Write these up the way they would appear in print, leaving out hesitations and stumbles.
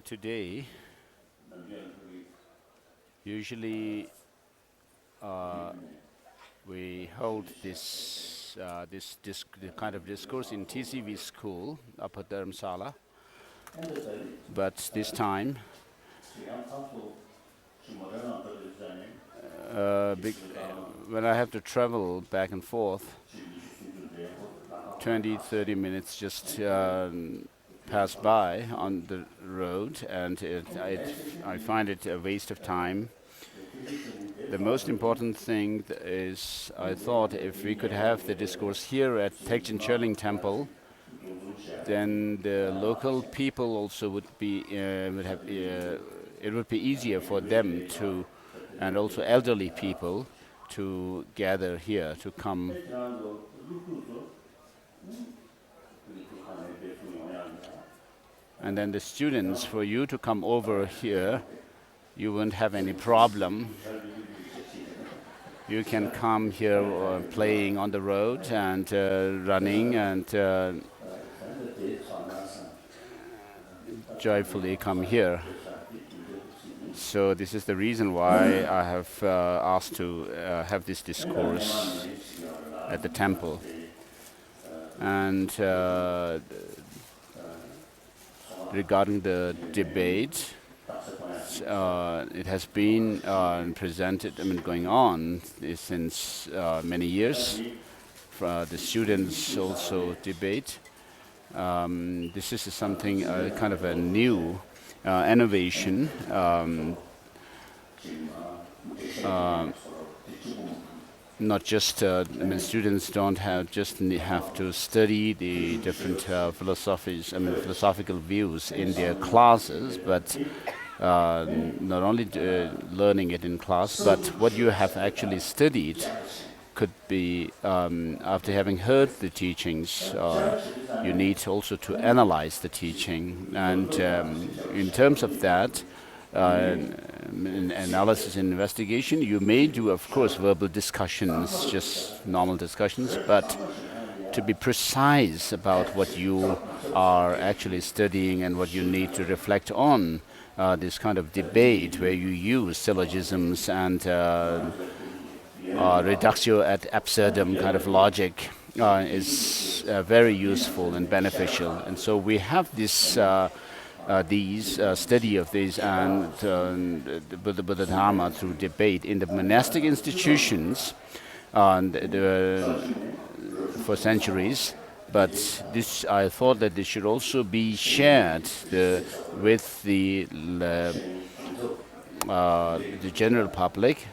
today, usually we hold this kind of discourse in TCV school up at Dharamsala, but this time, when I have to travel back and forth, 20-30 minutes just pass by on the road, and I find it a waste of time. The most important thing is, I thought, if we could have the discourse here at Tibetan Temple, then the local people also would have it would be easier for them to, and also elderly people, to gather here, to come. And then the students, for you to come over here, you won't have any problem. You can come here playing on the road and running and joyfully come here. So this is the reason why I have asked to have this discourse at the temple. And regarding the debate, it has been presented, going on since many years. The students also debate. This is something kind of a new innovation. Not just students don't have to study the different philosophical views in their classes, but not only learning it in class, but what you have actually studied could be, after having heard the teachings, you need also to analyze the teaching. And in terms of that, analysis and investigation, you may do, of course, verbal discussions, just normal discussions, but to be precise about what you are actually studying and what you need to reflect on, this kind of debate where you use syllogisms and reductio ad absurdum kind of logic is very useful and beneficial. And so we have this study of these and the Buddha Dharma through debate in the monastic institutions for centuries. But this, I thought that this should also be shared with the general public,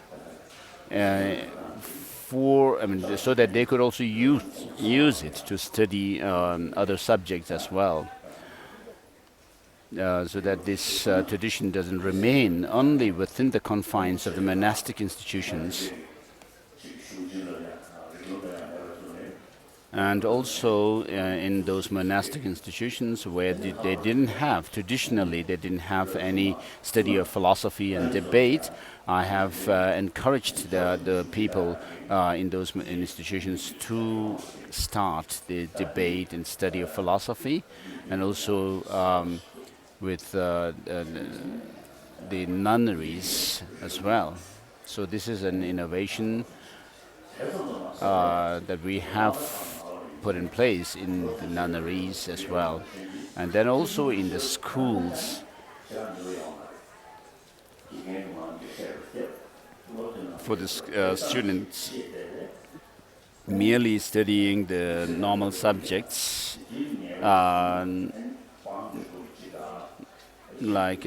so that they could also use it to study other subjects as well. So that this tradition doesn't remain only within the confines of the monastic institutions. And also in those monastic institutions where they didn't have, traditionally, they didn't have any study of philosophy and debate, I have encouraged the people in those institutions to start the debate and study of philosophy, and also with the nunneries as well. So this is an innovation that we have put in place in the nunneries as well. And then also in the schools, for the students merely studying the normal subjects, like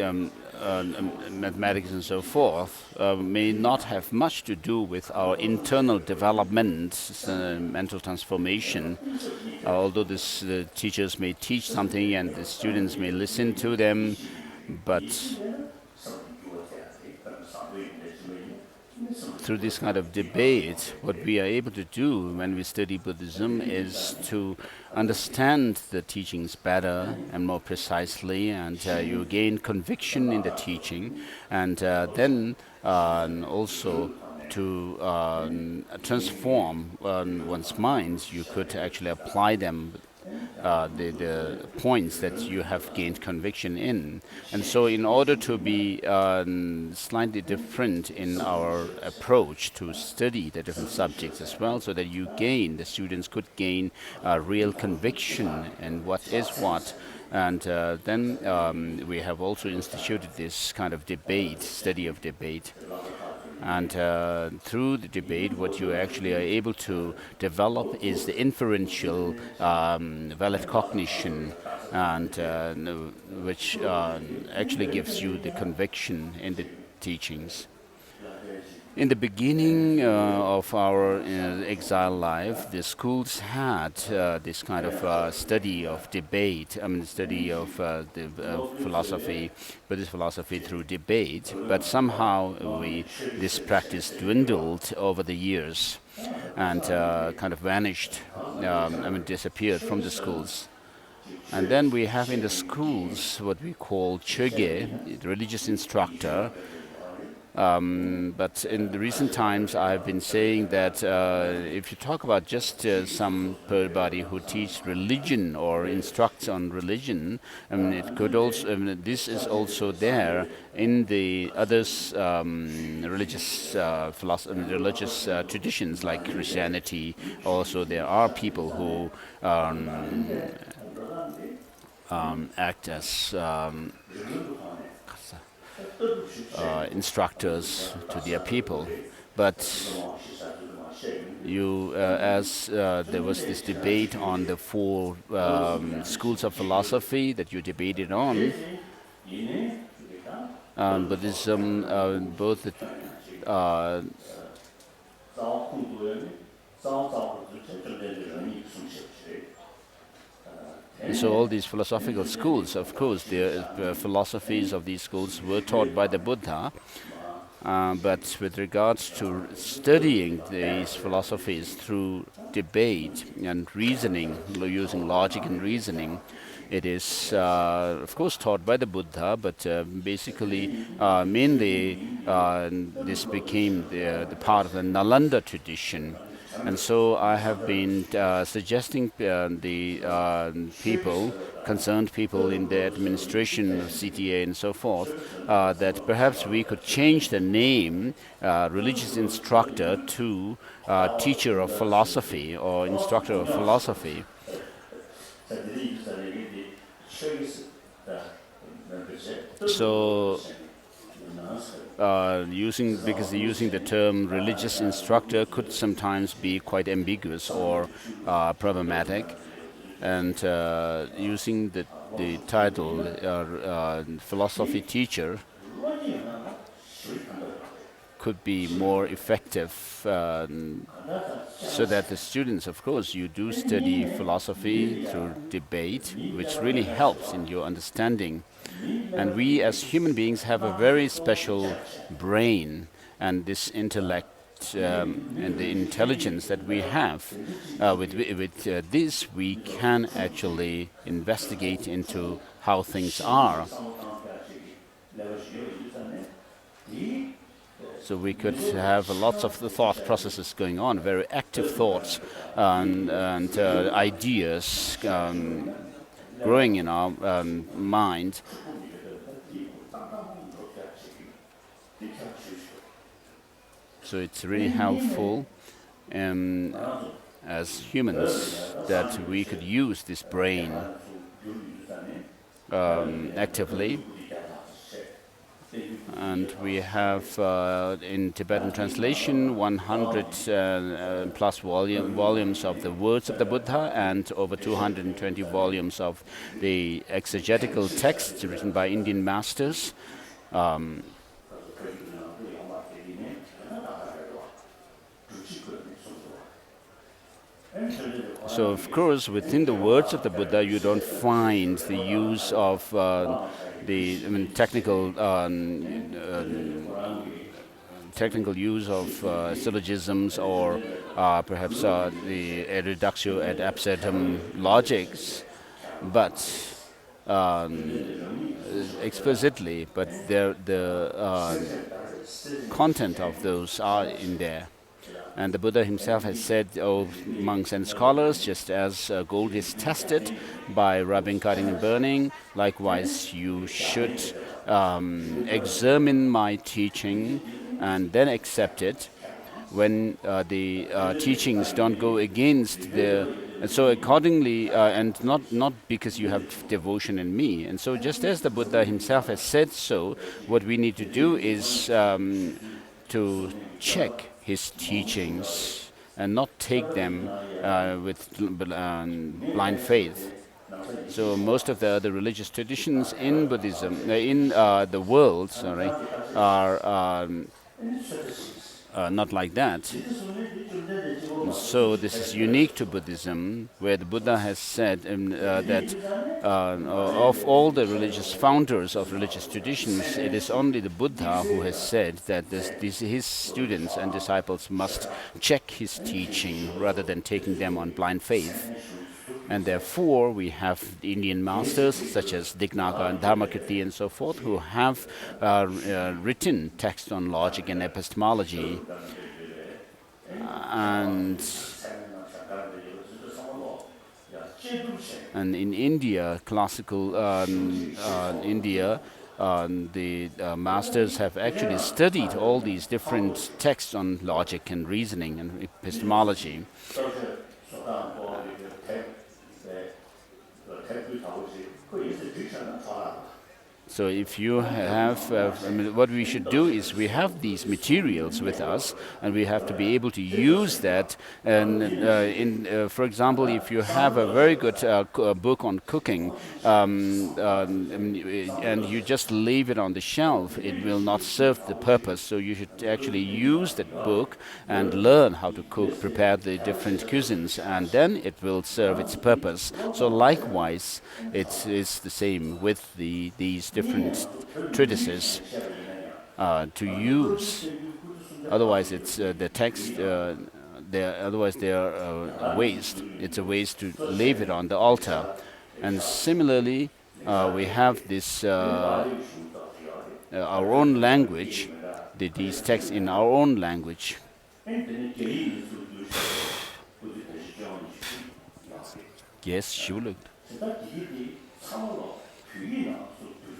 mathematics and so forth, may not have much to do with our internal development, mental transformation. Although the teachers may teach something and the students may listen to them, but through this kind of debate, what we are able to do when we study Buddhism is to understand the teachings better and more precisely, and you gain conviction in the teaching, and then also to transform one's minds. You could actually apply them the points that you have gained conviction in. And so in order to be slightly different in our approach to study the different subjects as well, so that the students could gain real conviction in what is what. And then we have also instituted this kind of study of debate. And through the debate, what you actually are able to develop is the inferential valid cognition, and which actually gives you the conviction in the teachings. In the beginning of our exile life, the schools had this kind of study of debate, study of the philosophy, Buddhist philosophy through debate, but somehow this practice dwindled over the years and kind of vanished, disappeared from the schools. And then we have in the schools what we call choge, the religious instructor. But in the recent times, I've been saying that if you talk about just somebody who teaches religion or instructs on religion, it could also. This is also there in the others religious religious traditions like Christianity. Also, there are people who act as instructors to their people, but as there was this debate on the four schools of philosophy that you debated on, Buddhism, both the so all these philosophical schools, of course, the philosophies of these schools were taught by the Buddha, but with regards to studying these philosophies through debate and reasoning, using logic and reasoning, it is, of course, taught by the Buddha, but basically, mainly, this became the part of the Nalanda tradition. And so I have been suggesting the concerned people in the administration of CTA and so forth, that perhaps we could change the name religious instructor to teacher of philosophy or instructor of philosophy. So using the term religious instructor could sometimes be quite ambiguous or problematic, and using the title philosophy teacher could be more effective, so that the students, of course, you do study philosophy through debate, which really helps in your understanding. And we as human beings have a very special brain, and this intellect and the intelligence that we have. With this, we can actually investigate into how things are. So we could have lots of the thought processes going on, very active thoughts and ideas growing in our mind. So it's really helpful as humans that we could use this brain actively. And we have in Tibetan translation 100 plus volumes of the words of the Buddha, and over 220 volumes of the exegetical texts written by Indian masters. So, of course, within the words of the Buddha, you don't find the use of technical use of syllogisms or perhaps the reductio ad absurdum logics, but explicitly. But the content of those are in there. And the Buddha himself has said, "Oh, monks and scholars, just as gold is tested by rubbing, cutting, and burning, likewise you should examine my teaching and then accept it when the teachings don't go against the." And so accordingly, and not because you have devotion in me. And so just as the Buddha himself has said so, what we need to do is to check his teachings and not take them with blind faith. So most of the other religious traditions in Buddhism, in the world, are not like that. So this is unique to Buddhism, where the Buddha has said that of all the religious founders of religious traditions, it is only the Buddha who has said that his students and disciples must check his teaching rather than taking them on blind faith. And therefore, we have Indian masters such as Dignaga and Dharmakirti and so forth, who have written texts on logic and epistemology. And in India, classical India, the masters have actually studied all these different texts on logic and reasoning and epistemology. So if you have, what we should do is we have these materials with us, and we have to be able to use that. And for example, if you have a very good book on cooking, and you just leave it on the shelf, it will not serve the purpose. So you should actually use that book and learn how to cook, prepare the different cuisines, and then it will serve its purpose. So likewise, it is the same with these different treatises to use. Otherwise, it's the text. Otherwise, they are a waste. It's a waste to leave it on the altar. And similarly, we have this our own language. These texts in our own language. Yes, Shuluk.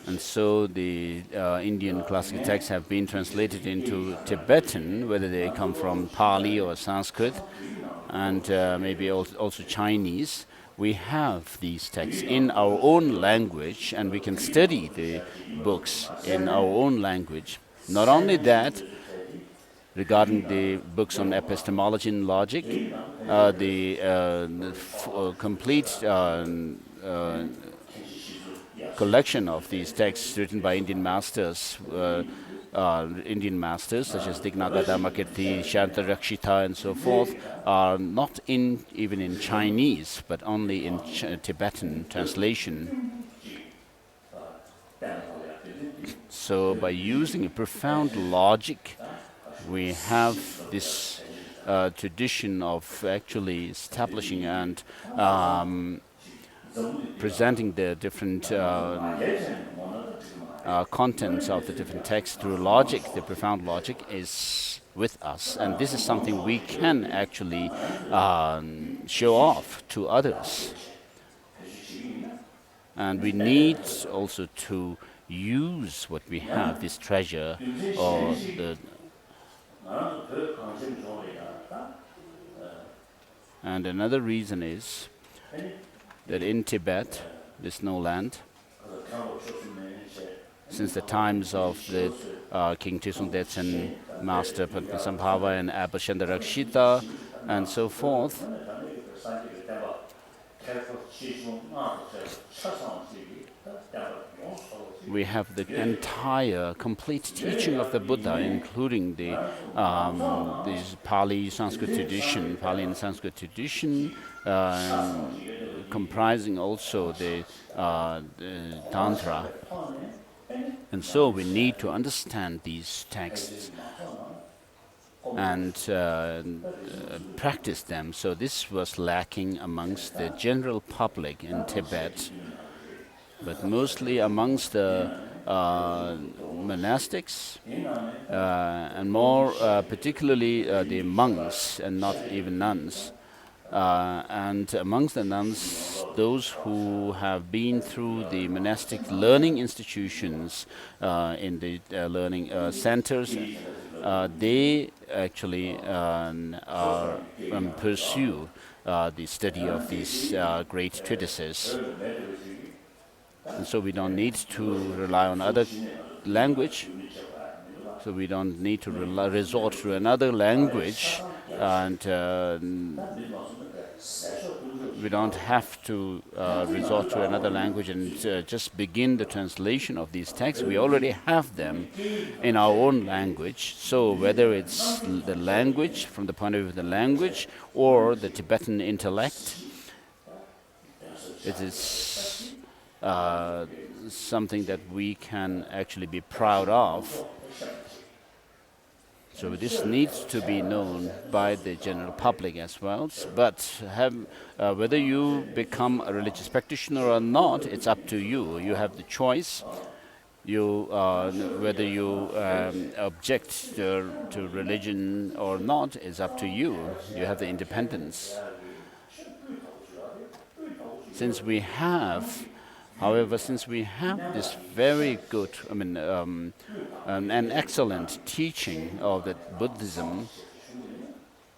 And so the Indian classical texts have been translated into Tibetan, whether they come from Pali or Sanskrit, and maybe also Chinese. We have these texts in our own language, and we can study the books in our own language. Not only that, regarding the books on epistemology and logic, the complete collection of these texts written by Indian masters such as Dignaga, Dharmakirti, Shantarakshita and so forth, are not even in Chinese, but only in Tibetan translation. So by using a profound logic, we have this tradition of actually establishing and presenting the different contents of the different texts through logic. The profound logic is with us, and this is something we can actually show off to others. And we need also to use what we have, this treasure, or the. And another reason is that in Tibet, the snow land, since the times of the King Trisung Detsen, Master Padmasambhava and Abbot Shantarakshita, and so forth, we have the entire complete teaching of the Buddha, including the this Pali Sanskrit tradition, Pali and Sanskrit tradition, comprising also the Tantra. And so we need to understand these texts and practice them. So this was lacking amongst the general public in Tibet, but mostly amongst the monastics, and more particularly the monks and not even nuns. And amongst the nuns, those who have been through the monastic learning institutions in the learning centers, they actually pursue the study of these great treatises. And so we don't need to rely on other language. So we don't need to resort to another language, and we don't have to resort to another language and just begin the translation of these texts. We already have them in our own language. So whether it's the language, from the point of view of the language, or the Tibetan intellect, it is something that we can actually be proud of. So this needs to be known by the general public as well. But whether you become a religious practitioner or not, it's up to you. You have the choice. Whether you object to religion or not is up to you. You have the independence. Since we have this very good, an excellent teaching of that Buddhism,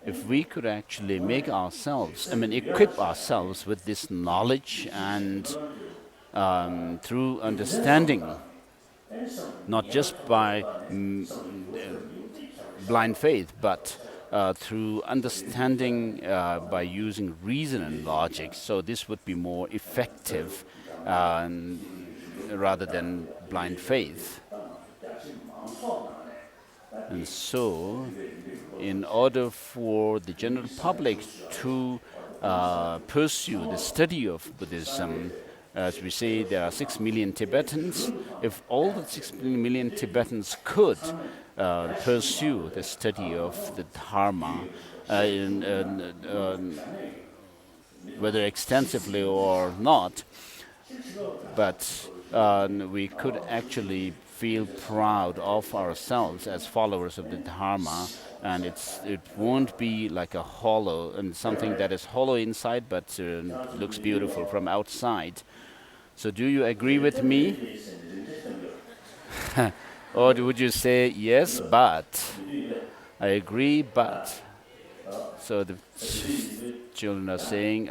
if we could actually make ourselves, equip ourselves with this knowledge and through understanding, not just by blind faith, but through understanding by using reason and logic. So this would be more effective rather than blind faith. And so, in order for the general public to pursue the study of Buddhism, as we say, there are 6 million Tibetans. If all the 6 million Tibetans could pursue the study of the Dharma, whether extensively or not, but we could actually feel proud of ourselves as followers of the Dharma, and it won't be like a hollow and something that is hollow inside but looks beautiful from outside. So do you agree with me? Or would you say, yes, but? I agree, but. So the children are saying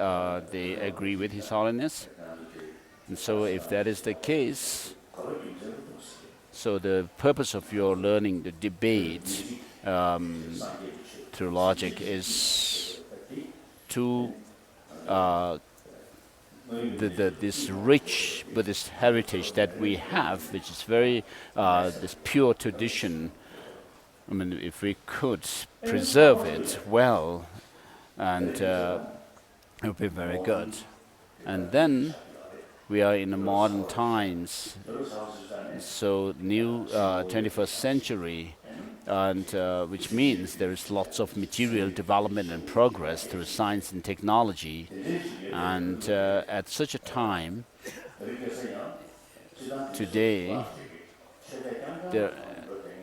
they agree with His Holiness. And so if that is the case, so the purpose of your learning, the debate through logic, is to this rich Buddhist heritage that we have, which is very this pure tradition. If we could preserve it well, and it would be very good. And then we are in the modern times, so new 21st century, and which means there is lots of material development and progress through science and technology. And at such a time, today,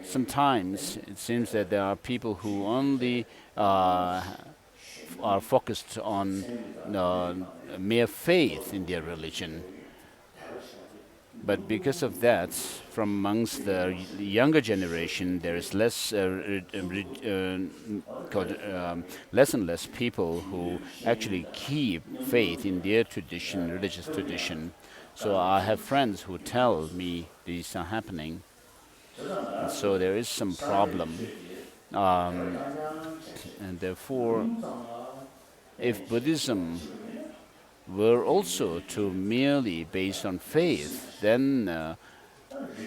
sometimes it seems that there are people who only are focused on mere faith in their religion. But because of that, from amongst the younger generation, there is less and less people who actually keep faith in their tradition, religious tradition. So I have friends who tell me these are happening. And so there is some problem. And therefore, if Buddhism were also to merely based on faith, then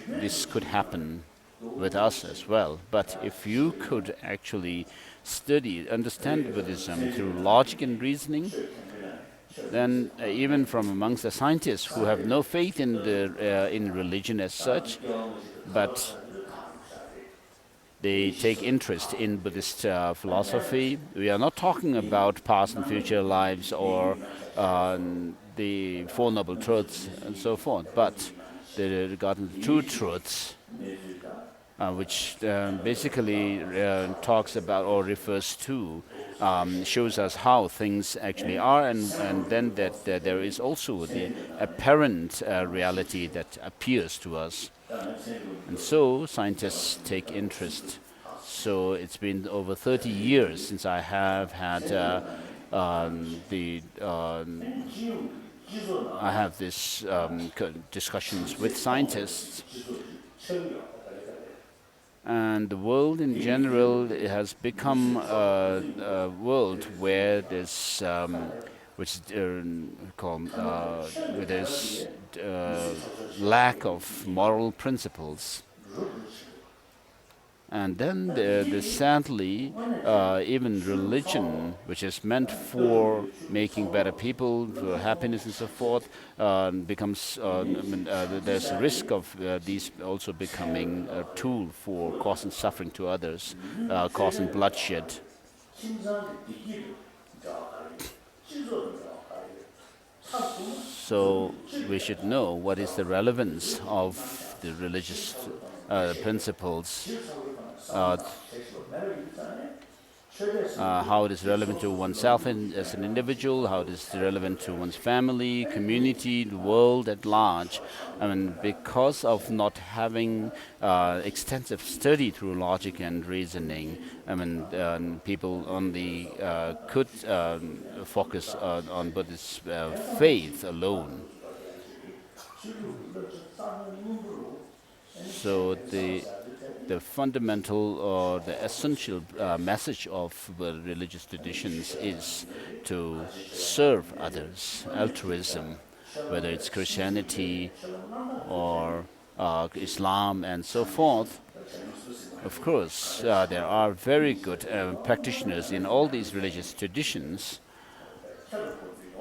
this could happen with us as well. But if you could actually understand Buddhism through logic and reasoning, then even from amongst the scientists who have no faith in religion as such, but they take interest in Buddhist philosophy. We are not talking about past and future lives or the Four Noble Truths and so forth, but regarding the two truths, which basically talks about or refers to, shows us how things actually are, and then that there is also the apparent reality that appears to us. And so scientists take interest. So it's been over 30 years since I have had I have this discussions with scientists, and the world in general has become a world where there's which called where there's lack of moral principles. And then sadly, even religion, which is meant for making better people, for happiness and so forth, becomes, there's a risk of these also becoming a tool for causing suffering to others, causing bloodshed. So we should know what is the relevance of the religious principles, how it is relevant to oneself as an individual, how it is relevant to one's family, community, the world at large. I mean, because of not having extensive study through logic and reasoning, I mean, people only could focus on Buddhist faith alone. So the fundamental or the essential message of the religious traditions is to serve others, altruism, whether it's Christianity or Islam and so forth. Of course, there are very good practitioners in all these religious traditions.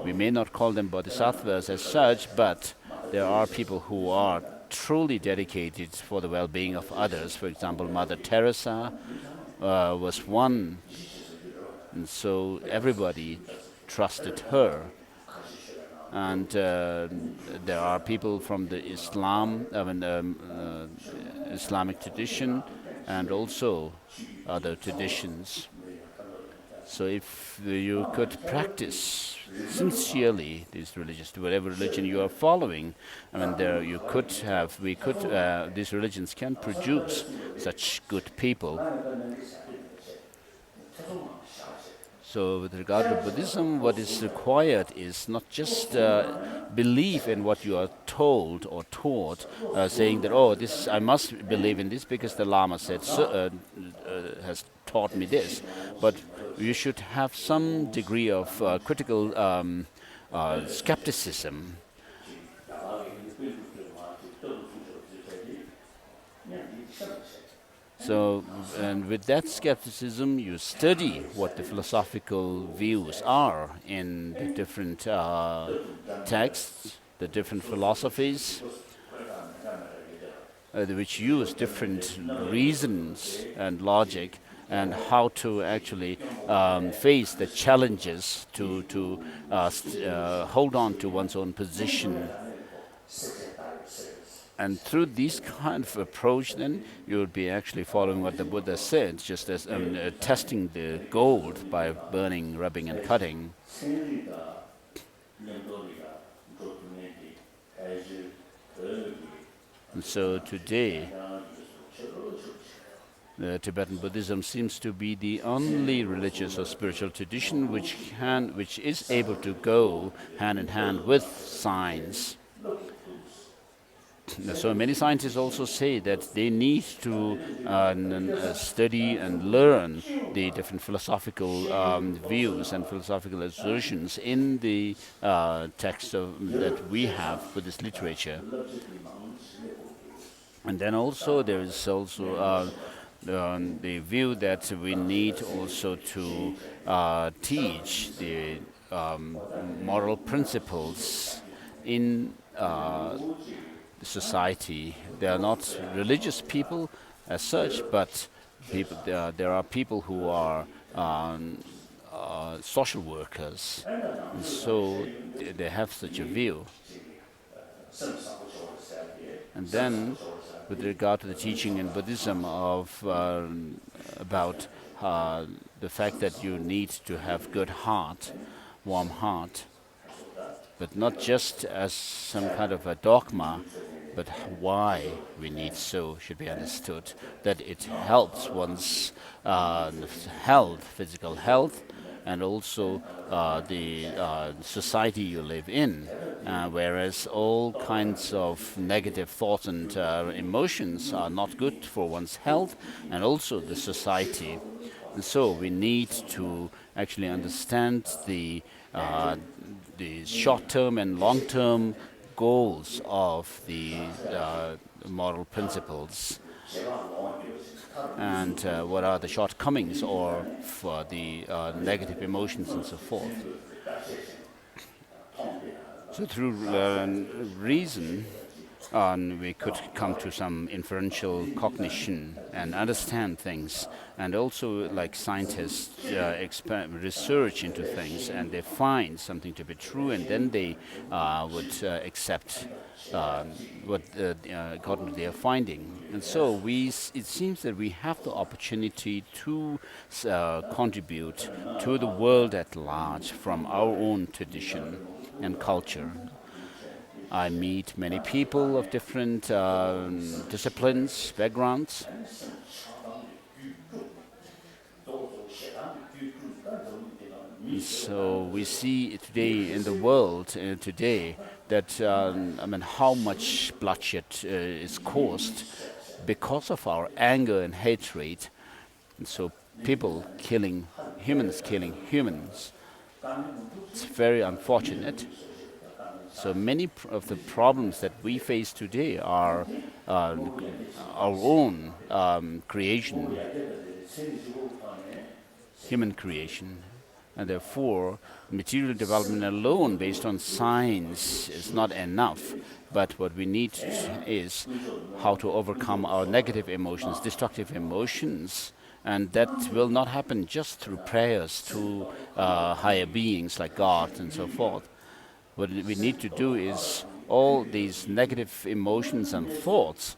We may not call them bodhisattvas as such, but there are people who are truly dedicated for the well-being of others. For example, Mother Teresa was one, and so everybody trusted her. And there are people from the Islamic tradition and also other traditions. So if you could practice sincerely these religions, whatever religion you are following, I mean, these religions can produce such good people. So with regard to Buddhism, what is required is not just belief in what you are told or taught, saying that, oh, this I must believe in this because the Lama said so, has taught me this, but you should have some degree of critical skepticism. So, and with that skepticism, you study what the philosophical views are in the different texts, the different philosophies, which use different reasons and logic, and how to actually face the challenges to hold on to one's own position. And through this kind of approach, then you would be actually following what the Buddha said, just as testing the gold by burning, rubbing, and cutting. And so today, Tibetan Buddhism seems to be the only religious or spiritual tradition which is able to go hand in hand with science. So many scientists also say that they need to study and learn the different philosophical views and philosophical assertions in the text that we have for this literature. And then also there is also the view that we need also to teach the moral principles in society. They are not religious people as such, but there are people who are social workers, and so they have such a view. And then with regard to the teaching in Buddhism of about the fact that you need to have good heart, warm heart, but not just as some kind of a dogma, but why we need so should be understood. That it helps one's health, physical health, and also the society you live in. Whereas all kinds of negative thoughts and emotions are not good for one's health and also the society. And so we need to actually understand the short-term and long-term goals of the moral principles, and what are the shortcomings or for the negative emotions and so forth. So through reason, we could come to some inferential cognition and understand things, and also like scientists research into things and they find something to be true, and then they would accept according to their finding. And so it seems that we have the opportunity to contribute to the world at large from our own tradition and culture. I meet many people of different disciplines, backgrounds. So we see today in the world today that how much bloodshed is caused because of our anger and hatred. And so people killing humans. It's very unfortunate. So many of the problems that we face today are our own creation, human creation, and therefore material development alone based on science is not enough. But what we need is how to overcome our negative emotions, destructive emotions, and that will not happen just through prayers to higher beings like God and so forth. What we need to do is all these negative emotions and thoughts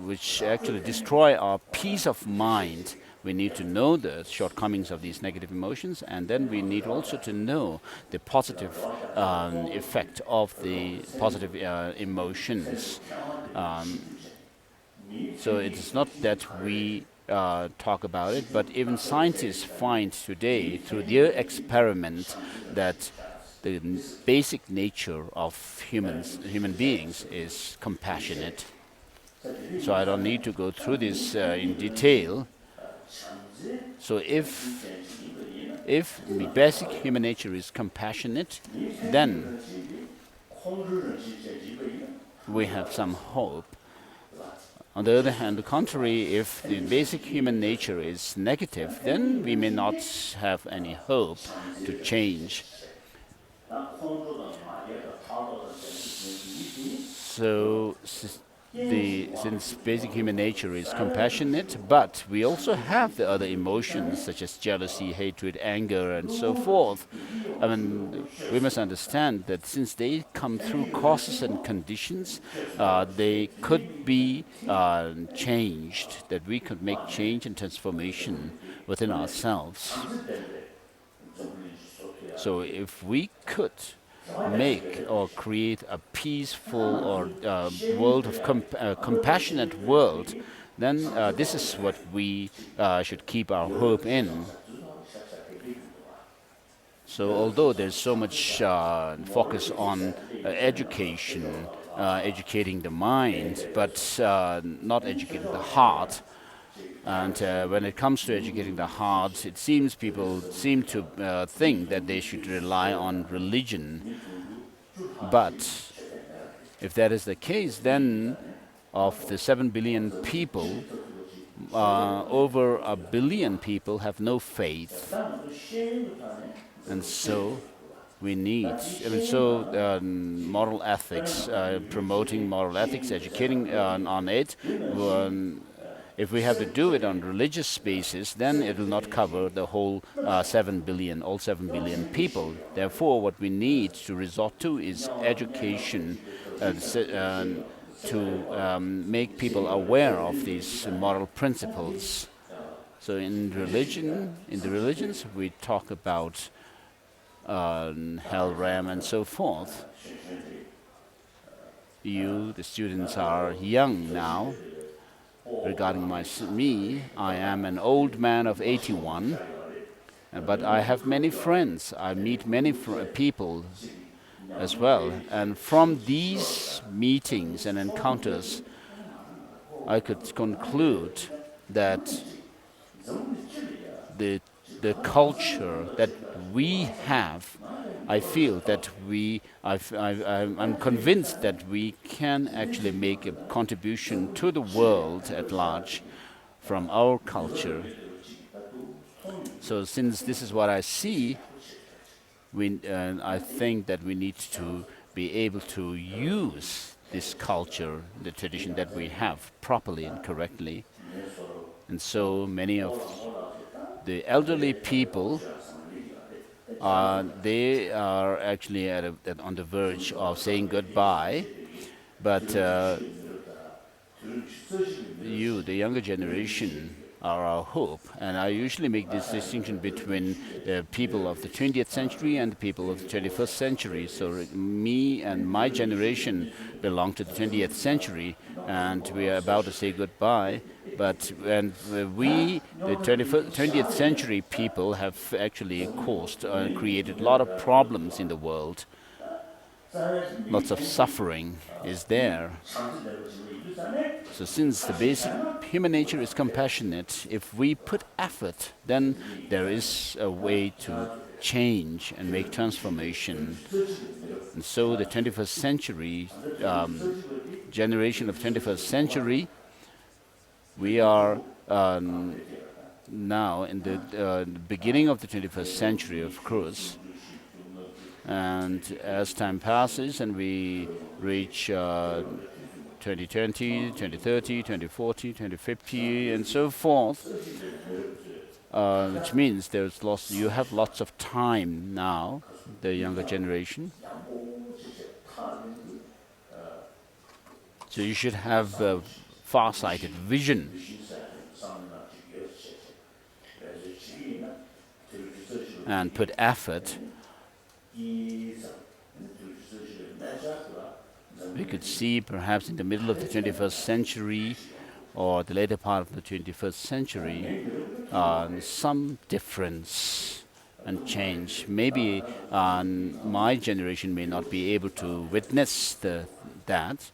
which actually destroy our peace of mind. We need to know the shortcomings of these negative emotions, and then we need also to know the positive effect of the positive emotions. So it is not that we talk about it, but even scientists find today through their experiment that the basic nature of human beings is compassionate. So I don't need to go through this in detail. So if the basic human nature is compassionate, then we have some hope. On the other hand, the contrary, if the basic human nature is negative, then we may not have any hope to change. So since basic human nature is compassionate, but we also have the other emotions such as jealousy, hatred, anger, and so forth. I mean, we must understand that since they come through causes and conditions, they could be changed, that we could make change and transformation within ourselves. So if we could make or create a peaceful or world of compassionate world, then this is what we should keep our hope in. So although there's so much focus on education, educating the mind, but not educating the heart. And when it comes to educating the heart, it seems people seem to think that they should rely on religion. But if that is the case, then of the 7 billion people, over 1 billion people have no faith. And so we need, moral ethics, promoting moral ethics, educating on it. If we have to do it on religious basis, then it will not cover the whole 7 billion, all 7 billion people. Therefore, what we need to resort to is education, to make people aware of these moral principles. So in the religions, we talk about hell, ram, and so forth. You, the students, are young now. Regarding me, I am an old man of 81, but I have many friends. I meet many people as well. And from these meetings and encounters, I could conclude that the culture that we have, I feel that I'm convinced that we can actually make a contribution to the world at large from our culture. So since this is what I see, I think that we need to be able to use this culture, the tradition that we have, properly and correctly. And so many of the elderly people, they are actually on the verge of saying goodbye, but you, the younger generation, are our hope. And I usually make this distinction between the people of the 20th century and the people of the 21st century. So me and my generation belong to the 20th century, and we are about to say goodbye. But we, the 20th century people, have actually created a lot of problems in the world. Lots of suffering is there. So since the basic human nature is compassionate, if we put effort, then there is a way to change and make transformation. And so the 21st century, generation of 21st century, we are now in the beginning of the 21st century, of course. And as time passes and we reach 2020, 2030, 2040, 2050, and so forth, which means you have lots of time now, the younger generation. So you should have a far-sighted vision. And put effort. We could see perhaps in the middle of the 21st century or the later part of the 21st century some difference and change. Maybe my generation may not be able to witness that,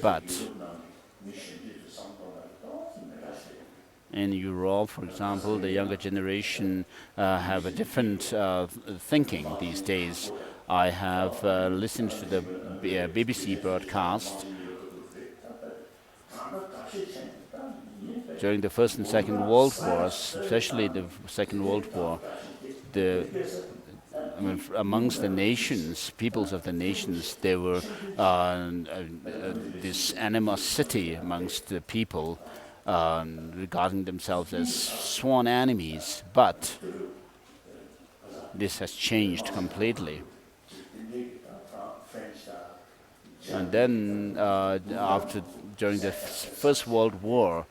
but in Europe, for example, the younger generation have a different thinking these days. I have listened to the BBC broadcast during the First and Second World Wars, especially the Second World War. Amongst the nations, peoples of the nations, there were this animosity amongst the people, regarding themselves as sworn enemies, but this has changed completely. And then during the First World War,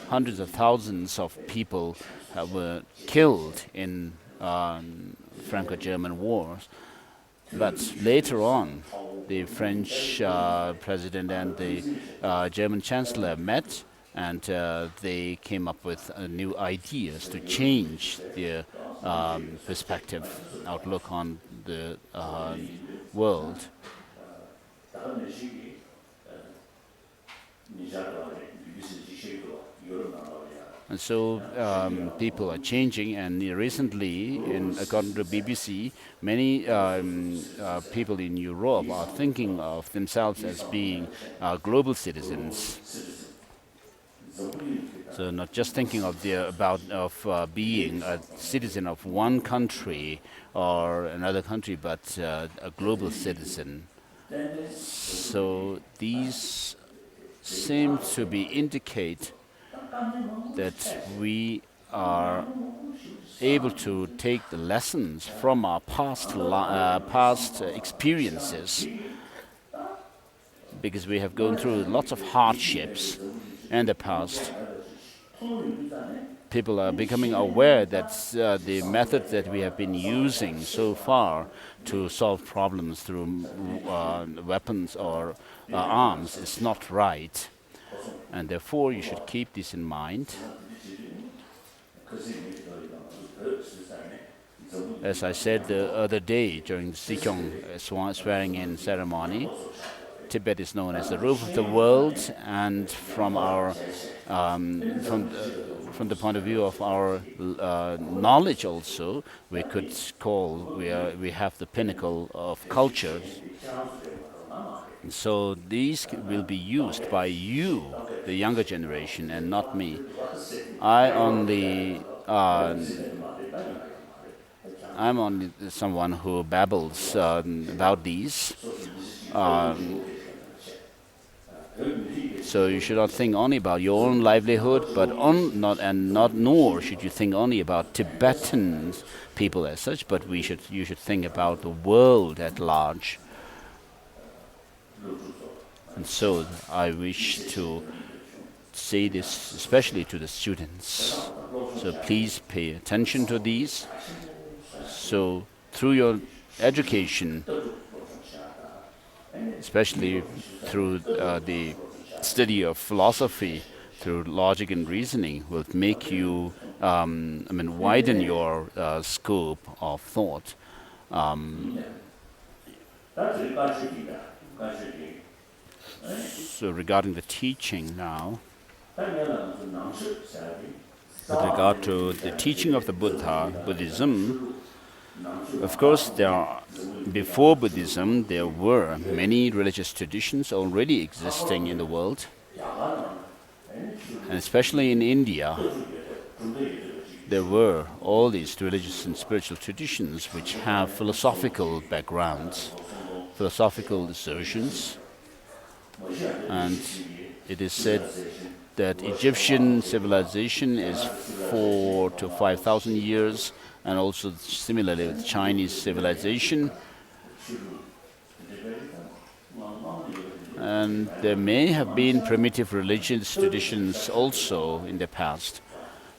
hundreds of thousands of people were killed in Franco-German wars. But later on, the French president and the German chancellor met, and they came up with new ideas to change their perspective, outlook on the world. And so people are changing, and recently, according to BBC, many people in Europe are thinking of themselves as being global citizens. So not just thinking of being a citizen of one country or another country, but a global citizen. So these seem to indicate that we are able to take the lessons from our past experiences, because we have gone through lots of hardships in the past. People are becoming aware that the method that we have been using so far to solve problems through weapons or arms is not right. And therefore, you should keep this in mind. As I said the other day during the Sikyong swearing-in ceremony, Tibet is known as the roof of the world, and from our from the point of view of our knowledge also, we could call we have the pinnacle of culture. And so these will be used by you, the younger generation, and not me. I'm only someone who babbles about these. So you should not think only about your own livelihood, but nor should you think only about Tibetan people as such, but you should think about the world at large. And so I wish to say this especially to the students. So please pay attention to these. So through your education, especially through the study of philosophy, through logic and reasoning, will make you, widen your scope of thought. So regarding the teaching now, with regard to the teaching of the Buddhism, of course, before Buddhism, there were many religious traditions already existing in the world. And especially in India, there were all these religious and spiritual traditions which have philosophical backgrounds, philosophical assertions. And it is said that Egyptian civilization is 4,000 to 5,000 years, and also similarly with Chinese civilization. And there may have been primitive religious traditions also in the past,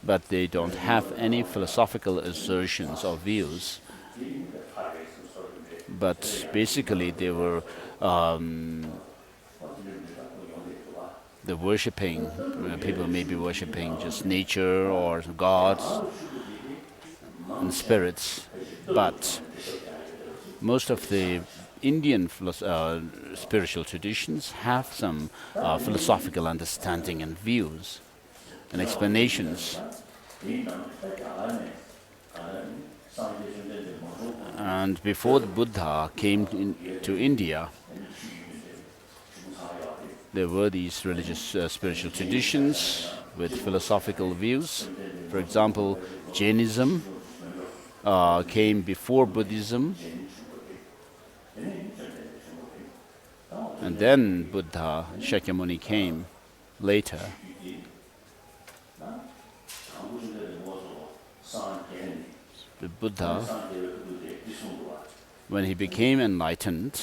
but they don't have any philosophical assertions or views. But basically they were the worshipping, people may be worshipping just nature or gods and spirits, but most of the Indian spiritual traditions have some philosophical understanding and views and explanations. And before the Buddha came to India, there were these religious spiritual traditions with philosophical views. For example, Jainism came before Buddhism, and then Buddha, Shakyamuni, came later. The Buddha, when he became enlightened,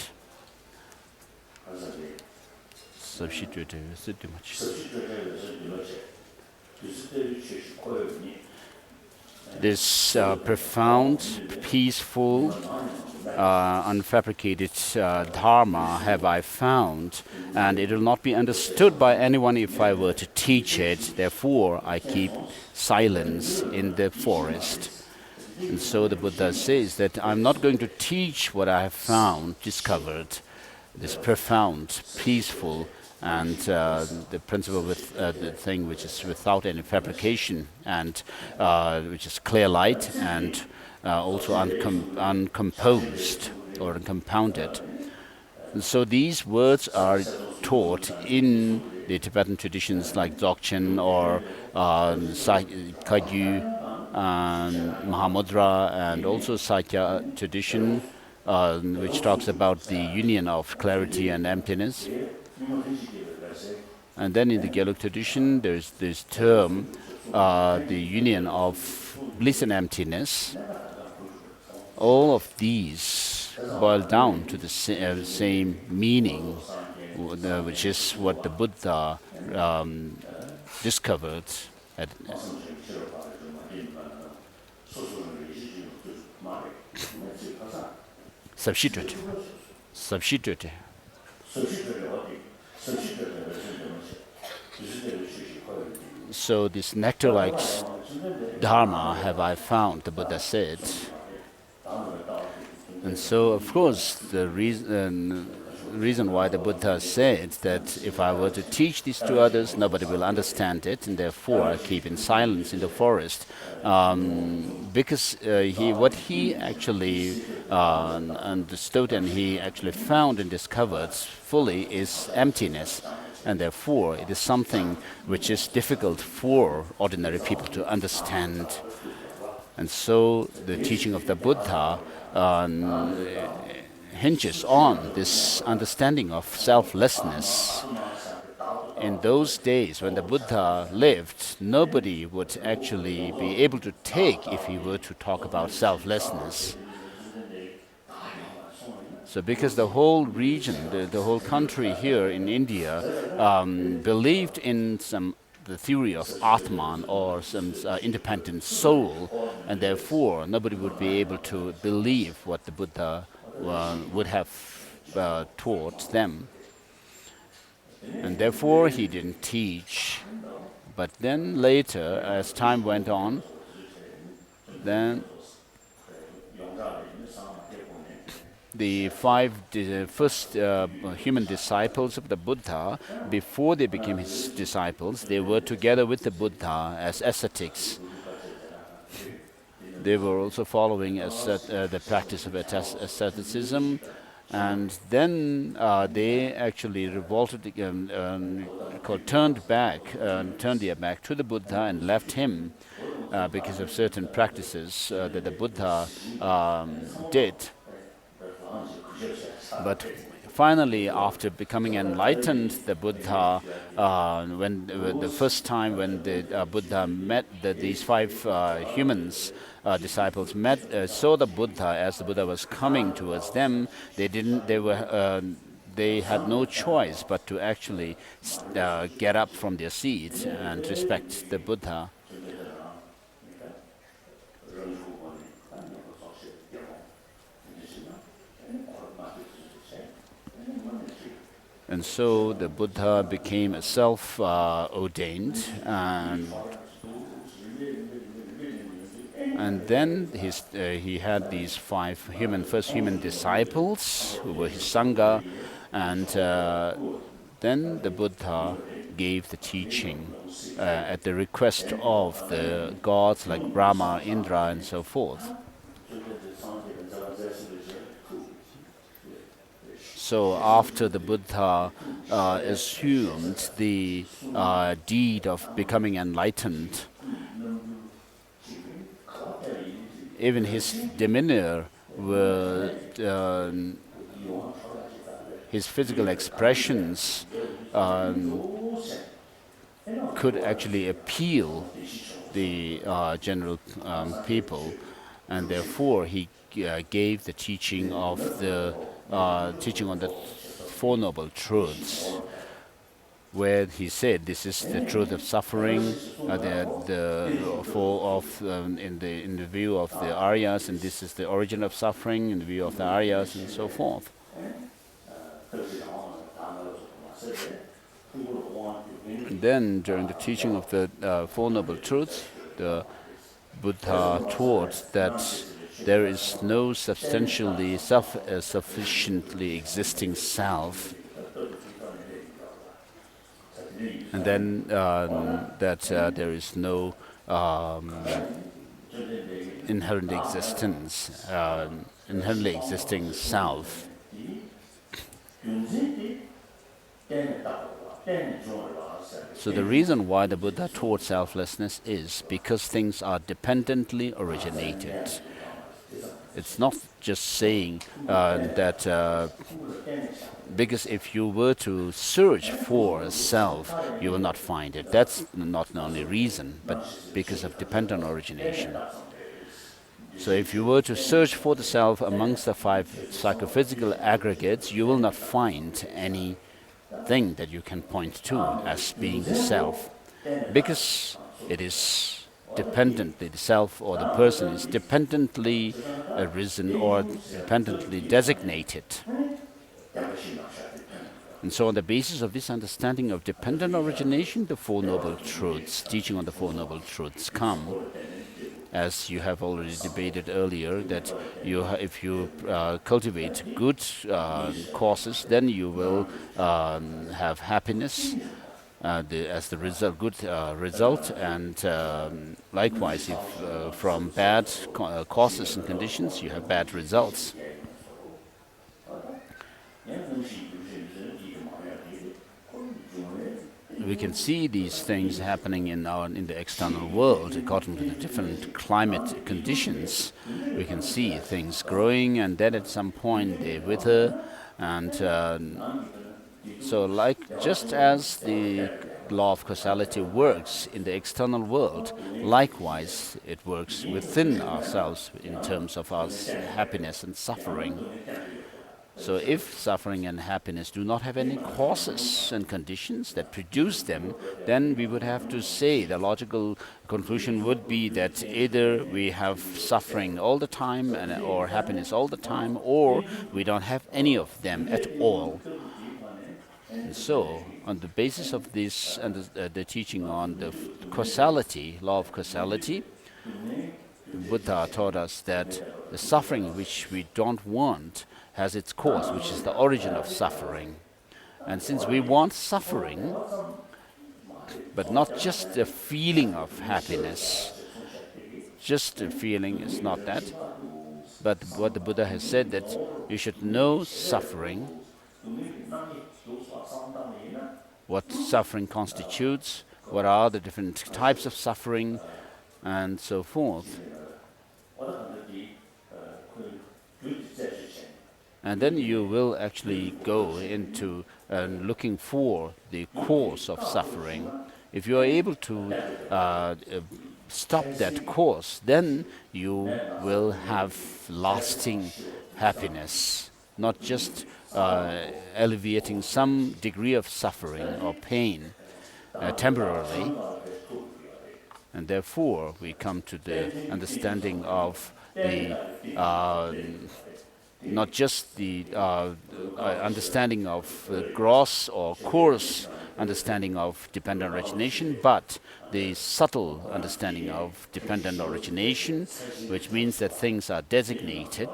this profound, peaceful, unfabricated Dharma have I found, and it will not be understood by anyone if I were to teach it. Therefore, I keep silence in the forest. And so the Buddha says that I'm not going to teach what I have found, discovered, this profound, peaceful, and the principle with the thing which is without any fabrication, and which is clear light, and also uncomposed or uncompounded. And so these words are taught in the Tibetan traditions like Dzogchen or Kagyu, Mahamudra, and also Sakya tradition, which talks about the union of clarity and emptiness. And then in the Gelug tradition, there's this term the union of bliss and emptiness, all of these boil down to the same meaning, which is what the Buddha discovered at substitute. So this nectar-like dharma have I found, the Buddha said. And so, of course, the reason why the Buddha said that if I were to teach this to others, nobody will understand it, and therefore I keep in silence in the forest. Because what he actually understood and he actually found and discovered fully is emptiness. And therefore, it is something which is difficult for ordinary people to understand. And so the teaching of the Buddha hinges on this understanding of selflessness. In those days when the Buddha lived, nobody would actually be able to take if he were to talk about selflessness. So because the whole region, the whole country here in India believed in the theory of Atman or some independent soul, and therefore nobody would be able to believe what the Buddha would have taught them. And therefore he didn't teach. But then later, as time went on, then the first human disciples of the Buddha, before they became his disciples, they were together with the Buddha as ascetics. They were also following the practice of asceticism, and then they actually revolted, turned their back to the Buddha and left him because of certain practices that the Buddha did. But finally, after becoming enlightened, the Buddha, when the first time when the Buddha met these five disciples saw the Buddha as the Buddha was coming towards them, they had no choice but to actually get up from their seat and respect the Buddha. And so the Buddha became a self-ordained, and then he had these five first human disciples who were his Sangha, and then the Buddha gave the teaching at the request of the gods like Brahma, Indra, and so forth. So after the Buddha assumed the deed of becoming enlightened, even his demeanor, his physical expressions could actually appeal the general people, and therefore he gave the teaching of the teaching on the Four Noble Truths, where he said this is the truth of suffering, in the view of the Aryas, and this is the origin of suffering in the view of the Aryas, and so forth. And then, during the teaching of the Four Noble Truths, the Buddha taught that there is no substantially sufficiently existing self, and then that there is no inherently existing self. So the reason why the Buddha taught selflessness is because things are dependently originated. It's not just saying that because if you were to search for a self, you will not find it. That's not the only reason, but because of dependent origination. So if you were to search for the self amongst the 5 psychophysical aggregates, you will not find anything that you can point to as being the self, because it is dependently, the self or the person is dependently arisen or dependently designated. And so on the basis of this understanding of dependent origination, the Four Noble Truths, teaching on the Four Noble Truths come. As you have already debated earlier, that if you cultivate good causes, then you will have happiness as the result, good result, and likewise, if from bad causes and conditions, you have bad results. We can see these things happening in the external world according to the different climate conditions. We can see things growing, and then at some point they wither, and so like just as the law of causality works in the external world, likewise it works within ourselves in terms of our happiness and suffering. So if suffering and happiness do not have any causes and conditions that produce them, then we would have to say the logical conclusion would be that either we have suffering all the time or happiness all the time, or we don't have any of them at all. And so on the basis of this and the teaching on the causality, law of causality, Buddha taught us that the suffering which we don't want has its cause, which is the origin of suffering. And since we want suffering, but not just the feeling of happiness, just the feeling is not that, but what the Buddha has said, that you should know suffering, what suffering constitutes, what are the different types of suffering, and so forth. And then you will actually go into looking for the cause of suffering. If you are able to stop that cause, then you will have lasting happiness, not just alleviating some degree of suffering or pain temporarily. And therefore, we come to the understanding of the not just the understanding of gross or coarse understanding of dependent origination, but the subtle understanding of dependent origination, which means that things are designated.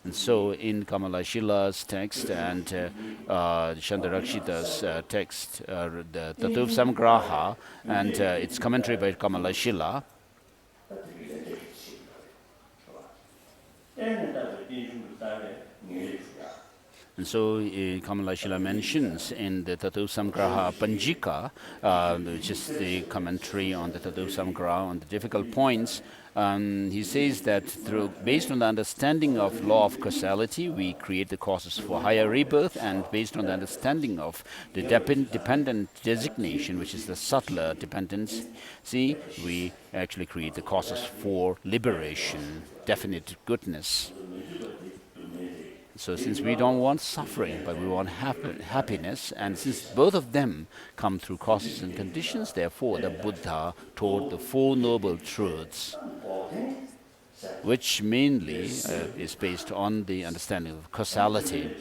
And so in Kamalashila's text and Chandarakshita's text, the Tatuv Samgraha and its commentary by Kamalashila, and so Kamalashila mentions in the Tatuv Samgraha Panjika, which is the commentary on the Tatuv Samgraha on the difficult points, he says that based on the understanding of law of causality, we create the causes for higher rebirth, and based on the understanding of the dependent designation, which is the subtler dependency, we actually create the causes for liberation, definite goodness. So since we don't want suffering, but we want happiness, and since both of them come through causes and conditions, therefore the Buddha taught the Four Noble Truths, which mainly is based on the understanding of causality.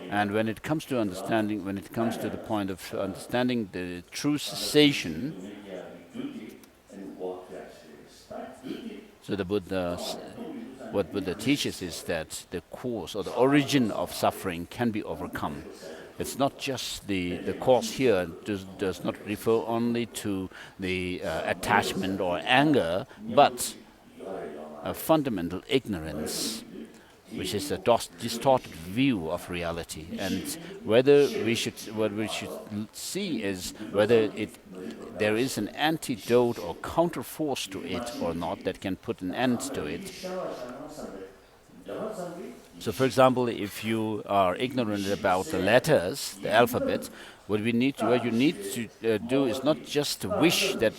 And when it comes to understanding, when it comes to the point of understanding the true cessation, so the Buddha, what Buddha teaches is that the cause or the origin of suffering can be overcome. It's not just the cause here does not refer only to the attachment or anger, but a fundamental ignorance which is a distorted view of reality, and what we should see is whether there is an antidote or counterforce to it or not that can put an end to it. So, for example, if you are ignorant about the letters, the alphabet, what you need to do is not just wish that,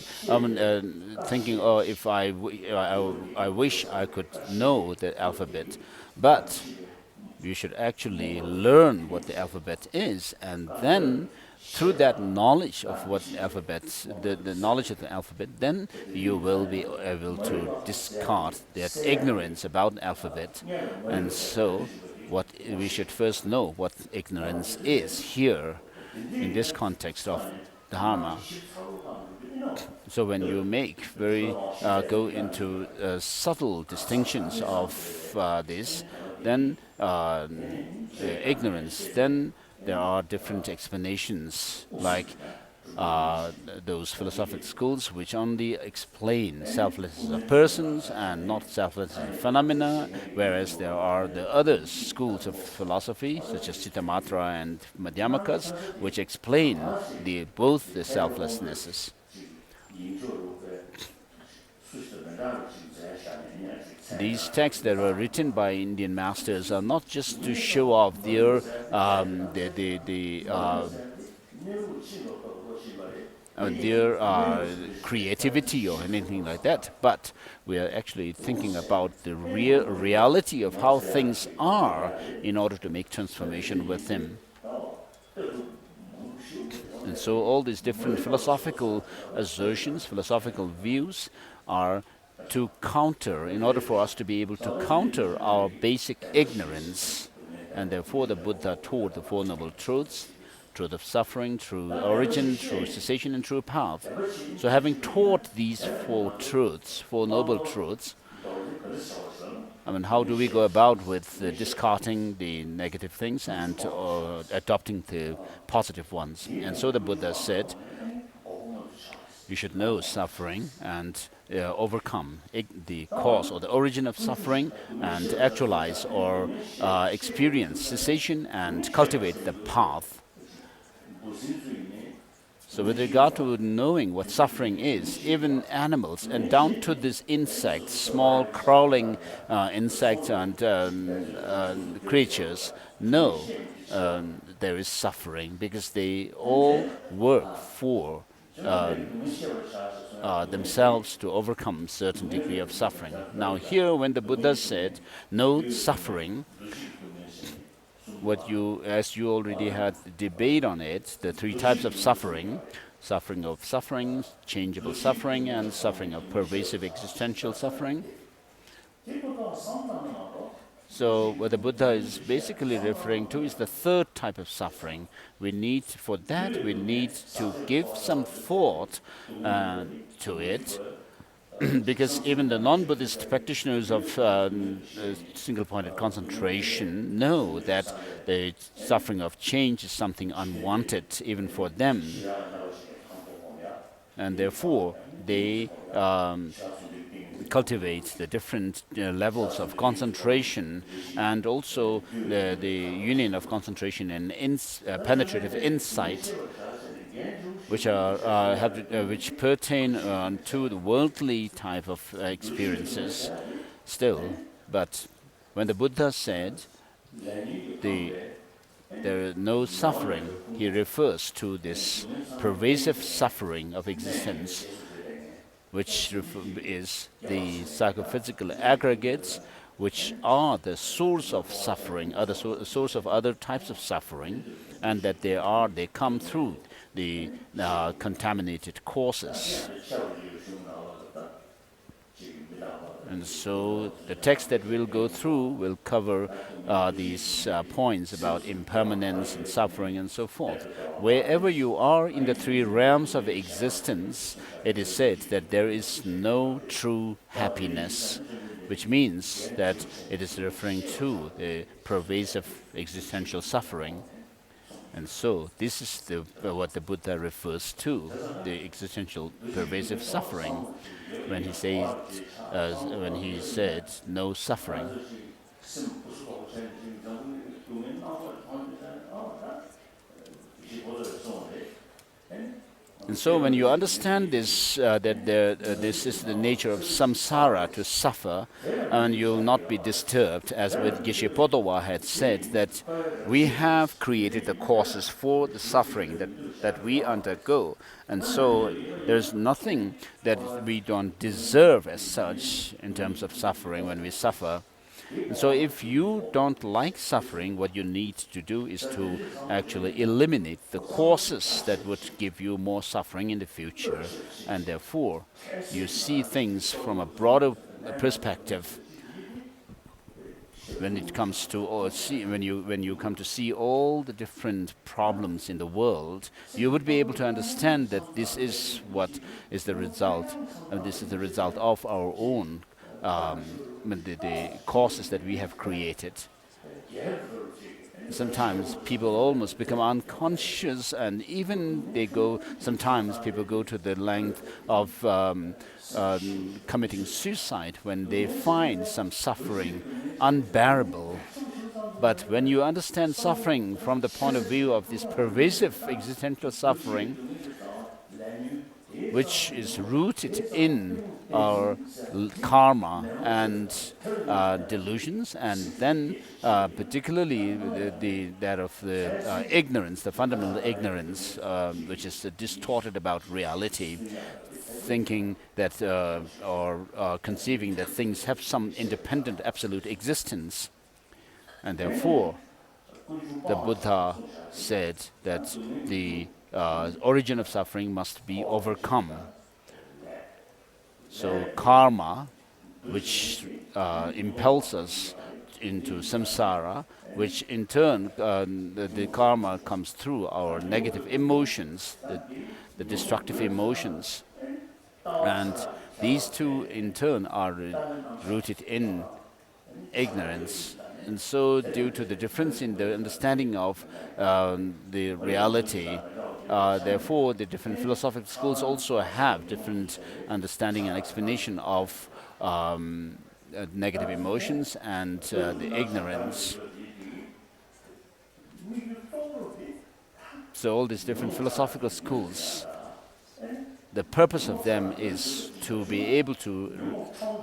thinking, oh, if I wish I could know the alphabet, but you should actually learn what the alphabet is, and then through that knowledge of what the knowledge of the alphabet, then you will be able to discard that ignorance about the alphabet. And so, what we should first know what ignorance is here in this context of Dharma. So when you go into subtle distinctions of this, then ignorance, then there are different explanations, like those philosophic schools which only explain selflessness of persons and not selflessness of phenomena, whereas there are the other schools of philosophy, such as Chittamatra and Madhyamakas, which explain both the selflessnesses. These texts that were written by Indian masters are not just to show off their creativity or anything like that, but we are actually thinking about the reality of how things are in order to make transformation with them. And so all these different philosophical assertions, philosophical views are to counter, in order for us to be able to counter our basic ignorance. And therefore the Buddha taught the Four Noble Truths: truth of suffering, true origin, true cessation, and true path. So having taught these four truths, Four Noble Truths, how do we go about with discarding the negative things and adopting the positive ones? And so the Buddha said, you should know suffering and overcome the cause or the origin of suffering, and actualize or experience cessation and cultivate the path. So with regard to knowing what suffering is, even animals, and down to this insects, small crawling insects and creatures, know there is suffering, because they all work for themselves to overcome certain degree of suffering. Now here, when the Buddha said, no suffering, as you already had debate on it, the three types of suffering: suffering of suffering, changeable suffering, and suffering of pervasive existential suffering. So what the Buddha is basically referring to is the third type of suffering. For that we need to give some thought to it, because even the non-Buddhist practitioners of single-pointed concentration know that the suffering of change is something unwanted even for them, and therefore they cultivate the different levels of concentration, and also the union of concentration and penetrative insight, which pertain to the worldly type of experiences still. But when the Buddha said there is no suffering, he refers to this pervasive suffering of existence, which is the psychophysical aggregates, which are the source of suffering, are the source of other types of suffering, and that they come through the contaminated causes. And so the text that we'll go through will cover these points about impermanence and suffering and so forth. Wherever you are in the three realms of existence, it is said that there is no true happiness, which means that it is referring to the pervasive existential suffering. And so this is what the Buddha refers to, the existential pervasive suffering, when he said no suffering. And so when you understand this, this is the nature of samsara, to suffer, and you'll not be disturbed, as with Geshe Podowa had said, that we have created the causes for the suffering that we undergo. And so there's nothing that we don't deserve as such in terms of suffering when we suffer. So if you don't like suffering, what you need to do is to actually eliminate the causes that would give you more suffering in the future, and therefore you see things from a broader perspective. When it comes to when you come to see all the different problems in the world, you would be able to understand that this is what is the result, and this is the result of our own the causes that we have created. Sometimes people almost become unconscious, and even sometimes people go to the length of committing suicide when they find some suffering unbearable. But when you understand suffering from the point of view of this pervasive existential suffering, which is rooted in our karma and delusions, and then particularly that of the ignorance, the fundamental ignorance, which is distorted about reality, thinking that or conceiving that things have some independent absolute existence. And therefore, the Buddha said that the origin of suffering must be overcome. So karma, which impels us into samsara, which in turn, the karma comes through our negative emotions, the destructive emotions. And these two in turn are rooted in ignorance. And so due to the difference in the understanding of the reality, therefore the different philosophical schools also have different understanding and explanation of negative emotions and the ignorance. So all these different philosophical schools, the purpose of them is to be able to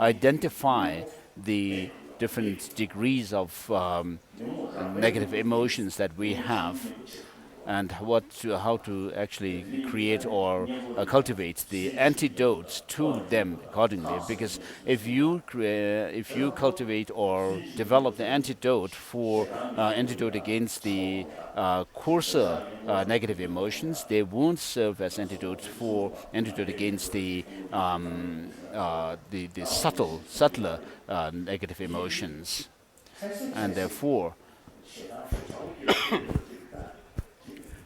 identify the different degrees of negative emotions that we have, and how to actually create or cultivate the antidotes to them accordingly. Because if you cultivate or develop the antidote against the coarser negative emotions, they won't serve as antidote against the subtler negative emotions, and therefore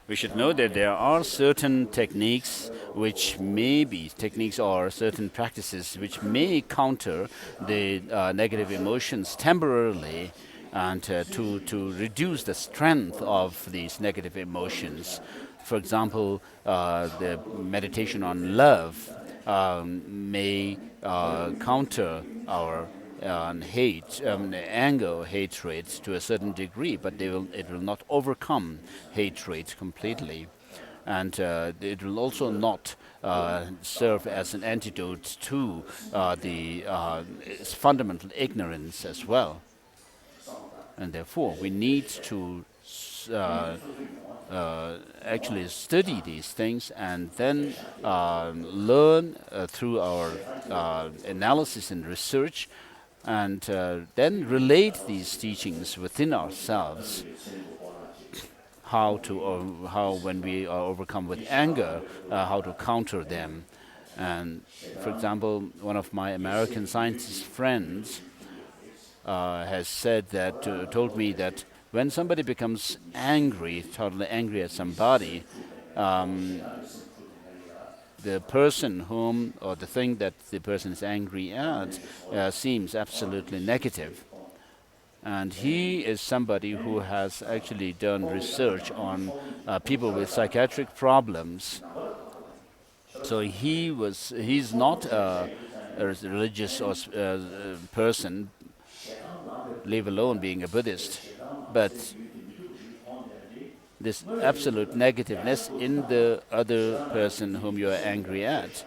we should know that there are certain techniques or certain practices which may counter the negative emotions temporarily, and to reduce the strength of these negative emotions. For example, the meditation on love may counter our hate, anger, hatred to a certain degree, but it will not overcome hatred completely, and it will also not serve as an antidote to the fundamental ignorance as well. And therefore, we need to actually study these things and then learn through our analysis and research, and then relate these teachings within ourselves. How when we are overcome with anger, how to counter them. And for example, one of my American scientist friends has told me that when somebody becomes totally angry at somebody, the person or the thing that the person is angry at seems absolutely negative. And he is somebody who has actually done research on people with psychiatric problems. So he's not a religious or person, leave alone being a Buddhist. But this absolute negativeness in the other person whom you are angry at.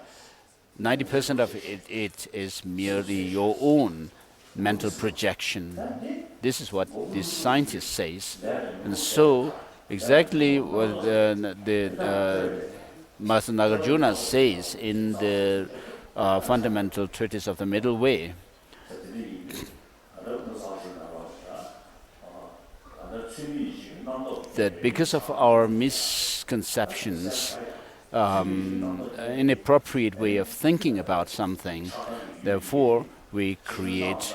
90% of it is merely your own mental projection. This is what this scientist says. And so, exactly what the Master Nagarjuna says in the fundamental treatise of the Middle Way, that because of our misconceptions, inappropriate way of thinking about something, therefore we create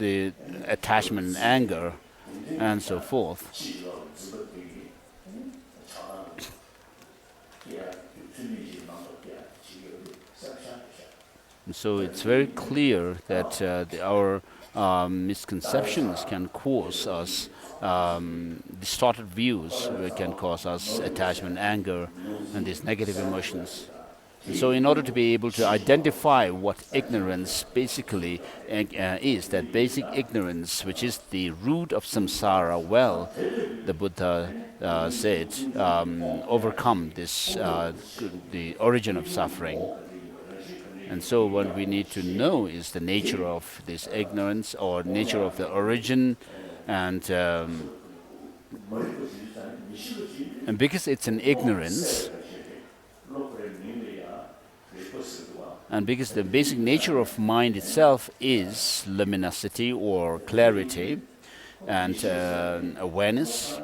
the attachment and anger and so forth. And so it's very clear that our misconceptions can cause us distorted views, can cause us attachment, anger, and these negative emotions. And so in order to be able to identify what ignorance basically is, that basic ignorance, which is the root of samsara, well, the Buddha said, overcome this, the origin of suffering. And so what we need to know is the nature of this ignorance, or nature of the origin, and because it's an ignorance, and because the basic nature of mind itself is luminosity or clarity and awareness,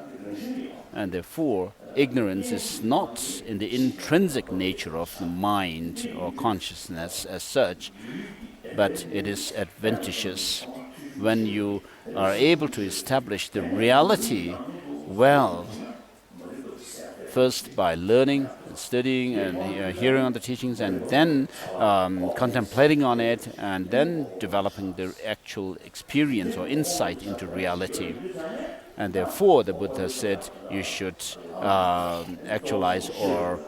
and therefore ignorance is not in the intrinsic nature of the mind or consciousness as such, but it is adventitious. When you are able to establish the reality well, first by learning, studying, and hearing on the teachings, and then contemplating on it, and then developing the actual experience or insight into reality. And therefore, the Buddha said you should actualize or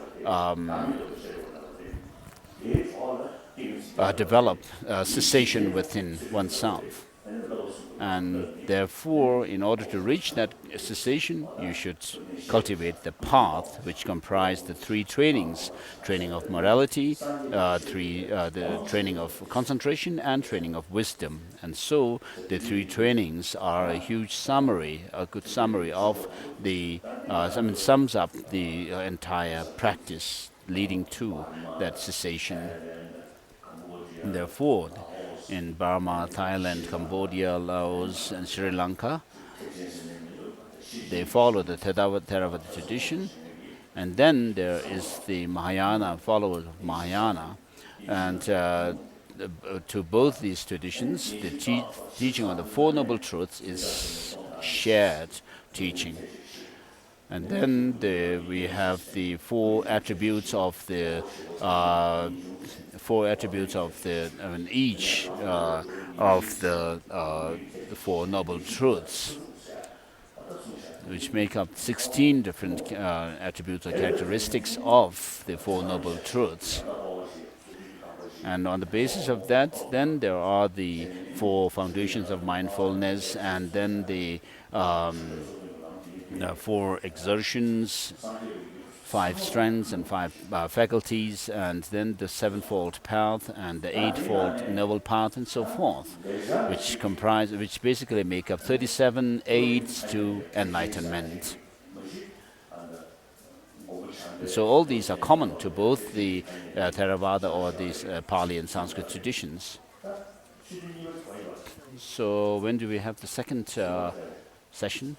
develop cessation within oneself. And therefore, in order to reach that cessation, you should cultivate the path, which comprise the three trainings: training of morality, the training of concentration, and training of wisdom. And so the three trainings are a huge summary, a good summary of the, sums up the entire practice leading to that cessation. And therefore, in Burma, Thailand, Cambodia, Laos, and Sri Lanka, they follow the Theravada tradition. And then there is the Mahayana, followers of Mahayana. And to both these traditions, the teaching on the Four Noble Truths is shared teaching. And then we have the four attributes of the each of the Four Noble Truths, which make up 16 different attributes or characteristics of the Four Noble Truths. And on the basis of that, then there are the four foundations of mindfulness, and then the four exertions, 5 strengths and 5 faculties, and then the sevenfold path and the eightfold noble path, and so forth, which basically make up 37 aids to enlightenment. So all these are common to both the Theravada or these Pali and Sanskrit traditions. So when do we have the second session?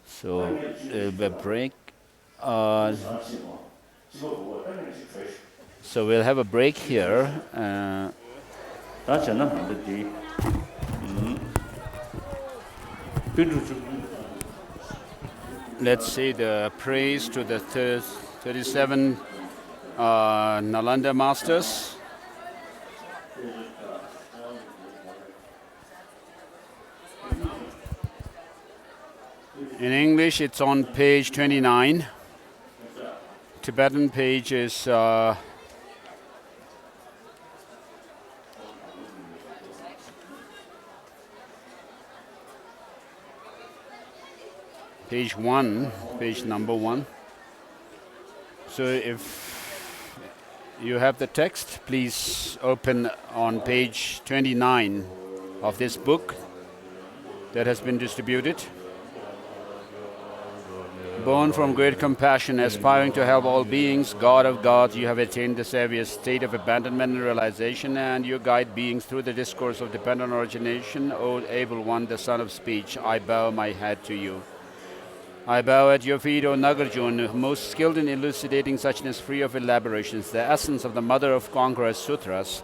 So a break. So we'll have a break here. Let's say the praise to the 37 Nalanda masters. In English, it's on page 29. Tibetan page is page number 1. So if you have the text, please open on page 29 of this book that has been distributed. Born from great compassion, aspiring to help all beings, God of gods, you have attained the Savior's state of abandonment and realization, and you guide beings through the discourse of dependent origination. O able one, the son of speech, I bow my head to you. I bow at your feet, O Nagarjuna, most skilled in elucidating suchness free of elaborations, the essence of the Mother of Conquerors Sutras,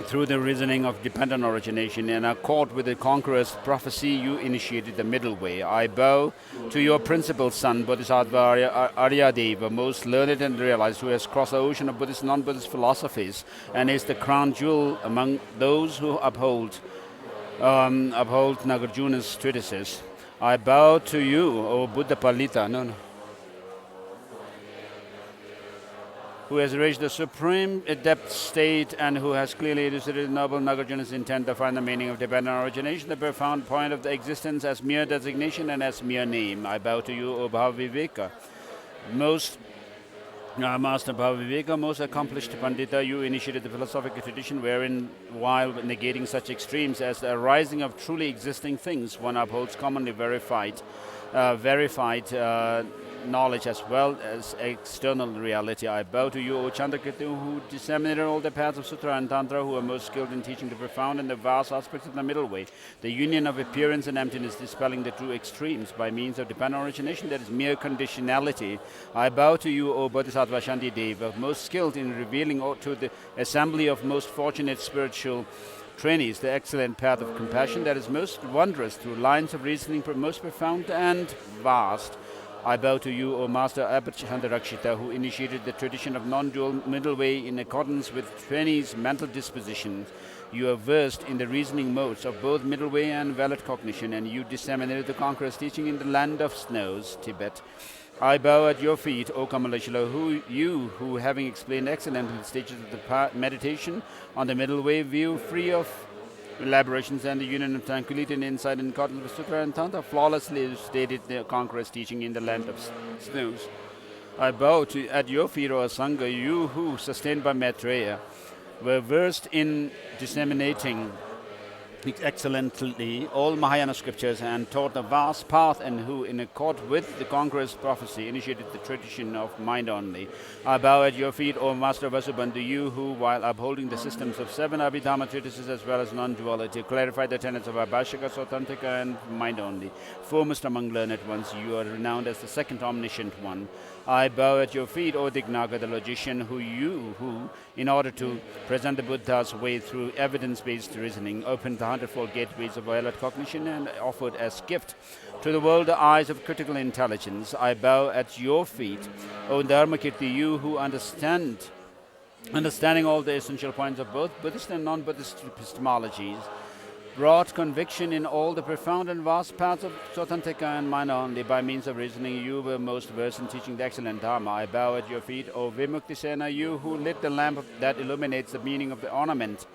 through the reasoning of dependent origination. In accord with the Conqueror's prophecy, you initiated the middle way. I bow to your principal son, Bodhisattva Aryadeva, most learned and realized, who has crossed the ocean of Buddhist, non-Buddhist philosophies, and is the crown jewel among those who uphold Nagarjuna's treatises. I bow to you, O Buddha Palita, who has reached the supreme adept state and who has clearly elucidated noble Nagarjuna's intent to find the meaning of dependent origination, the profound point of the existence as mere designation and as mere name. I bow to you, O Bhaviveka, Master Bhaviveka, most accomplished Pandita. You initiated the philosophical tradition wherein, while negating such extremes as the arising of truly existing things, one upholds commonly verified knowledge as well as external reality. I bow to you, O Chandrakritu, who disseminated all the paths of Sutra and Tantra, who are most skilled in teaching the profound and the vast aspects of the middle way, the union of appearance and emptiness, dispelling the two extremes by means of dependent origination, that is mere conditionality. I bow to you, O Bodhisattva Shantideva, most skilled in revealing to the assembly of most fortunate spiritual trainees the excellent path of compassion that is most wondrous through lines of reasoning most profound and vast. I bow to you, O Master Abhachandarakshita, who initiated the tradition of non-dual middle way in accordance with trainees' mental disposition. You are versed in the reasoning modes of both middle way and valid cognition, and you disseminated the Conqueror's teaching in the land of snows, Tibet. I bow at your feet, O Kamaleshwara, who having explained excellently the stages of the meditation on the middle way, view free of elaborations and the union of tranquility and insight in accordance with Sutra and Tantra, flawlessly stated the Conqueror's teaching in the land of snows. I bow at your feet, O Asanga, you who, sustained by Maitreya, were versed in disseminating excellently all Mahayana scriptures and taught the vast path, and who, in accord with the Conqueror's prophecy, initiated the tradition of mind only. I bow at your feet, O Master Vasubandhu, you who, while upholding the systems of 7 Abhidhamma treatises as well as non-duality, clarified the tenets of Abhashaka, Sautantika, and mind only. Foremost among learned ones, you are renowned as the second omniscient one. I bow at your feet, O Dignaga, the logician, who, in order to present the Buddha's way through evidence-based reasoning, opened the 100-fold gateways of valid cognition and offered as gift to the world the eyes of critical intelligence. I bow at your feet, O Dharmakirti, you who understanding all the essential points of both Buddhist and non-Buddhist epistemologies, brought conviction in all the profound and vast paths of Sautantika and mind only. By means of reasoning, you were most versed in teaching the excellent Dharma. I bow at your feet, O Vimuktisena, you who lit the lamp that illuminates the meaning of the ornament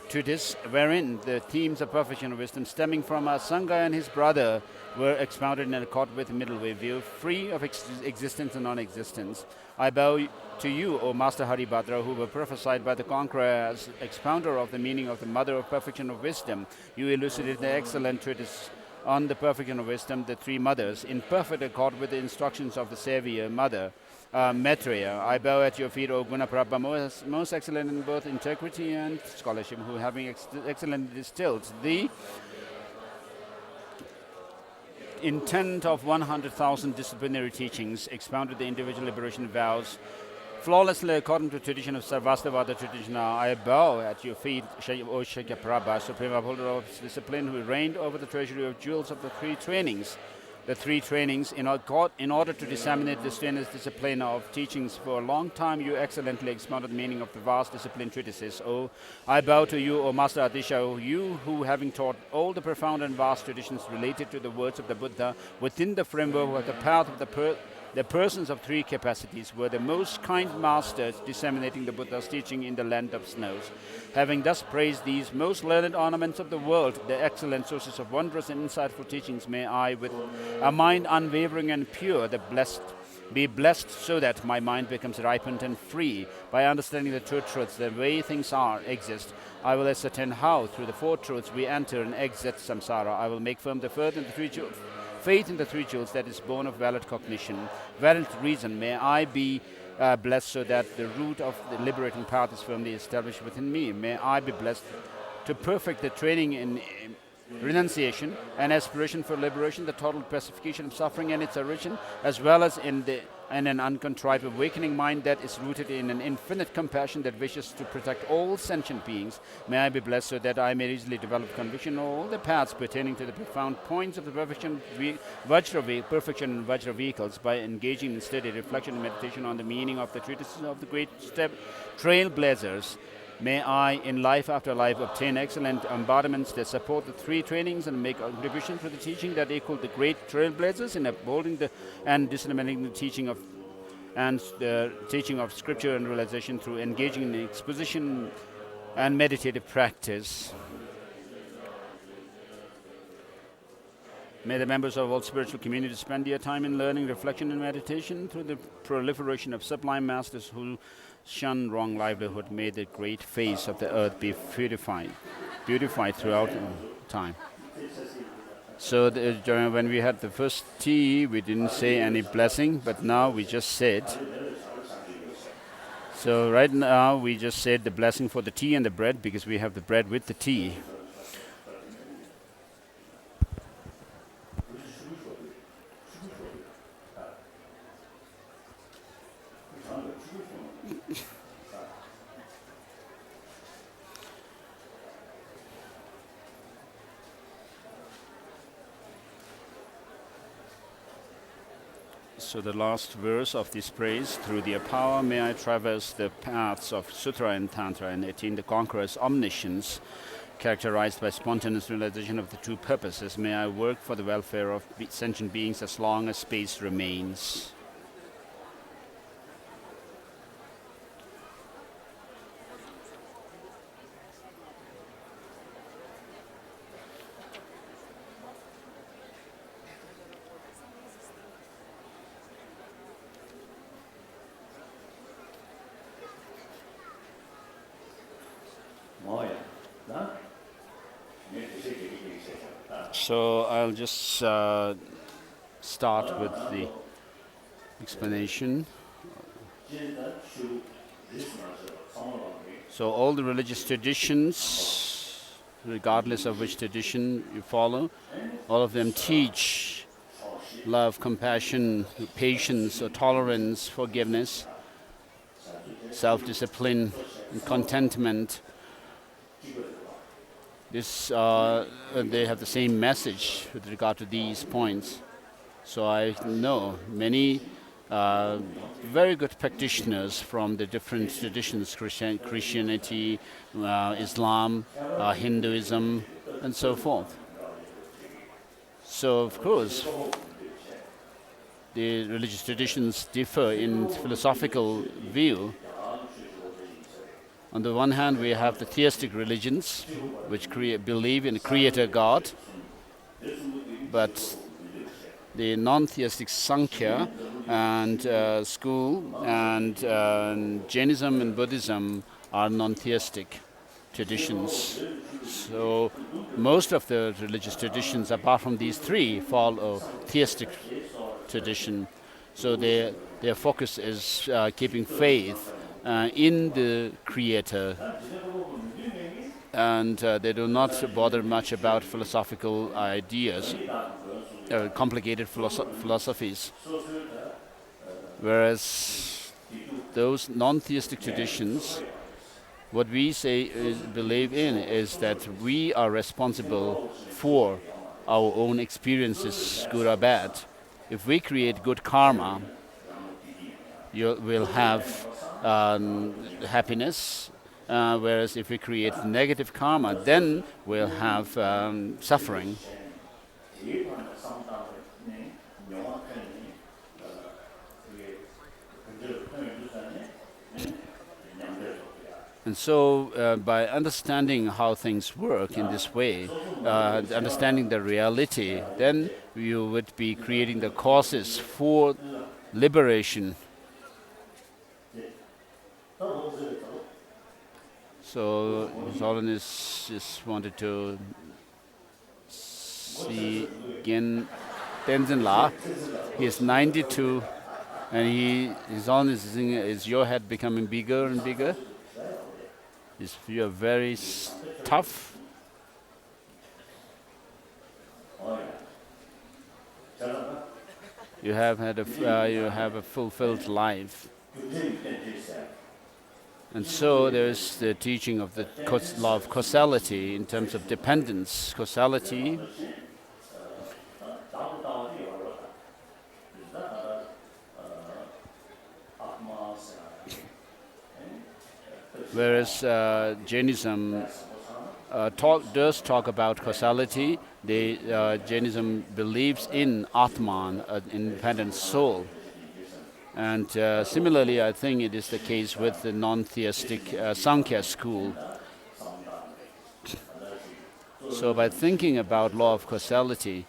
treatise, wherein the themes of perfection and wisdom stemming from Sangha and his brother were expounded in accord with middle way view, free of existence and non-existence. I bow to you, O Master Haribhadra, who were prophesied by the Conqueror as expounder of the meaning of the Mother of Perfection of Wisdom. You elucidated the excellent treatise on the perfection of wisdom, the three mothers, in perfect accord with the instructions of the Savior Mother, Maitreya. I bow at your feet, O Gunaprabha, most excellent in both integrity and scholarship, who having excellently distilled the intent of 100,000 disciplinary teachings, expounded the individual liberation vows, flawlessly according to tradition of Sarvastivada tradition. I bow at your feet, O Shakyaprabha, supreme upholder of discipline, who reigned over the treasury of jewels of the three trainings. The three trainings, in order to disseminate the strenuous discipline of teachings for a long time, you excellently expounded the meaning of the vast discipline treatises. I bow to you, O Master Adisha, you who, having taught all the profound and vast traditions related to the words of the Buddha within the framework of the path of the The persons of three capacities were the most kind masters disseminating the Buddha's teaching in the land of snows. Having thus praised these most learned ornaments of the world, the excellent sources of wondrous and insightful teachings, may I, with a mind unwavering and pure, be blessed so that my mind becomes ripened and free. By understanding the two truths, the way things exist, I will ascertain how, through the four truths, we enter and exit samsara. I will make firm the faith in the three jewels that is born of valid cognition, valid reason. May I be blessed so that the root of the liberating path is firmly established within me. May I be blessed to perfect the training in renunciation and aspiration for liberation, the total pacification of suffering and its origin, as well as in an uncontrived awakening mind that is rooted in an infinite compassion that wishes to protect all sentient beings. May I be blessed so that I may easily develop conviction on all the paths pertaining to the profound points of the perfection and Vajra vehicles by engaging in steady reflection and meditation on the meaning of the treatises of the great trailblazers. May I, in life after life, obtain excellent embodiments that support the three trainings and make contribution to the teaching that equal the great trailblazers in upholding and disseminating the teaching of scripture and realization through engaging in exposition and meditative practice. May the members of all spiritual communities spend their time in learning, reflection, and meditation through the proliferation of sublime masters who shun wrong livelihood. May the great face of the earth be beautified throughout time. So when we had the first tea, we didn't say any blessing, but now we just said. So right now we just said the blessing for the tea and the bread, because we have the bread with the tea. So the last verse of this praise: through their power may I traverse the paths of Sutra and Tantra and attain the conqueror's omniscience, characterized by spontaneous realization of the true purposes. May I work for the welfare of sentient beings as long as space remains. So I'll just start with the explanation. So all the religious traditions, regardless of which tradition you follow, all of them teach love, compassion, patience, or tolerance, forgiveness, self-discipline, and contentment. They have the same message with regard to these points. So I know many very good practitioners from the different traditions: Christianity, Islam, Hinduism, and so forth. So of course, the religious traditions differ in philosophical view. On the one hand, we have the theistic religions, which believe in a creator God, but the non-theistic Sankhya and school and Jainism and Buddhism are non-theistic traditions. So most of the religious traditions, apart from these three, follow theistic tradition. So their focus is keeping faith in the Creator, and they do not bother much about philosophical ideas, complicated philosophies. Whereas those non-theistic traditions, what we believe in is that we are responsible for our own experiences, good or bad. If we create good karma, you will have happiness, whereas if we create negative karma, then we'll have suffering. And so by understanding how things work in this way, understanding the reality, then you would be creating the causes for liberation. So His Holiness just wanted to see Gen Tenzin La. He is 92, and His Holiness is saying, is your head becoming bigger and bigger? You are very tough. You have had you have a fulfilled life. And so there's the teaching of the law of causality in terms of dependence. Causality, whereas Jainism does talk about causality. Jainism believes in Atman, an independent soul. And similarly, I think it is the case with the non-theistic Sankhya school. So by thinking about law of causality,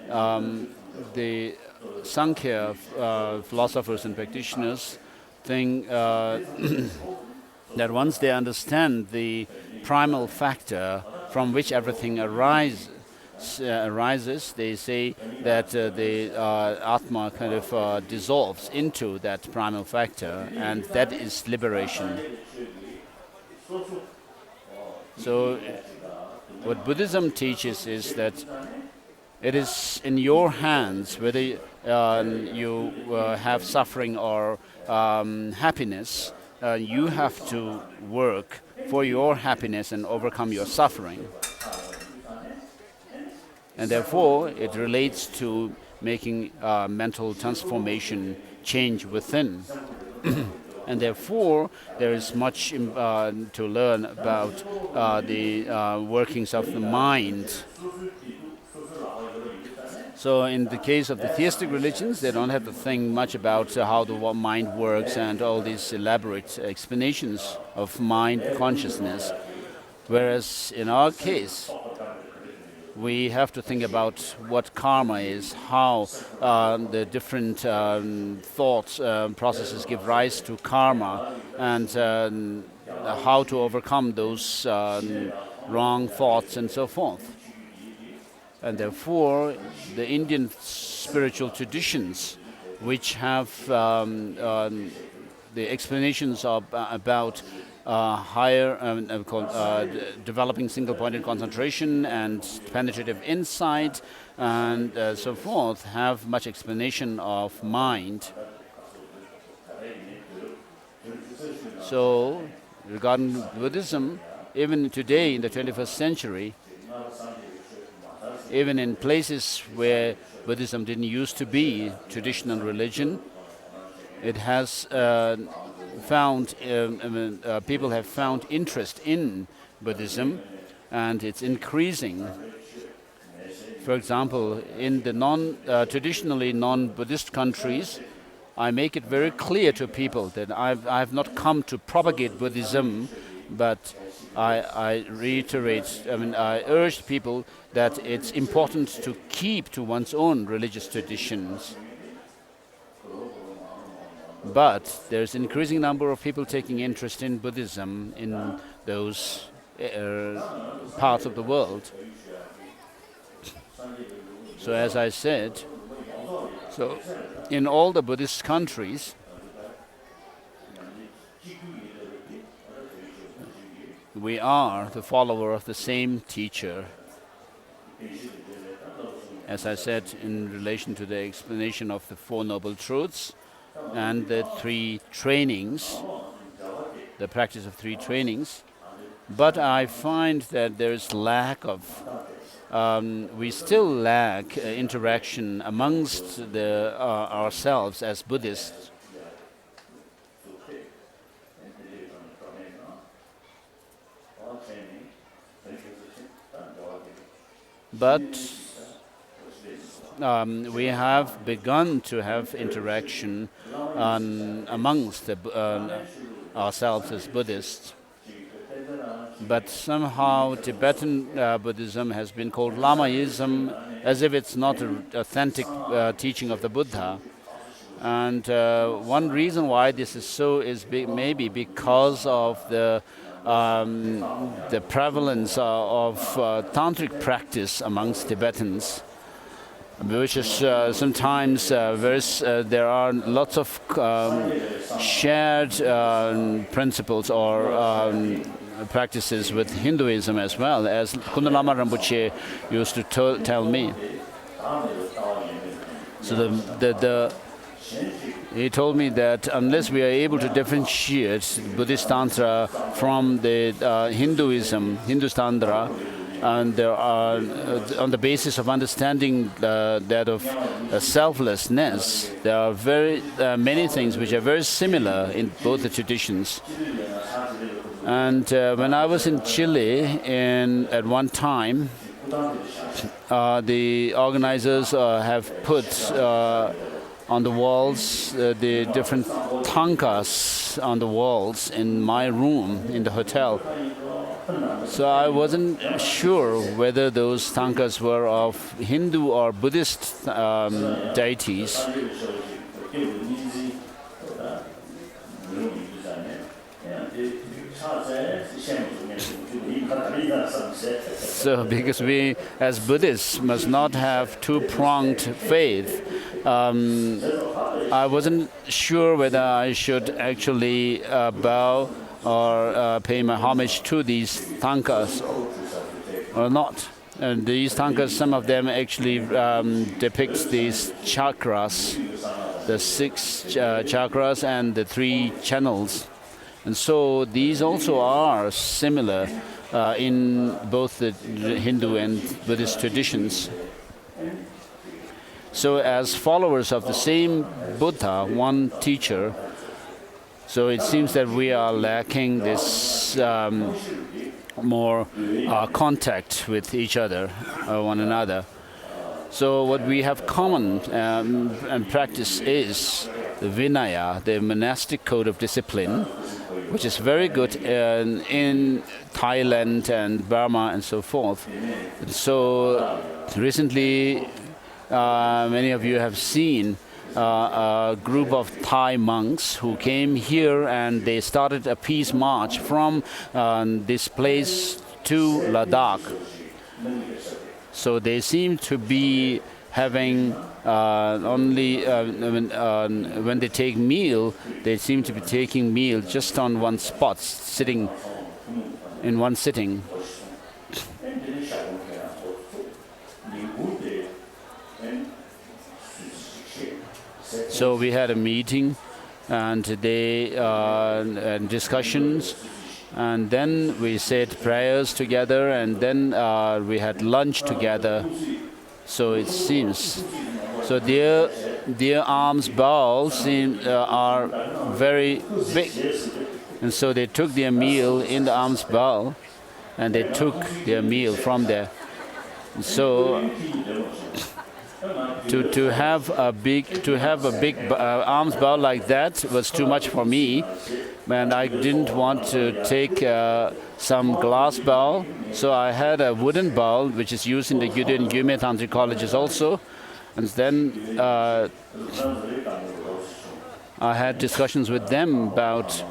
the Sankhya philosophers and practitioners think that once they understand the primal factor from which everything arises, they say that the Atma kind of dissolves into that primal factor, and that is liberation. So what Buddhism teaches is that it is in your hands whether you have suffering or happiness. You have to work for your happiness and overcome your suffering. And therefore, it relates to making mental transformation, change within. And therefore, there is much to learn about the workings of the mind. So in the case of the theistic religions, they don't have to think much about how the mind works and all these elaborate explanations of mind consciousness. Whereas in our case, we have to think about what karma is, how the different thoughts, processes give rise to karma, and how to overcome those wrong thoughts and so forth. And therefore, the Indian spiritual traditions, which have the explanations about higher, developing single-pointed concentration and penetrative insight and so forth, have much explanation of mind. So, regarding Buddhism, even today in the 21st century, even in places where Buddhism didn't used to be traditional religion, it has people have found interest in Buddhism, and it's increasing. For example, in the traditionally non-Buddhist countries, I make it very clear to people that I have not come to propagate Buddhism, but I reiterate, I urge people that it's important to keep to one's own religious traditions. But there's an increasing number of people taking interest in Buddhism in those parts of the world. So as I said, so in all the Buddhist countries, we are the follower of the same teacher. As I said, in relation to the explanation of the Four Noble Truths and the three trainings, the practice of three trainings, but I find that there is lack of, we still lack interaction amongst ourselves as Buddhists. But we have begun to have interaction amongst ourselves as Buddhists. but somehow Tibetan Buddhism has been called Lamaism, as if it's not an authentic teaching of the Buddha. And one reason why this is so is maybe because of the prevalence of tantric practice amongst Tibetans, which is sometimes there are lots of shared principles or practices with Hinduism as well, as Kundalama Rinpoche used to tell me. So he told me that unless we are able to differentiate Buddhist Tantra from the Hindu Tantra, and there are, on the basis of understanding that of selflessness, there are very many things which are very similar in both the traditions. And when I was in Chile at one time, the organizers have put on the walls the different tankas on the walls in my room in the hotel. So I wasn't sure whether those tankas were of Hindu or Buddhist deities. So because we as Buddhists must not have two-pronged faith, I wasn't sure whether I should actually bow or pay my homage to these tankas or not. And these tankas, some of them actually depict these chakras, the 6 chakras and the 3 channels. And so these also are similar in both the Hindu and Buddhist traditions. So as followers of the same Buddha, one teacher, so it seems that we are lacking this more contact with each other, one another. So what we have common and practice is the Vinaya, the monastic code of discipline, which is very good in Thailand and Burma and so forth. And so recently, many of you have seen a group of Thai monks who came here and they started a peace march from this place to Ladakh. So they seem to be having only when they take meal, they seem to be taking meal just on one spot, sitting in one sitting. So we had a meeting and and discussions, and then we said prayers together, and then we had lunch together. So it seems. So their alms bowls are very big, and so they took their meal in the alms bowl, and they took their meal from there. So to have a big alms bowl like that was too much for me, and I didn't want to take some glass bowl, so I had a wooden bowl which is used in the Gyude and Gyume Tantric colleges also. And then I had discussions with them about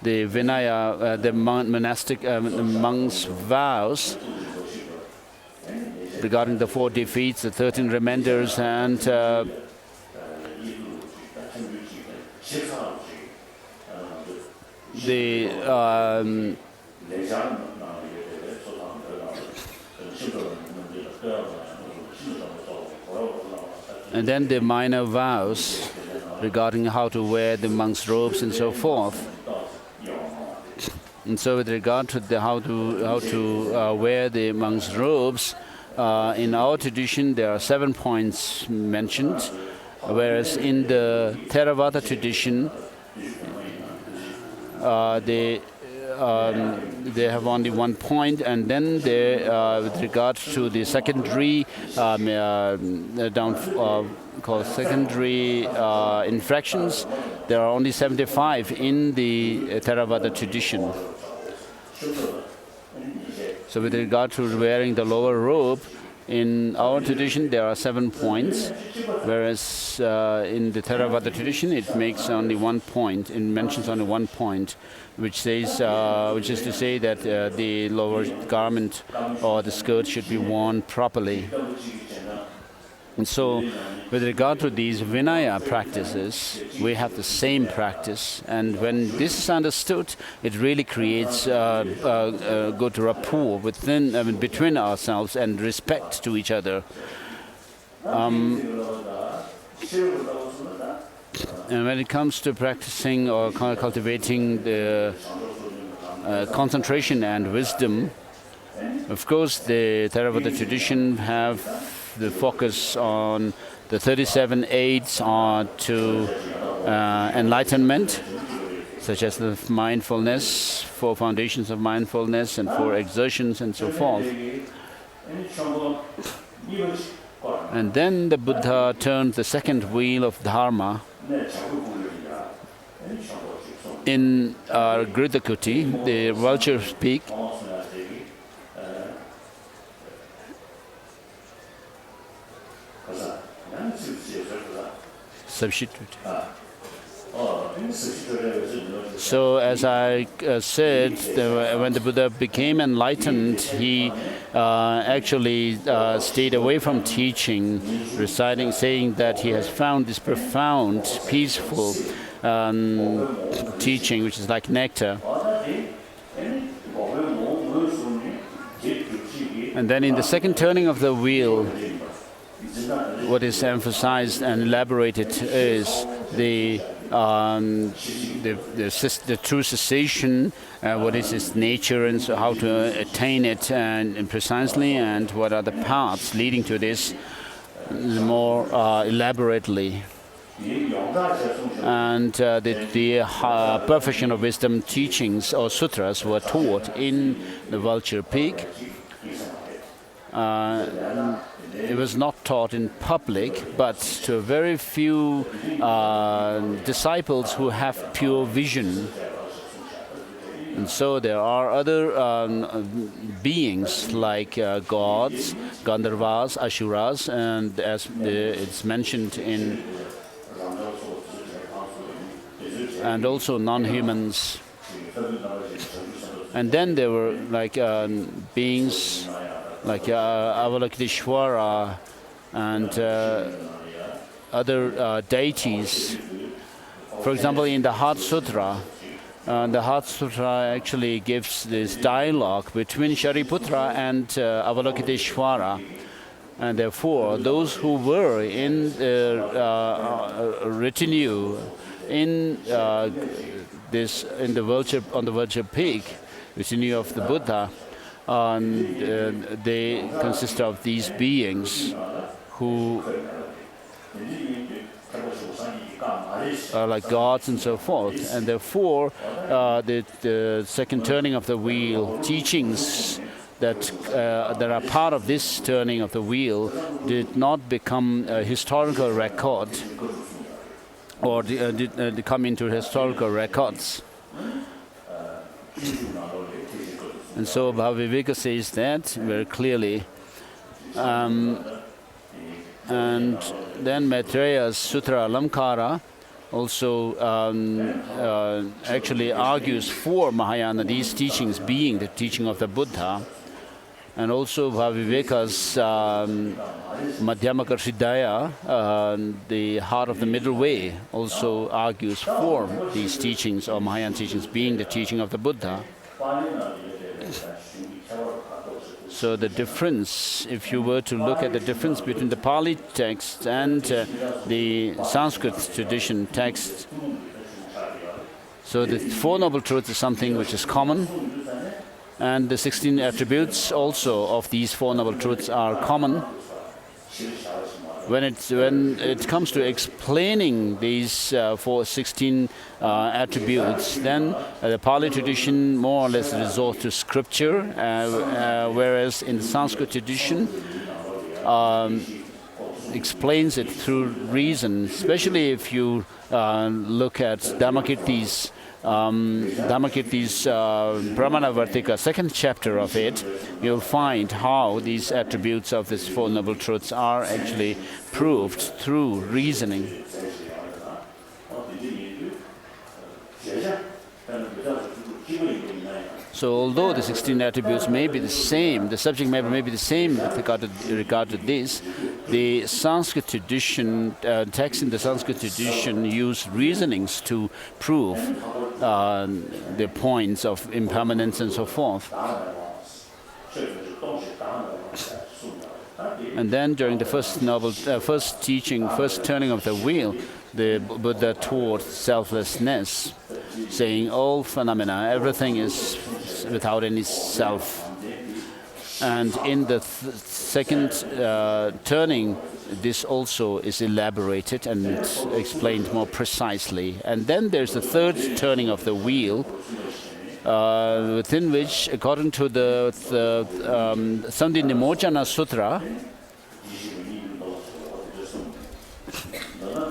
the Vinaya, the monastic monks' vows regarding the 4 defeats, the 13 reminders, and and then the minor vows regarding how to wear the monk's robes and so forth. And so with regard to how to wear the monk's robes, in our tradition there are 7 points mentioned, whereas in the Theravada tradition they have only 1 point, and then with regard to the secondary called secondary infractions, there are only 75 in the Theravada tradition. So with regard to wearing the lower robe, in our tradition there are 7 points, whereas in the Theravada tradition it makes only 1 point. It mentions only 1 point, which says, which is to say that the lower garment or the skirt should be worn properly. And so, with regard to these Vinaya practices, we have the same practice, and when this is understood, it really creates good rapport between ourselves and respect to each other. And when it comes to practicing or cultivating the concentration and wisdom, of course, the Theravada tradition have the focus on the 37 aids to enlightenment, such as the mindfulness, 4 foundations of mindfulness and 4 exertions and so forth. And then the Buddha turned the second wheel of Dharma in Gridakuti, the vulture's peak. Substitute. So as I said, when the Buddha became enlightened, he actually stayed away from teaching, saying that he has found this profound, peaceful teaching, which is like nectar. And then in the second turning of the wheel, what is emphasized and elaborated is the true cessation, what is its nature, and so how to attain it and precisely, and what are the paths leading to this more elaborately. And the perfection of wisdom teachings or sutras were taught in the Vulture Peak. It was not taught in public, but to a very few disciples who have pure vision. And so there are other beings like gods, Gandharvas, Asuras, and as it's mentioned in, and also non-humans. And then there were like beings like Avalokiteshvara and other deities. For example, in the Heart Sutra, the Heart Sutra actually gives this dialogue between Shariputra and Avalokiteshvara. And therefore, those who were in the retinue on the Vulture Peak, retinue of the Buddha, they consist of these beings who are like gods and so forth. And therefore, the second turning of the wheel teachings that are part of this turning of the wheel did not become a historical record or did come into historical records. And so Bhaviveka says that very clearly. And then Maitreya's Sutra Alamkara also actually argues for Mahayana, these teachings being the teaching of the Buddha. And also Bhaviveka's Madhyamakarshidaya, the heart of the middle way, also argues for these teachings or Mahayana teachings being the teaching of the Buddha. So the difference, if you were to look at the difference between the Pali text and the Sanskrit tradition text, so the Four Noble Truths is something which is common, and the 16 attributes also of these Four Noble Truths are common. When it comes to explaining these 16 attributes, then the Pali tradition more or less resorts to scripture, whereas in the Sanskrit tradition explains it through reason. Especially if you look at Dharmakirti's Dhammakirti's Pramana Vartika, second chapter of it, you'll find how these attributes of these Four Noble Truths are actually proved through reasoning. So although the 16 attributes may be the same, the subject matter may be the same with regard to this, the Sanskrit tradition, texts in the Sanskrit tradition use reasonings to prove the points of impermanence and so forth. And then during the first teaching, first turning of the wheel, the Buddha taught selflessness, saying all phenomena, everything is without any self. And in the second turning, this also is elaborated and explained more precisely. And then there's the third turning of the wheel, within which, according to the Sandhi Nimocana Sutra,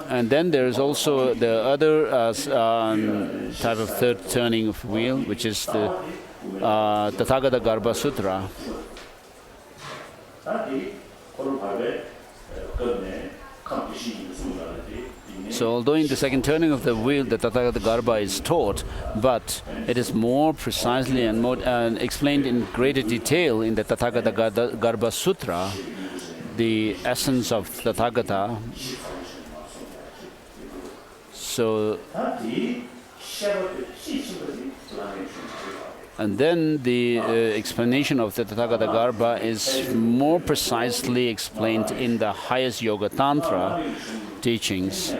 and then there is also the other type of third turning of wheel, which is the Tathagata Garbha Sutra. So although in the second turning of the wheel the Tathagata Garbha is taught, but it is more precisely and more explained in greater detail in the Tathagata Garbha Sutra, the essence of Tathagata. So, and then the explanation of the Tathagata Garbha is more precisely explained in the highest Yoga Tantra teachings.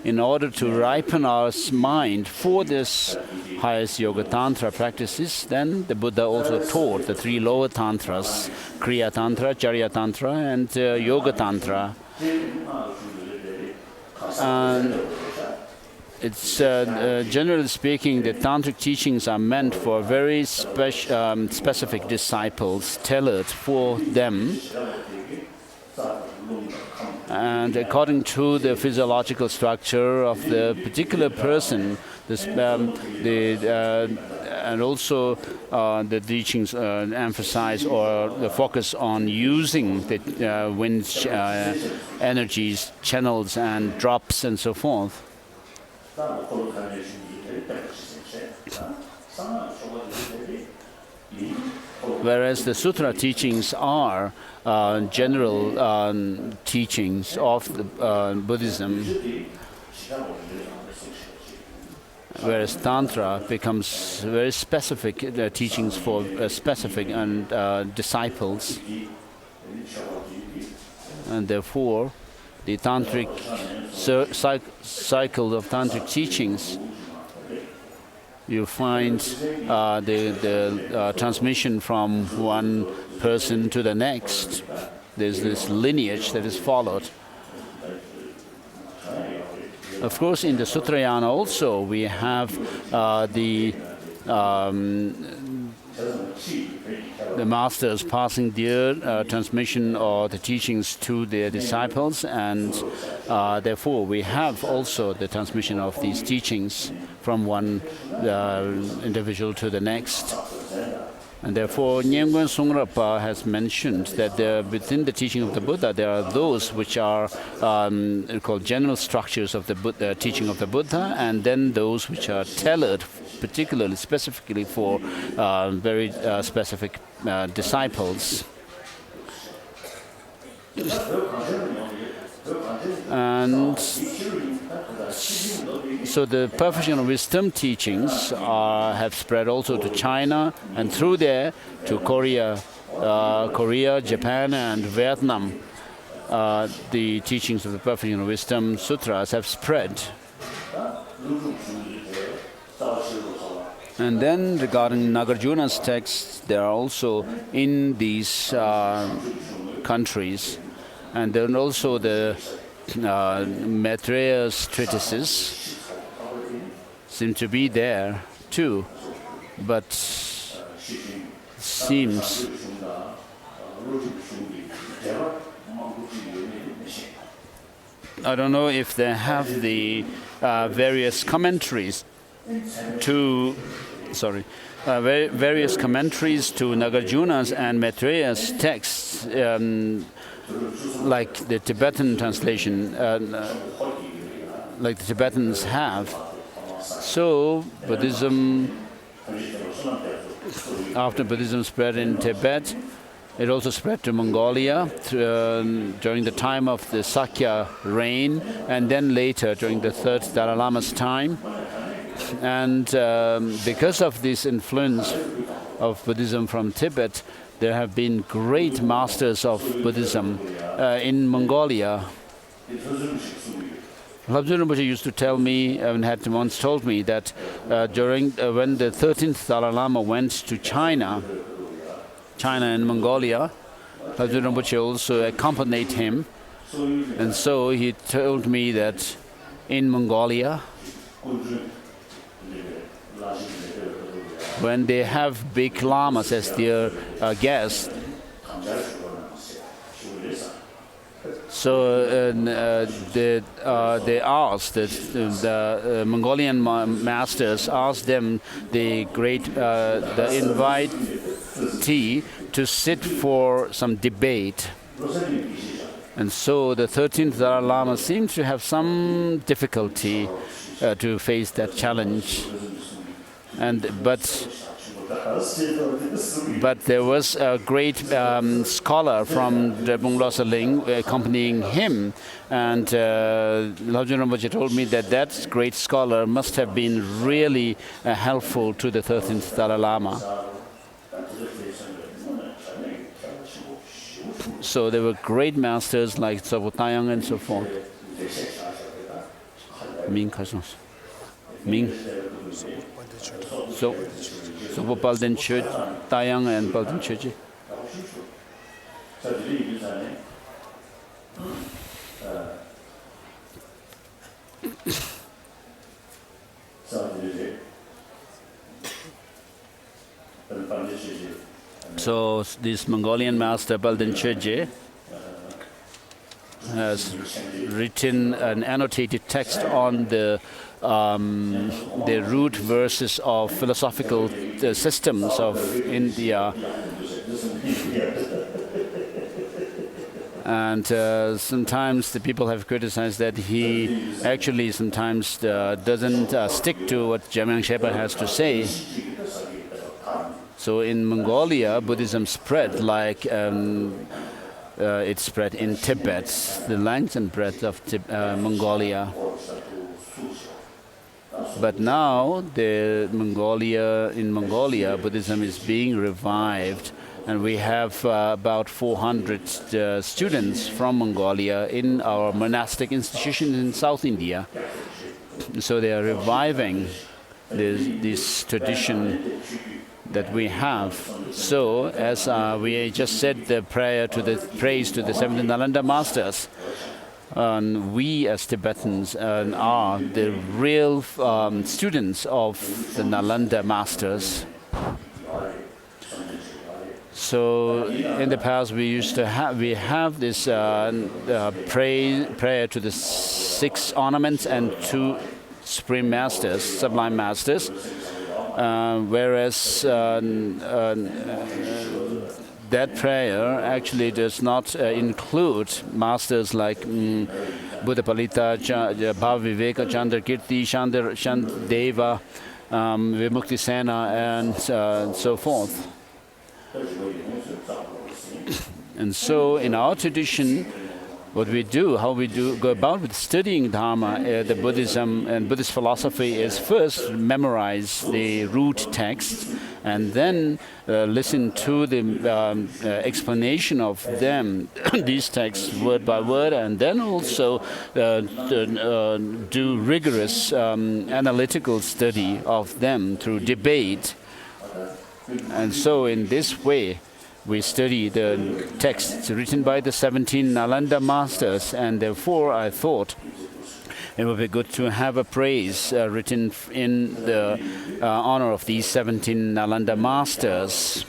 In order to ripen our mind for this highest Yoga Tantra practices, then the Buddha also taught the three lower Tantras, Kriya Tantra, Charya Tantra, and Yoga Tantra. And it's generally speaking, the tantric teachings are meant for very specific disciples, tailored for them, and according to the physiological structure of the particular person. And also the teachings emphasize or the focus on using the wind energies, channels and drops and so forth. Whereas the sutra teachings are general teachings of the, Buddhism, whereas Tantra becomes very specific teachings for specific and disciples, and therefore the tantric cycle of tantric teachings, you find the transmission from one person to the next. There's this lineage that is followed. Of course, in the Sutrayana also we have the masters passing their transmission or the teachings to their disciples, and therefore we have also the transmission of these teachings from one individual to the next. And therefore, Nyengwen Sungrapa has mentioned that within the teaching of the Buddha, there are those which are called general structures of the teaching of the Buddha, and then those which are tailored particularly, specifically for very specific disciples. And so the perfection of wisdom teachings have spread also to China, and through there to Korea, Japan and Vietnam. The teachings of the perfection of wisdom sutras have spread. And then regarding Nagarjuna's texts, they are also in these countries. And then also the Maitreya's treatises seem to be there too, but seems I don't know if they have the various commentaries to, various commentaries to Nagarjuna's and Maitreya's texts, like the Tibetan translation, like the Tibetans have. So Buddhism, after Buddhism spread in Tibet, it also spread to Mongolia during the time of the Sakya reign, and then later during the third Dalai Lama's time. And because of this influence of Buddhism from Tibet, there have been great masters of Buddhism in Mongolia. Labdul Rinpoche used to tell me, and had once told me, that during when the 13th Dalai Lama went to China and Mongolia, Labdul Rinpoche also accompanied him. And so he told me that in Mongolia, when they have big lamas as their guests, so they asked, the Mongolian masters asked them, the invitee, to sit for some debate. And so the 13th Dalai Lama seems to have some difficulty to face that challenge. But there was a great scholar from Drebung Lhasa Ling accompanying him, and Labdul Rinpoche told me that that great scholar must have been really helpful to the 13th Dalai Lama. So there were great masters like Tsopo Tayang and so forth. So Palden Church, Tayang and Palden Church. So this Mongolian master Palden Church has written an annotated text on the root verses of philosophical systems of India. And sometimes the people have criticized that he actually sometimes doesn't stick to what Jamyang Shepa has to say. So in Mongolia, Buddhism spread like it spread in Tibet, the length and breadth of Mongolia. But now in Mongolia, Buddhism is being revived, and we have about 400 students from Mongolia in our monastic institutions in South India. So they are reviving this tradition that we have. So as we just said the praise to the 17 Nalanda masters, we as Tibetans are the real students of the Nalanda masters. So in the past we have this prayer to the 6 ornaments and 2 supreme masters, sublime masters, whereas that prayer actually does not include masters like Buddha Palita, Bhava Viveka, Chandra Kirti, Shandeva, Vimukti Sena, and so forth. And so in our tradition, what we do, how we go about with studying Dharma, the Buddhism and Buddhist philosophy, is first memorize the root text and then listen to the explanation of them, these texts word by word, and then also do rigorous analytical study of them through debate. And so in this way, we study the texts written by the 17 Nalanda masters, and therefore I thought it would be good to have a praise written in the honor of these 17 Nalanda masters.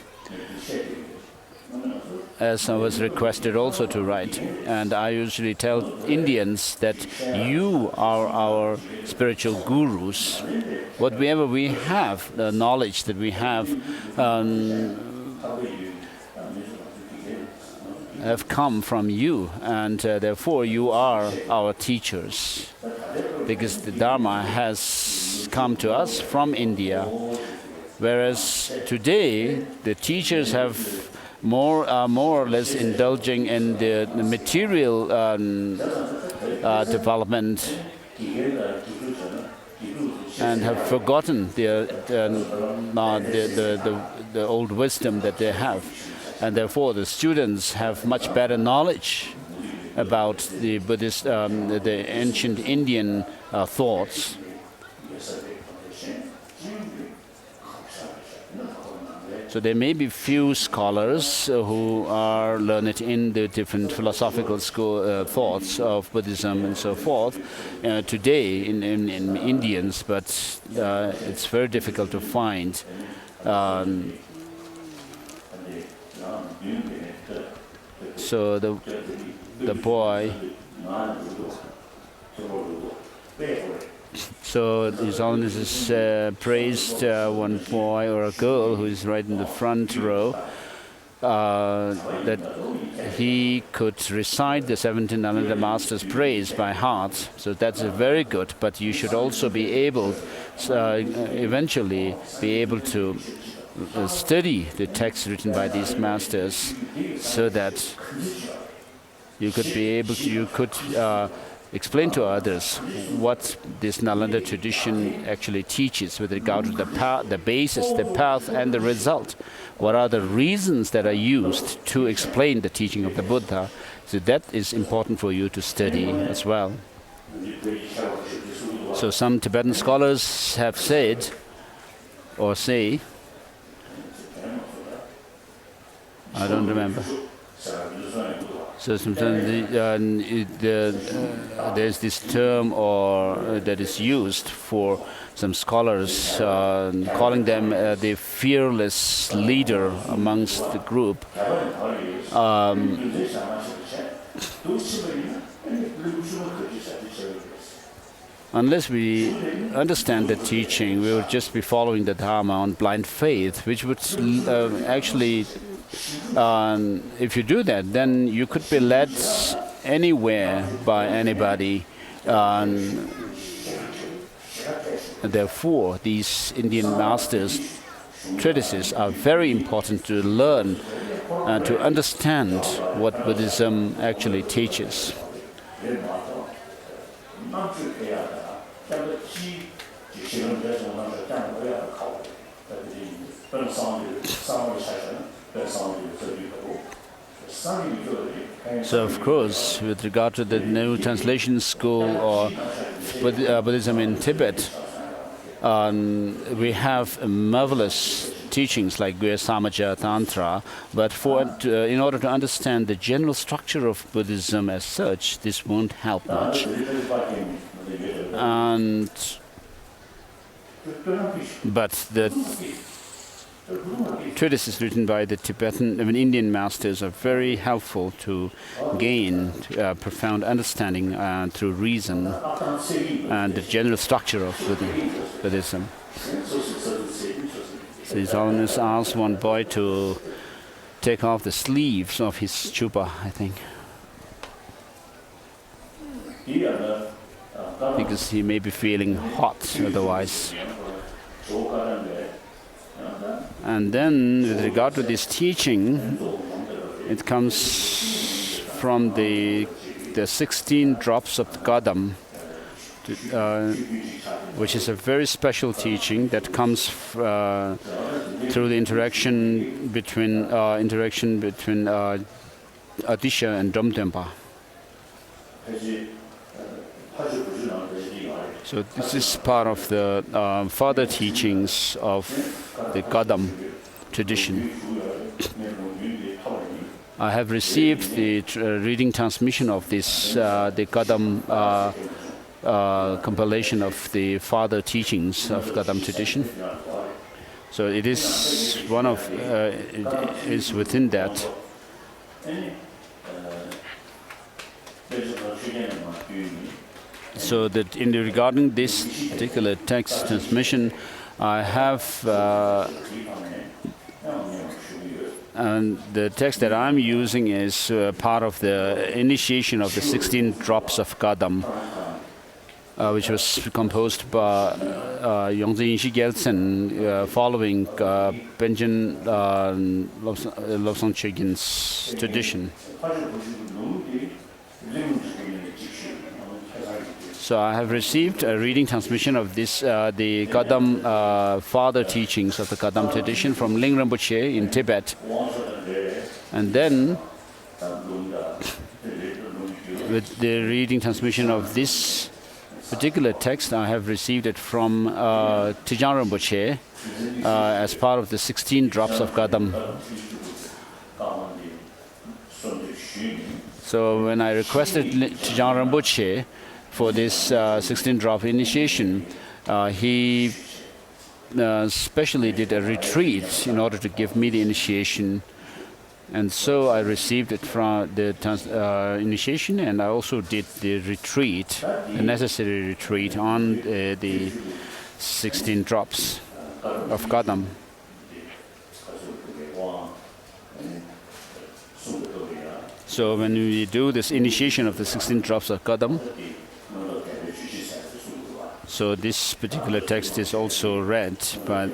as I was requested also to write. And I usually tell Indians that you are our spiritual gurus. Whatever we have, the knowledge that we have come from you, and therefore you are our teachers, because the Dharma has come to us from India, whereas today the teachers have more or less indulging in the material development and have forgotten the old wisdom that they have. And therefore, the students have much better knowledge about the Buddhist, the ancient Indian thoughts. So there may be few scholars who are learned in the different philosophical school thoughts of Buddhism and so forth today in Indians, but it's very difficult to find. So the boy, so His Holiness has praised one boy or a girl who is right in the front row, that he could recite the 17 Nalanda Master's praise by heart. So that's very good, but you should also be able, eventually be able to study the text written by these masters, so that you could be able to, explain to others what this Nalanda tradition actually teaches with regard to the path, the basis, the path, and the result. What are the reasons that are used to explain the teaching of the Buddha? So that is important for you to study as well. So some Tibetan scholars have said, or say, I don't remember. So sometimes there's this term that is used for some scholars, calling them the fearless leader amongst the group. Unless we understand the teaching, we would just be following the Dharma on blind faith, which would actually, if you do that, then you could be led anywhere by anybody. Therefore, these Indian masters' treatises are very important to learn and to understand what Buddhism actually teaches. So, of course, with regard to the new translation school or Buddhism in Tibet, we have marvelous teachings like Gya Samaja Tantra, but in order to understand the general structure of Buddhism as such, this won't help much. But the treatises written by the Indian masters are very helpful to gain profound understanding through reason and the general structure of Buddhism. So His Holiness asked one boy to take off the sleeves of his chupa, I think, because he may be feeling hot otherwise. And then, with regard to this teaching, it comes from the 16 drops of Kadam, which is a very special teaching that comes through the interaction between Adisha and Domthonpa. So this is part of the further teachings of the Kadam tradition. I have received the reading transmission of this, the Kadam compilation of the further teachings of Kadam tradition. So it is one of, it is within that. So that regarding this particular text transmission, I have and the text that I'm using is part of the initiation of the 16 drops of Kadam, which was composed by Yongzi Yinshi Gyaltsen following Benjamin Lobsang Chogyin's tradition. So I have received a reading transmission of this, the Kadam father teachings of the Kadam tradition from Ling Rinpoche in Tibet. And then, with the reading transmission of this particular text, I have received it from Tijan Rinpoche as part of the 16 drops of Kadam. So when I requested Tijan Rinpoche for this 16-drop initiation, he specially did a retreat in order to give me the initiation. And so I received it from the initiation, and I also did the retreat, the necessary retreat on the 16 drops of Kadam. So when we do this initiation of the 16 drops of Kadam, so this particular text is also read, but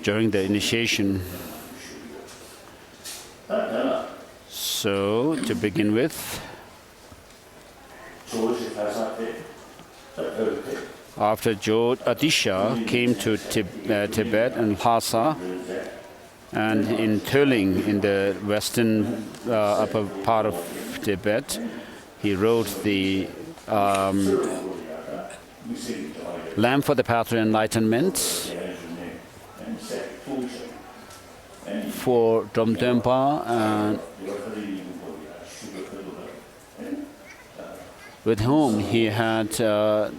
during the initiation. So to begin with, after Adisha came to Tibet and Lhasa, and in Töling, in the western upper part of Tibet, he wrote the Lamp for the Path to Enlightenment for Domthonpa, with whom he had a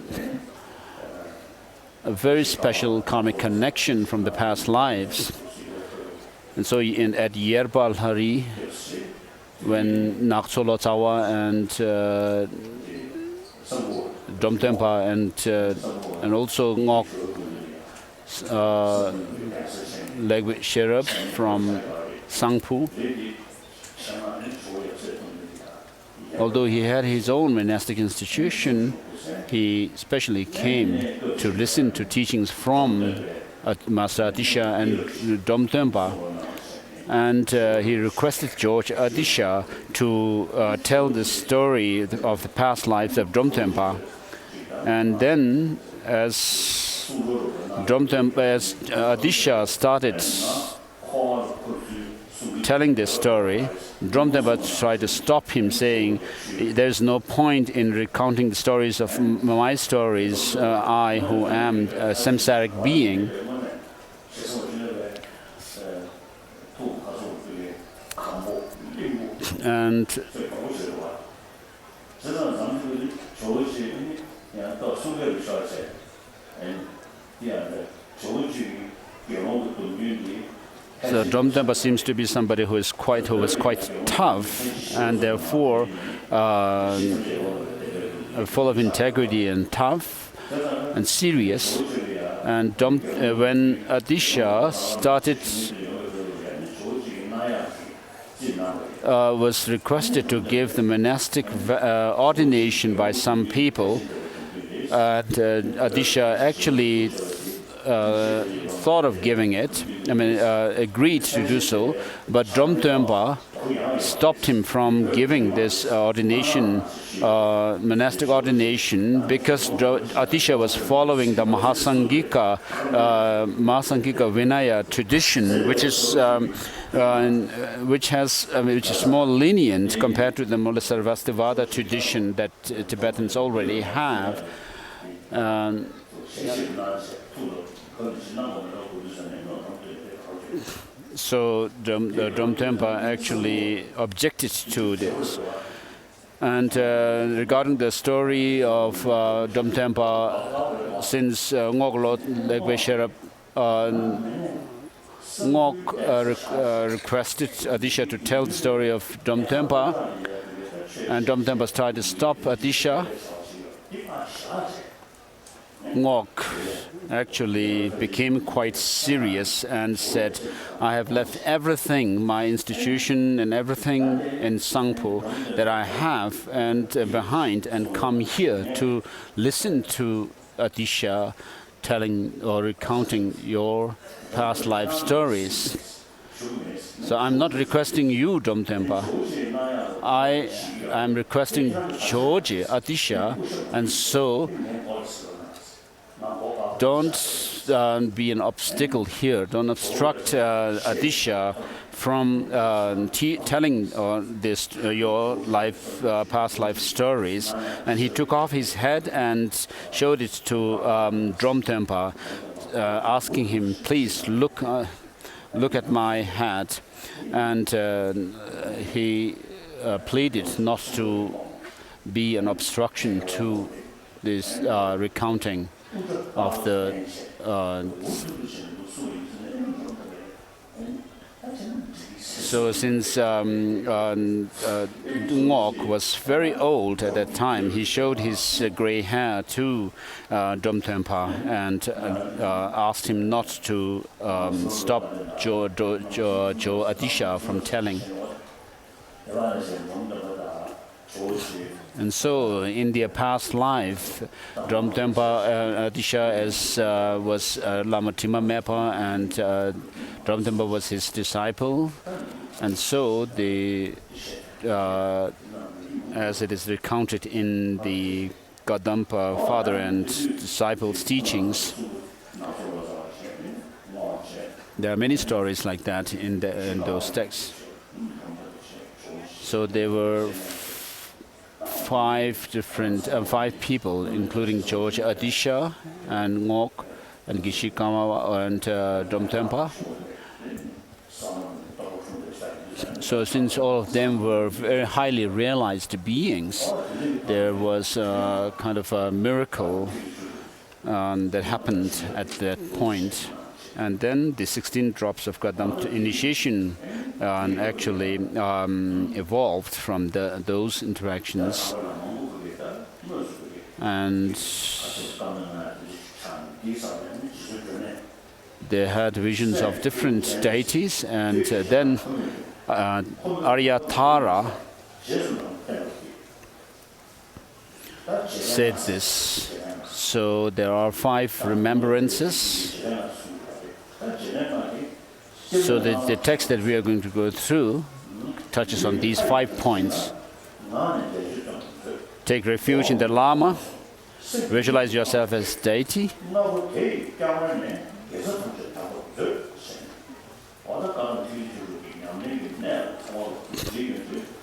very special karmic connection from the past lives. And so at Yerbal Hari, when Nakso Lotsawa and Domthonpa and also Ngok Legwit Sherab from Sangpu, although he had his own monastic institution, he especially came to listen to teachings from Master Adisha and Domthonpa. And he requested George Adisha to tell the story of the past lives of Domthonpa. And then, as Adisha started telling this story, Domthonpa tried to stop him, saying, "There's no point in recounting the stories of my stories, I who am a samsaric being." And so Domthonpa seems to be somebody who was quite tough, and therefore full of integrity and tough and serious. And when Adisha started, was requested to give the monastic ordination by some people, and Adisha actually thought of giving it, agreed to do so, but Domthonpa stopped him from giving this ordination, monastic ordination, because Adisha was following the Mahasangika Vinaya tradition, which is which is more lenient compared to the Mulasarvastivada tradition that Tibetans already have. So Domthonpa actually objected to this. And regarding the story of Domthonpa, since Ngoglot Legwe Sherab Ngok requested Adisha to tell the story of Domthonpa, and Domthonpa tried to stop Adisha. Ngok actually became quite serious and said, I have left everything, my institution and everything in Sangpo that I have and behind, and come here to listen to Adisha telling or recounting your past life stories. So I'm not requesting you, Domthonpa. I am requesting George, Adisha, and so don't be an obstacle here. Don't obstruct Adisha from telling this your past life stories. And he took off his head and showed it to Domthonpa, asking him, please look at my head. And he pleaded not to be an obstruction to this recounting of the so since Ngok was very old at that time, he showed his gray hair to Domthonpa and asked him not to stop Jo Adisha from telling. And so, in their past life, Domthonpa Adisha was Lama Tima Mepa, and Domthonpa was his disciple. And so, as it is recounted in the Kadampa father and disciples' teachings, there are many stories like that in those texts. So there were five people, including George Adisha and Ngok and Gishikama and Domthonpa. So since all of them were very highly realized beings, there was a kind of a miracle that happened at that point. And then the 16 drops of Kadam initiation actually evolved from those interactions. And they had visions of different deities, and then Aryatara said this. So there are 5 remembrances. So the text that we are going to go through touches on these 5 points. Take refuge in the Lama. Visualize yourself as deity.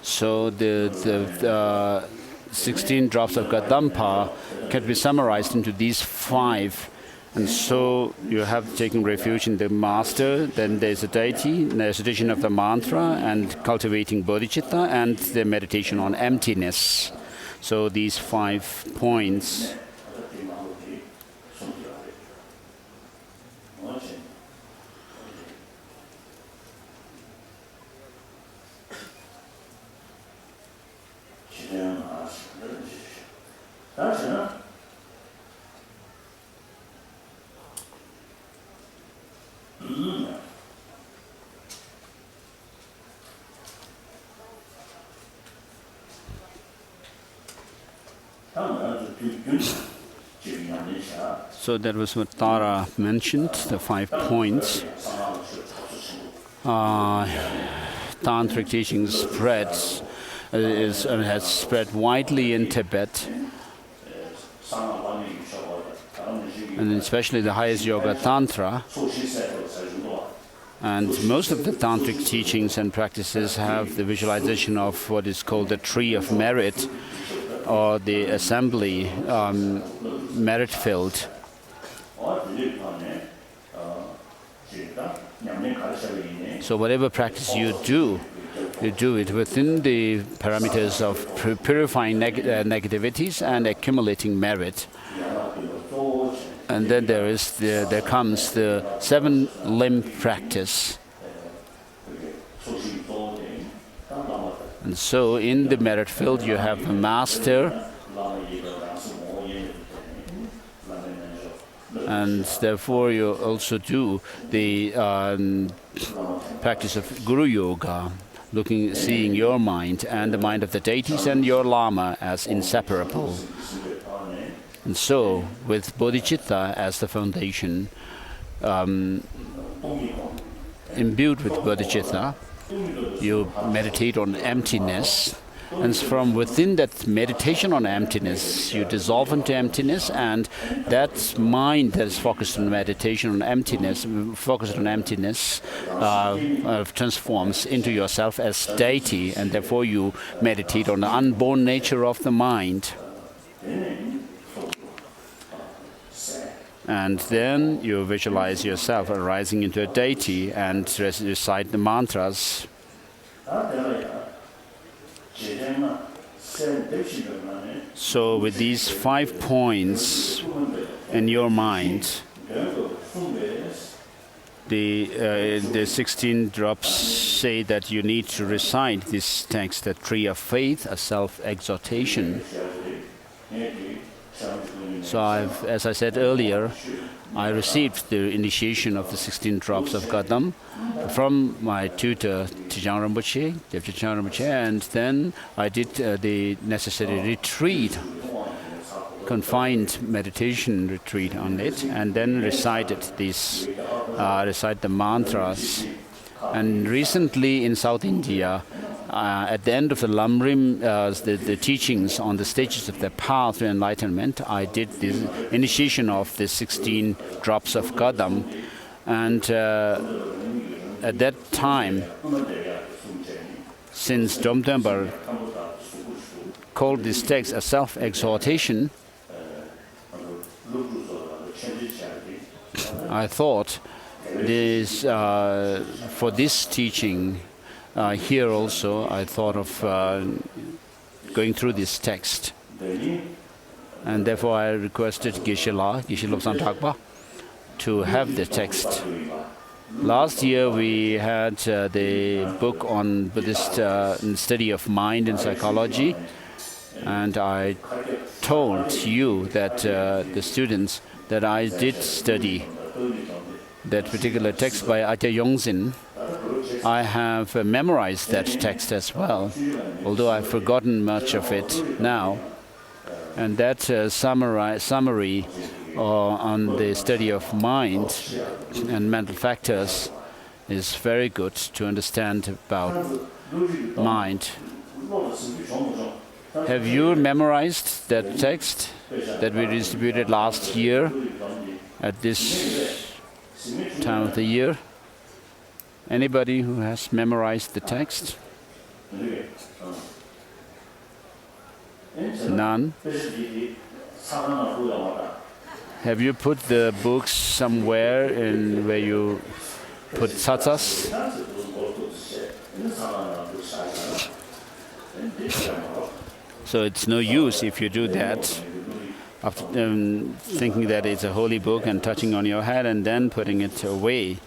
So the 16 drops of Kadampa can be summarized into these 5. And so you have taken refuge in the master, then there's a deity, the recitation of the mantra, and cultivating bodhicitta, and the meditation on emptiness. So these 5 points. So that was what Tara mentioned, the 5 points. Tantric teaching has spread widely in Tibet, and especially the highest yoga tantra. And most of the tantric teachings and practices have the visualization of what is called the tree of merit, or the assembly merit field. So whatever practice you do it within the parameters of purifying negativities and accumulating merit. And then there comes the 7-limb practice. And so in the merit field you have the master, and therefore you also do the practice of Guru Yoga, seeing your mind and the mind of the deities and your Lama as inseparable. And so, with bodhicitta as the foundation, imbued with bodhicitta, you meditate on emptiness, and from within that meditation on emptiness, you dissolve into emptiness, and that mind that is focused on meditation on emptiness, transforms into yourself as deity, and therefore you meditate on the unborn nature of the mind. And then you visualize yourself arising into a deity and recite the mantras. So with these 5 points in your mind, the 16 drops say that you need to recite this text, the tree of faith, a self-exhortation. So as I said earlier, I received the initiation of the 16 drops of Kadam from my tutor, Tijang Rinpoche, and then I did the necessary retreat, confined meditation retreat on it, and then recited the mantras. And recently in South India, at the end of the Lamrim, the teachings on the stages of the path to enlightenment, I did the initiation of the 16 drops of Kadam. And at that time, since Domthonpa called this text a self-exhortation, I thought this, for this teaching, here also I thought of going through this text. And therefore I requested Geshe Lobsang Thakpa to have the text. Last year we had the book on Buddhist study of mind and psychology, and I told you that the students that I did study that particular text by Ajahn Yongzin. I have memorized that text as well, although I've forgotten much of it now. And that summary on the study of mind and mental factors is very good to understand about mind. Have you memorized that text that we distributed last year at this time of the year? Anybody who has memorized the text? None? Have you put the books somewhere where you put satsas? So it's no use if you do that, after thinking that it's a holy book and touching on your head and then putting it away.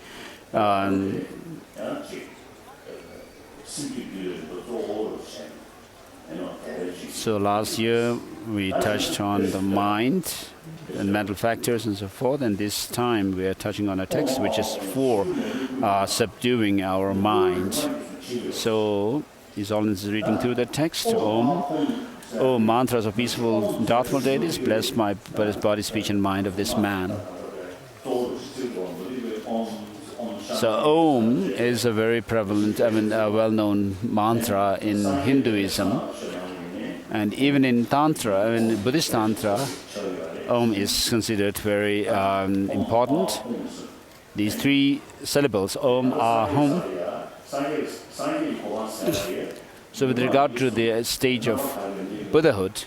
So last year we touched on the mind and mental factors and so forth, and this time we are touching on a text which is for subduing our mind. So His Holiness is reading through the text. Om. O mantras of peaceful, doubtful deities, bless my body, speech and mind of this man. So Om is a very prevalent, well-known mantra in Hinduism. And even in Tantra, in Buddhist Tantra, Om is considered very important. These 3 syllables, Om, Ahum. So with regard to the stage of Buddhahood,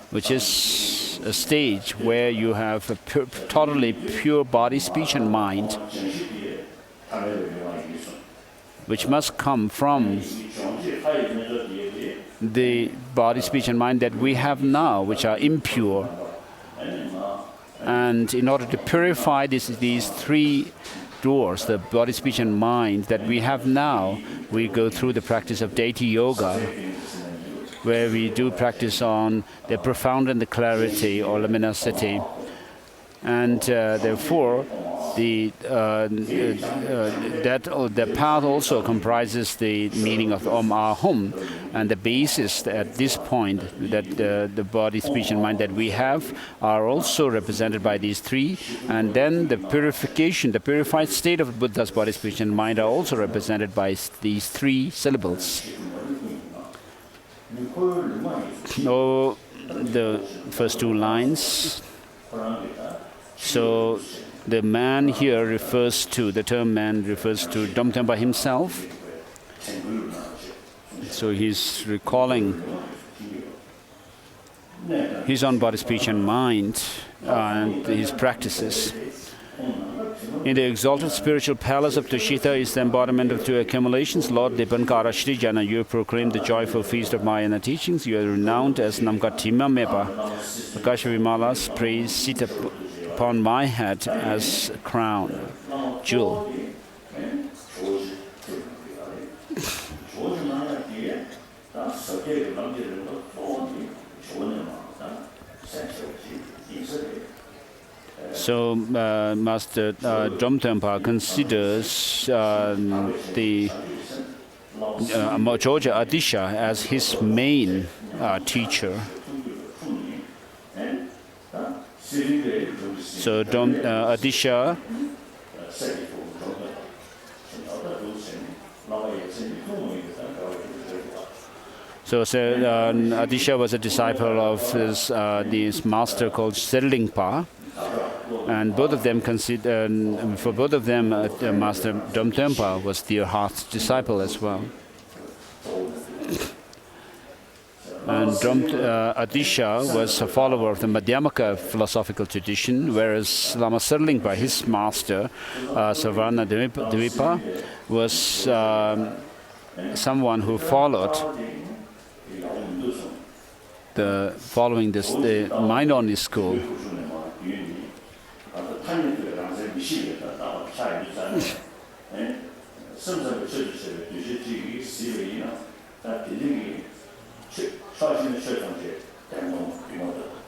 which is a stage where you have a totally pure body, speech and mind, which must come from the body, speech and mind that we have now, which are impure. And in order to purify these three doors, the body, speech, and mind that we have now, we go through the practice of deity yoga, where we do practice on the profound and the clarity or luminosity. And therefore, the path also comprises the meaning of Om Ahum, and the basis at this point that the body, speech, and mind that we have are also represented by these three, and then the purification, the purified state of Buddha's body, speech, and mind are also represented by these three syllables. Oh, the first two lines. So the man here refers to, the term man refers to Domthonpa himself. So he's recalling his own body, speech, and mind and his practices. In the exalted spiritual palace of Tushita is the embodiment of two accumulations. Lord Dipankara Shri Jana, you proclaim the joyful feast of Mahayana teachings. You are renowned as Namkatima Mepa. Akasha Vimala's praise sit upon my head as a crown, jewel. So Master Domthonpa considers the Georgia Adisha as his main teacher. So Adisha Adisha was a disciple of this master called Serlingpa. And both of them for both of them, Master Domthonpa was their heart's disciple as well. And Adisha was a follower of the Madhyamaka philosophical tradition, whereas Lama Serlingpa, his master, Savarna Dvipa, was someone who followed the mind-only school.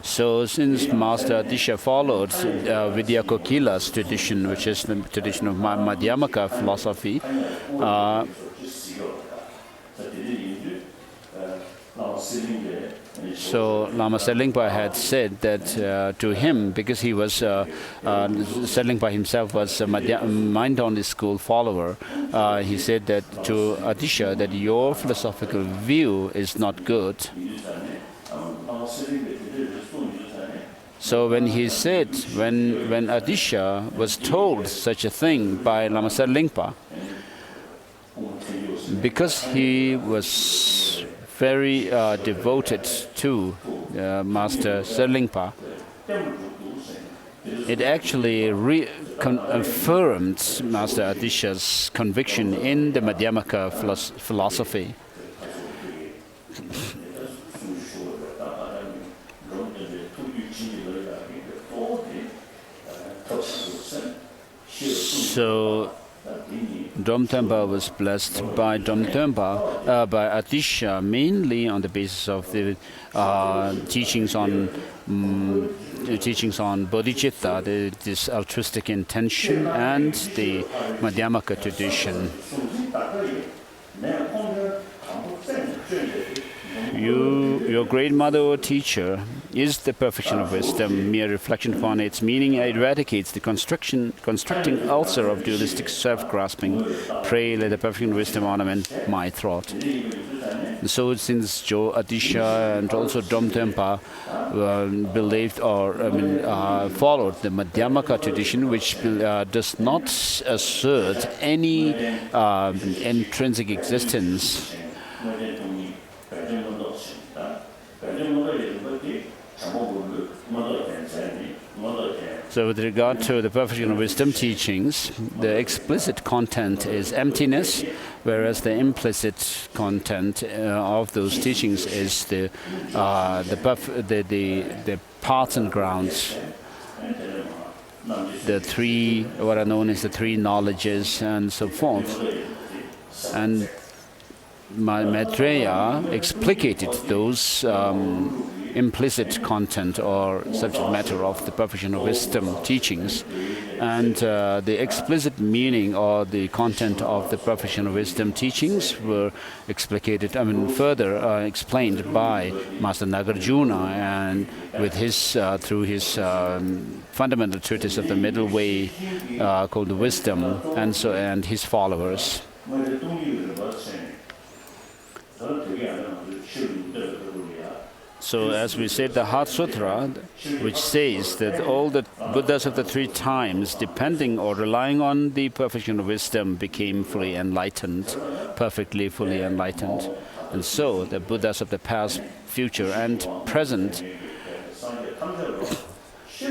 So since Master Adisha followed Vidya Kokila's tradition, which is the tradition of Madhyamaka philosophy, so Lama Serlingpa had said that to him, because he was Serlingpa himself was a mind-only school follower, he said that to Adisha that your philosophical view is not good. So when he said, when Adisha was told such a thing by Lama Serlingpa, because he was very devoted to Master Serlingpa, it actually confirmed Master Adisha's conviction in the Madhyamaka philosophy. So Domthonpa was blessed by by Adisha, mainly on the basis of the teachings on bodhicitta, this altruistic intention, and the Madhyamaka tradition. Your great mother or teacher is the perfection of wisdom. Mere reflection upon its meaning eradicates the constricting ulcer of dualistic self-grasping. Pray, let the perfection of wisdom ornament my throat. So since Adisha and also Domthonpa believed or followed the Madhyamaka tradition, which does not assert any intrinsic existence, so with regard to the perfection of wisdom teachings, the explicit content is emptiness, whereas the implicit content of those teachings is the paths and grounds. the three, what are known as the three knowledges and so forth. And Maitreya explicated those implicit content or subject matter of the perfection of wisdom teachings. And the explicit meaning or the content of the perfection of wisdom teachings were explicated, further explained by Master Nagarjuna, and with his through his fundamental treatise of the middle way called the Wisdom, and his followers. So as we said, the Heart Sutra, which says that all the Buddhas of the three times, depending or relying on the perfection of wisdom, became fully enlightened, perfectly fully enlightened. And so the Buddhas of the past, future, and present,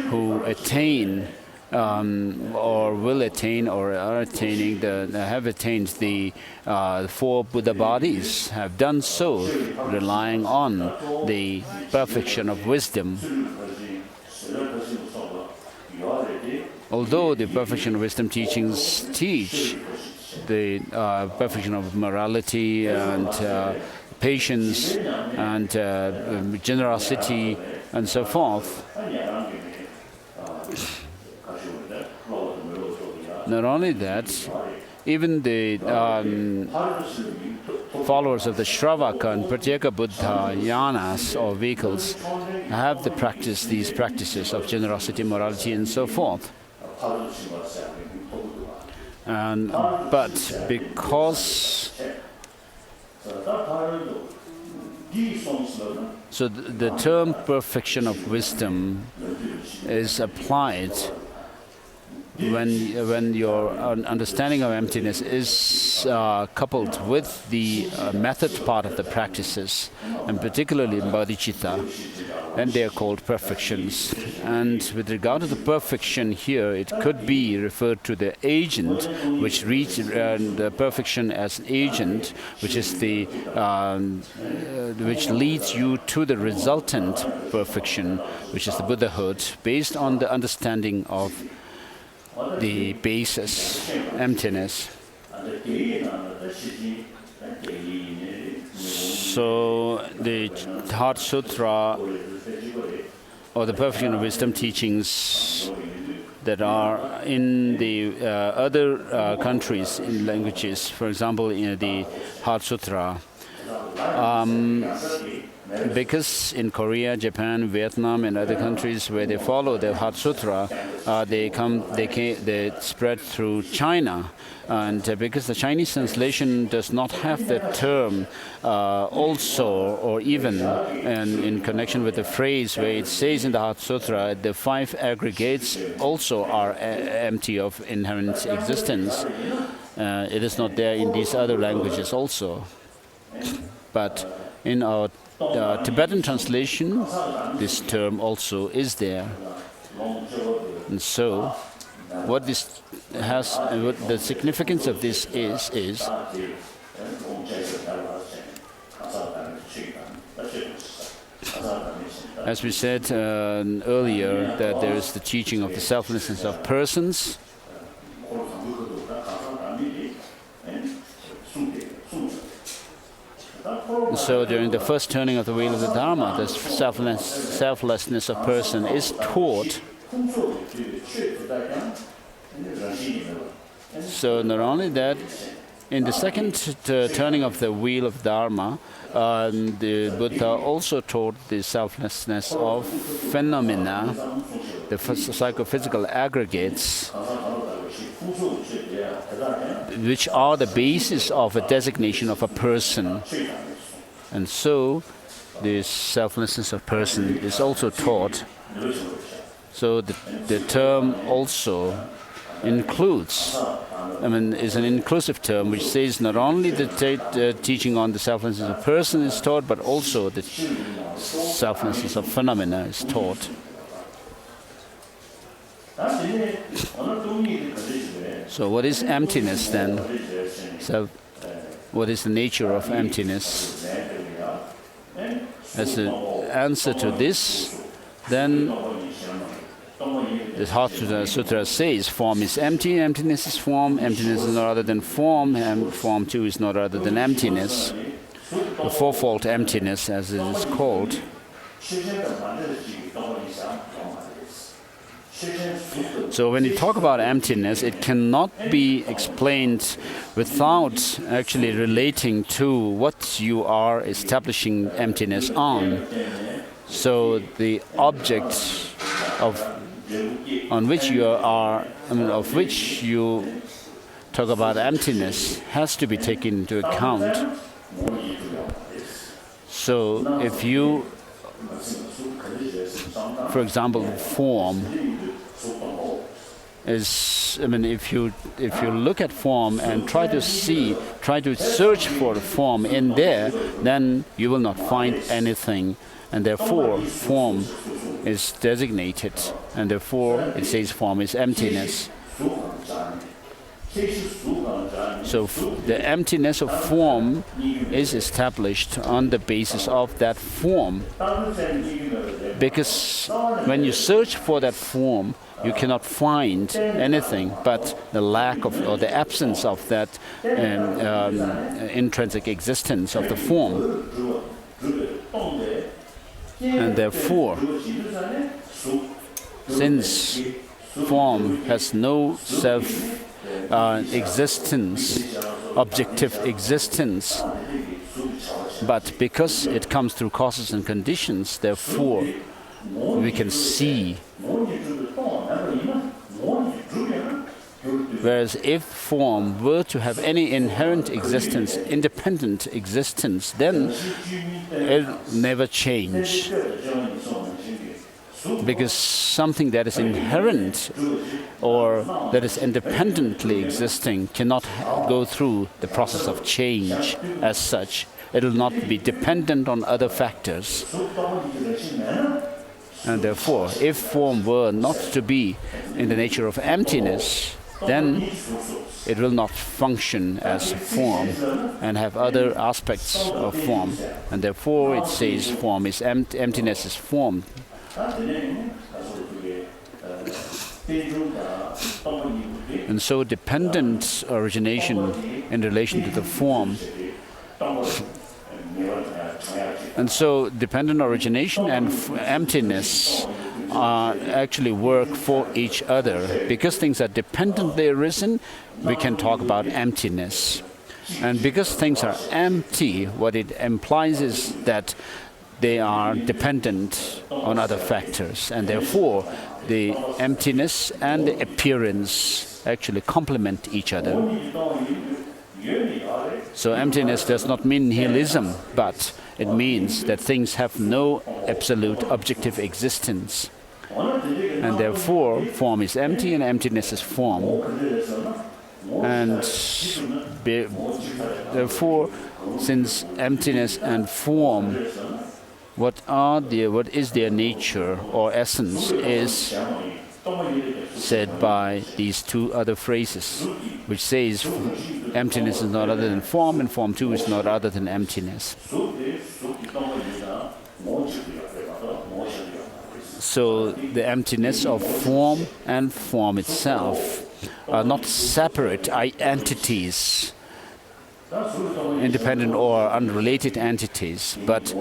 who attain or will attain or are attaining have attained the four Buddha bodies, have done so relying on the perfection of wisdom. Although the perfection of wisdom teachings teach the perfection of morality and patience and generosity and so forth, not only that, even the followers of the Shravaka and Pratyeka Buddha yanas or vehicles have these practices of generosity, morality, and so forth. But because so the term perfection of wisdom is applied when your understanding of emptiness is coupled with the method part of the practices, and particularly bodhicitta, and they are called perfections. And with regard to the perfection here, it could be referred to the agent, which reaches the perfection as an agent, which is the which leads you to the resultant perfection, which is the Buddhahood, based on the understanding of the basis, emptiness. So the Heart Sutra or the perfection of wisdom teachings that are in the other countries in languages, for example, in the Heart Sutra, because in Korea, Japan, Vietnam, and other countries where they follow the Heart Sutra, they spread through China, and because the Chinese translation does not have the term also or even, and in connection with the phrase where it says in the Heart Sutra, the five aggregates also are empty of inherent existence. It is not there in these other languages also, but in our Tibetan translation, this term also is there. And so, what this has, what the significance of this is as we said earlier, that there is the teaching of the selflessness of persons. So during the first turning of the wheel of the Dharma, the selflessness of person is taught. So not only that, in the second turning of the wheel of Dharma, the Buddha also taught the selflessness of phenomena, the psychophysical aggregates, which are the basis of a designation of a person. And so, the selflessness of person is also taught. So the term also includes, is an inclusive term which says not only the teaching on the selflessness of person is taught, but also the selflessness of phenomena is taught. So what is emptiness then? So what is the nature of emptiness? As an answer to this, then the Heart Sutra says form is empty, emptiness is form, emptiness is not other than form, and form too is not other than emptiness. The fourfold emptiness, as it is called. So when you talk about emptiness, it cannot be explained without actually relating to what you are establishing emptiness on. So the object on which you are, of which you talk about emptiness, has to be taken into account. So if you, for example, form is, if you look at form and try to search for the form in there, then you will not find anything, and therefore form is designated, and therefore it says form is emptiness. So the emptiness of form is established on the basis of that form, because when you search for that form, you cannot find anything but the lack of, or the absence of that intrinsic existence of the form. And therefore, since form has no self-existence, objective existence, but because it comes through causes and conditions, therefore we can see. Whereas if form were to have any inherent existence, independent existence, then it will never change. Because something that is inherent or that is independently existing cannot go through the process of change as such. It will not be dependent on other factors. And therefore, if form were not to be in the nature of emptiness, then it will not function as form and have other aspects of form. And therefore it says form is emptiness is form. And so dependent origination in relation to the form. And so dependent origination and emptiness actually work for each other. Because things are dependently arisen, we can talk about emptiness. And because things are empty, what it implies is that they are dependent on other factors. And therefore, the emptiness and the appearance actually complement each other. So emptiness does not mean nihilism, but it means that things have no absolute objective existence. And therefore, form is empty and emptiness is form. And therefore, since emptiness and form, what is their nature or essence is said by these two other phrases, which says emptiness is not other than form, and form too is not other than emptiness. So the emptiness of form and form itself are not separate entities, independent or unrelated entities, but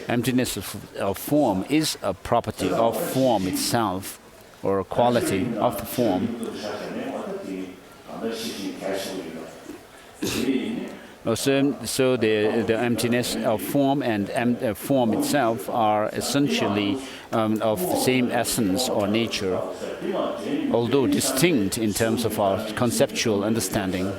emptiness of form is a property of form itself, or a quality of the form. So the emptiness of form and form itself are essentially of the same essence or nature, although distinct in terms of our conceptual understanding.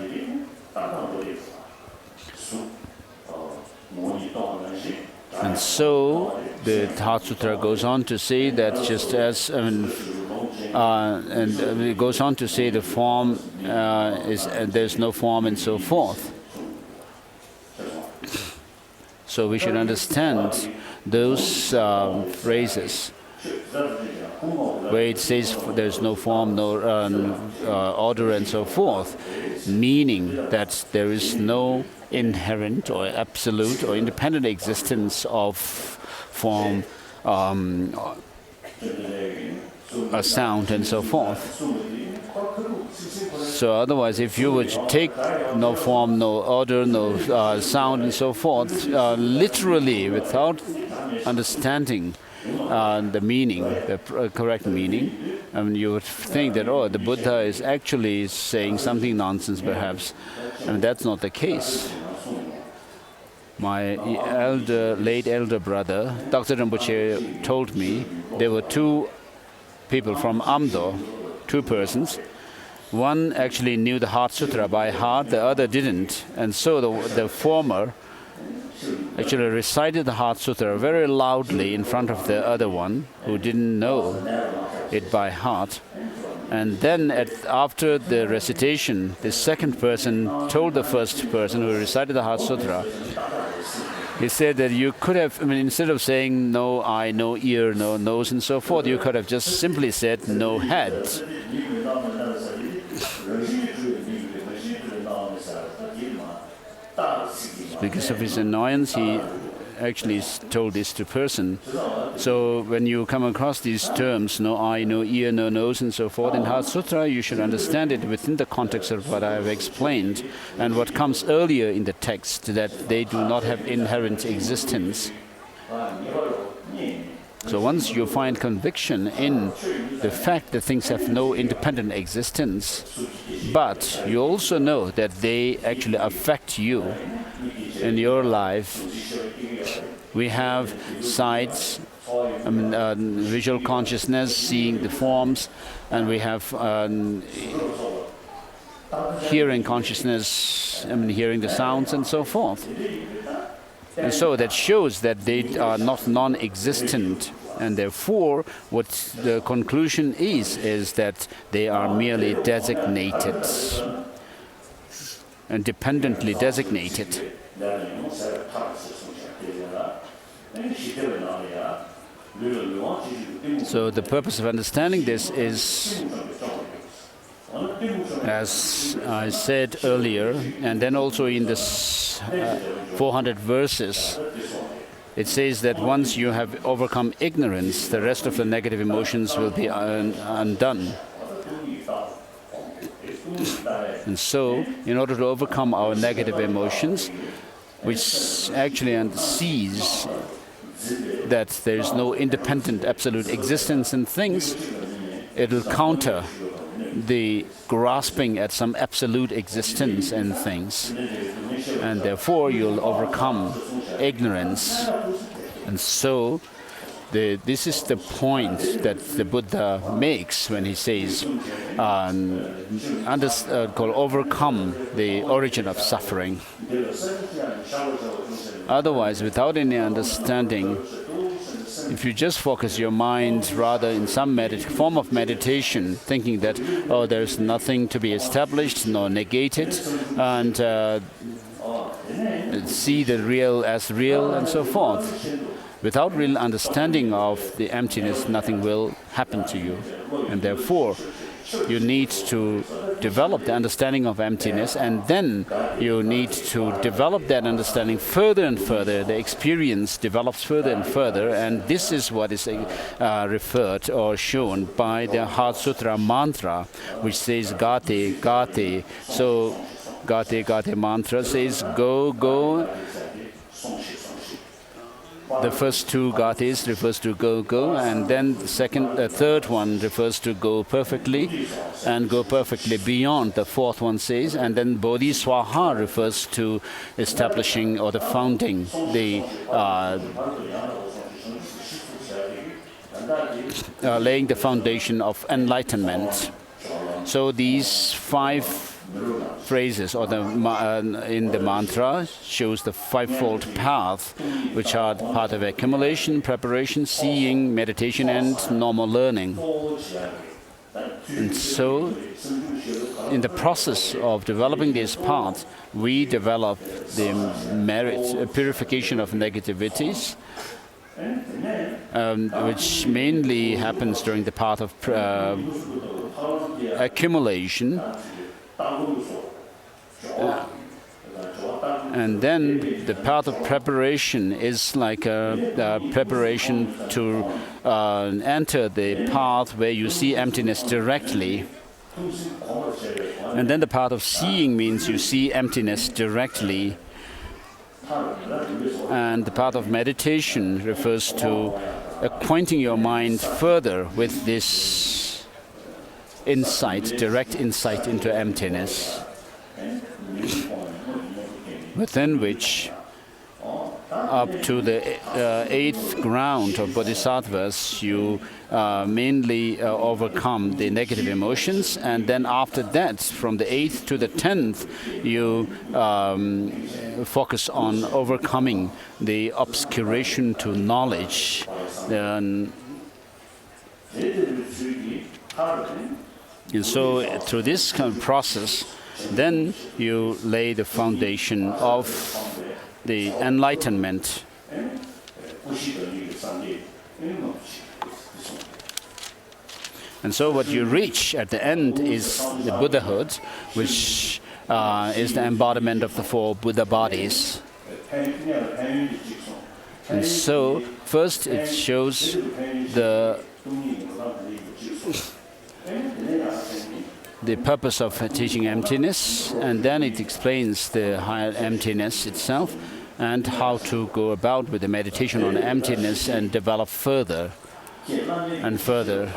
And so the Heart Sutra goes on to say that just as and it goes on to say the form there's no form and so forth. So we should understand those phrases where it says there's no form, no order and so forth, meaning that there is no inherent or absolute or independent existence of form a sound and so forth. So otherwise, if you would take no form, no order, no sound and so forth, literally without understanding the meaning, the correct meaning, you would think that, oh, the Buddha is actually saying something nonsense perhaps. And that's not the case. My late elder brother, Dr. Rinpoche, told me there were two people from Amdo, two persons. One actually knew the Heart Sutra by heart, the other didn't. And so the former actually recited the Heart Sutra very loudly in front of the other one who didn't know it by heart. And then after the recitation, the second person told the first person who recited the Heart Sutra, he said that you could have, instead of saying no eye, no ear, no nose and so forth, you could have just simply said no head. Because of his annoyance, he actually told this to person. So when you come across these terms, no eye, no ear, no nose and so forth in Heart Sutra, you should understand it within the context of what I have explained and what comes earlier in the text, that they do not have inherent existence. So once you find conviction in the fact that things have no independent existence, but you also know that they actually affect you in your life. We have sights, visual consciousness, seeing the forms, and we have hearing consciousness, hearing the sounds and so forth. And so that shows that they are not non-existent, and therefore what the conclusion is that they are merely designated and dependently designated. So the purpose of understanding this is, as I said earlier, and then also in this 400 verses, it says that once you have overcome ignorance, the rest of the negative emotions will be undone. And so, in order to overcome our negative emotions, which actually sees that there is no independent absolute existence in things, it will counter the grasping at some absolute existence in things. And therefore you'll overcome ignorance. And so this is the point that the Buddha makes when he says, overcome the origin of suffering. Otherwise, without any understanding, if you just focus your mind rather in some form of meditation, thinking that, oh, there's nothing to be established nor negated, and see the real as real and so forth, without real understanding of the emptiness, nothing will happen to you. And therefore, you need to develop the understanding of emptiness, and then you need to develop that understanding further and further. The experience develops further and further, and this is what is referred or shown by the Heart Sutra mantra, which says Gate, Gate. So Gate, Gate mantra says go, go. The first two gates refers to go, go, and then the third one refers to go perfectly, and go perfectly beyond. The fourth one says, and then Bodhi Swaha refers to establishing or the founding, the laying the foundation of enlightenment. So these 5 phrases or in the mantra shows the 5-fold path, which are the path of accumulation, preparation, seeing, meditation, and normal learning. And so in the process of developing this path, we develop the purification of negativities, which mainly happens during the path of accumulation. And then the path of preparation is like a preparation to enter the path where you see emptiness directly. And then the path of seeing means you see emptiness directly. And the path of meditation refers to acquainting your mind further with this insight, direct insight into emptiness, within which, up to the 8th ground of bodhisattvas, you mainly overcome the negative emotions, and then after that, from the 8th to the 10th, you focus on overcoming the obscuration to knowledge. And so through this kind of process, then you lay the foundation of the enlightenment. And so what you reach at the end is the Buddhahood, which is the embodiment of the 4 Buddha bodies. And so first it shows the purpose of teaching emptiness, and then it explains the higher emptiness itself and how to go about with the meditation on emptiness and develop further and further.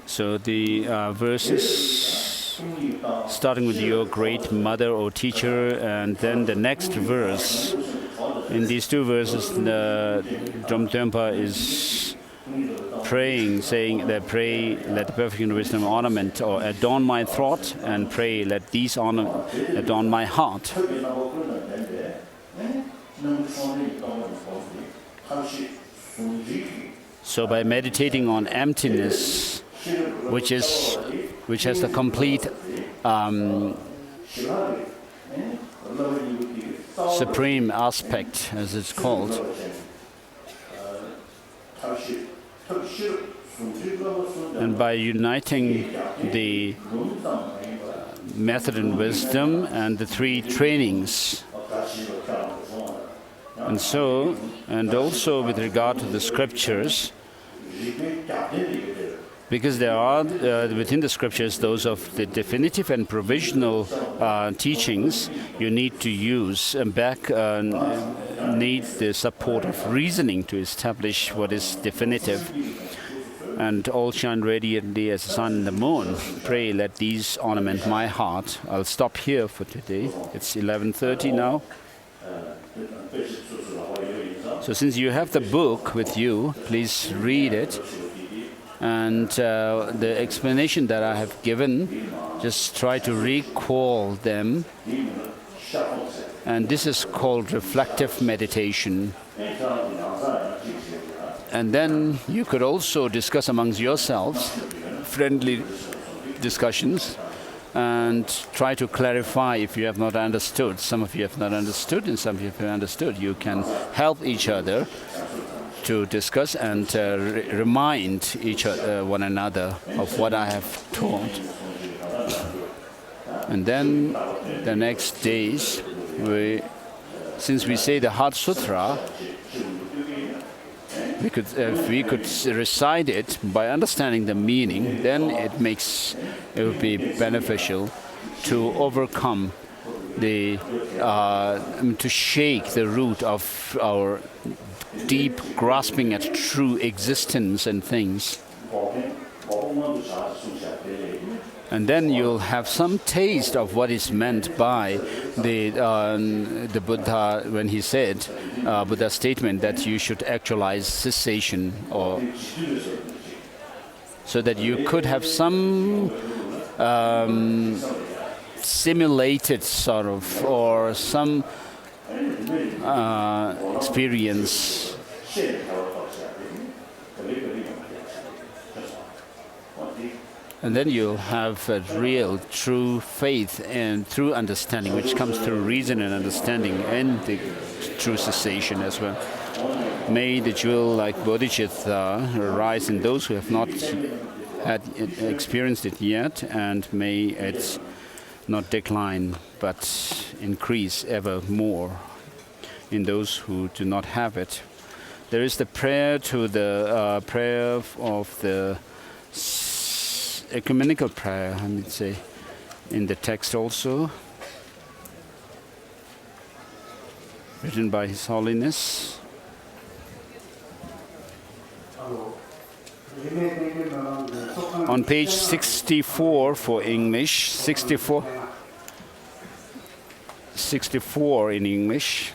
So the verses, starting with your great mother or teacher, and then the next verse. In these 2 verses, Domthonpa is praying, saying that pray, let the perfect wisdom ornament or adorn my thought, and pray, let these adorn my heart. So by meditating on emptiness, which has the complete supreme aspect, as it's called, and by uniting the method and wisdom and the 3 trainings, and so, and also with regard to the scriptures, because there are within the scriptures those of the definitive and provisional teachings, you need to use and need the support of reasoning to establish what is definitive. And all shine radiantly as the sun and the moon. Pray, let these ornament my heart. I'll stop here for today. It's 11:30 now. So since you have the book with you, please read it. And the explanation that I have given, just try to recall them. And this is called reflective meditation. And then you could also discuss amongst yourselves, friendly discussions, and try to clarify if you have not understood. Some of you have not understood, and some of you have understood. You can help each other to discuss and remind one another of what I have taught. And then the next days, since we say the Heart Sutra, if we could recite it by understanding the meaning, then it would be beneficial to overcome to shake the root of our deep grasping at true existence and things. And then you'll have some taste of what is meant by the Buddha when he said, Buddha's statement that you should actualize cessation, or so that you could have some simulated sort of, or some experience. And then you'll have a real, true faith and true understanding, which comes through reason and understanding and the true cessation as well. May the jewel like bodhicitta arise in those who have not experienced it yet, and may it not decline but increase ever more in those who do not have it. There is the prayer to the prayer of the ecumenical prayer, I would say, in the text also, written by His Holiness. On page 64 for English, 64 in English.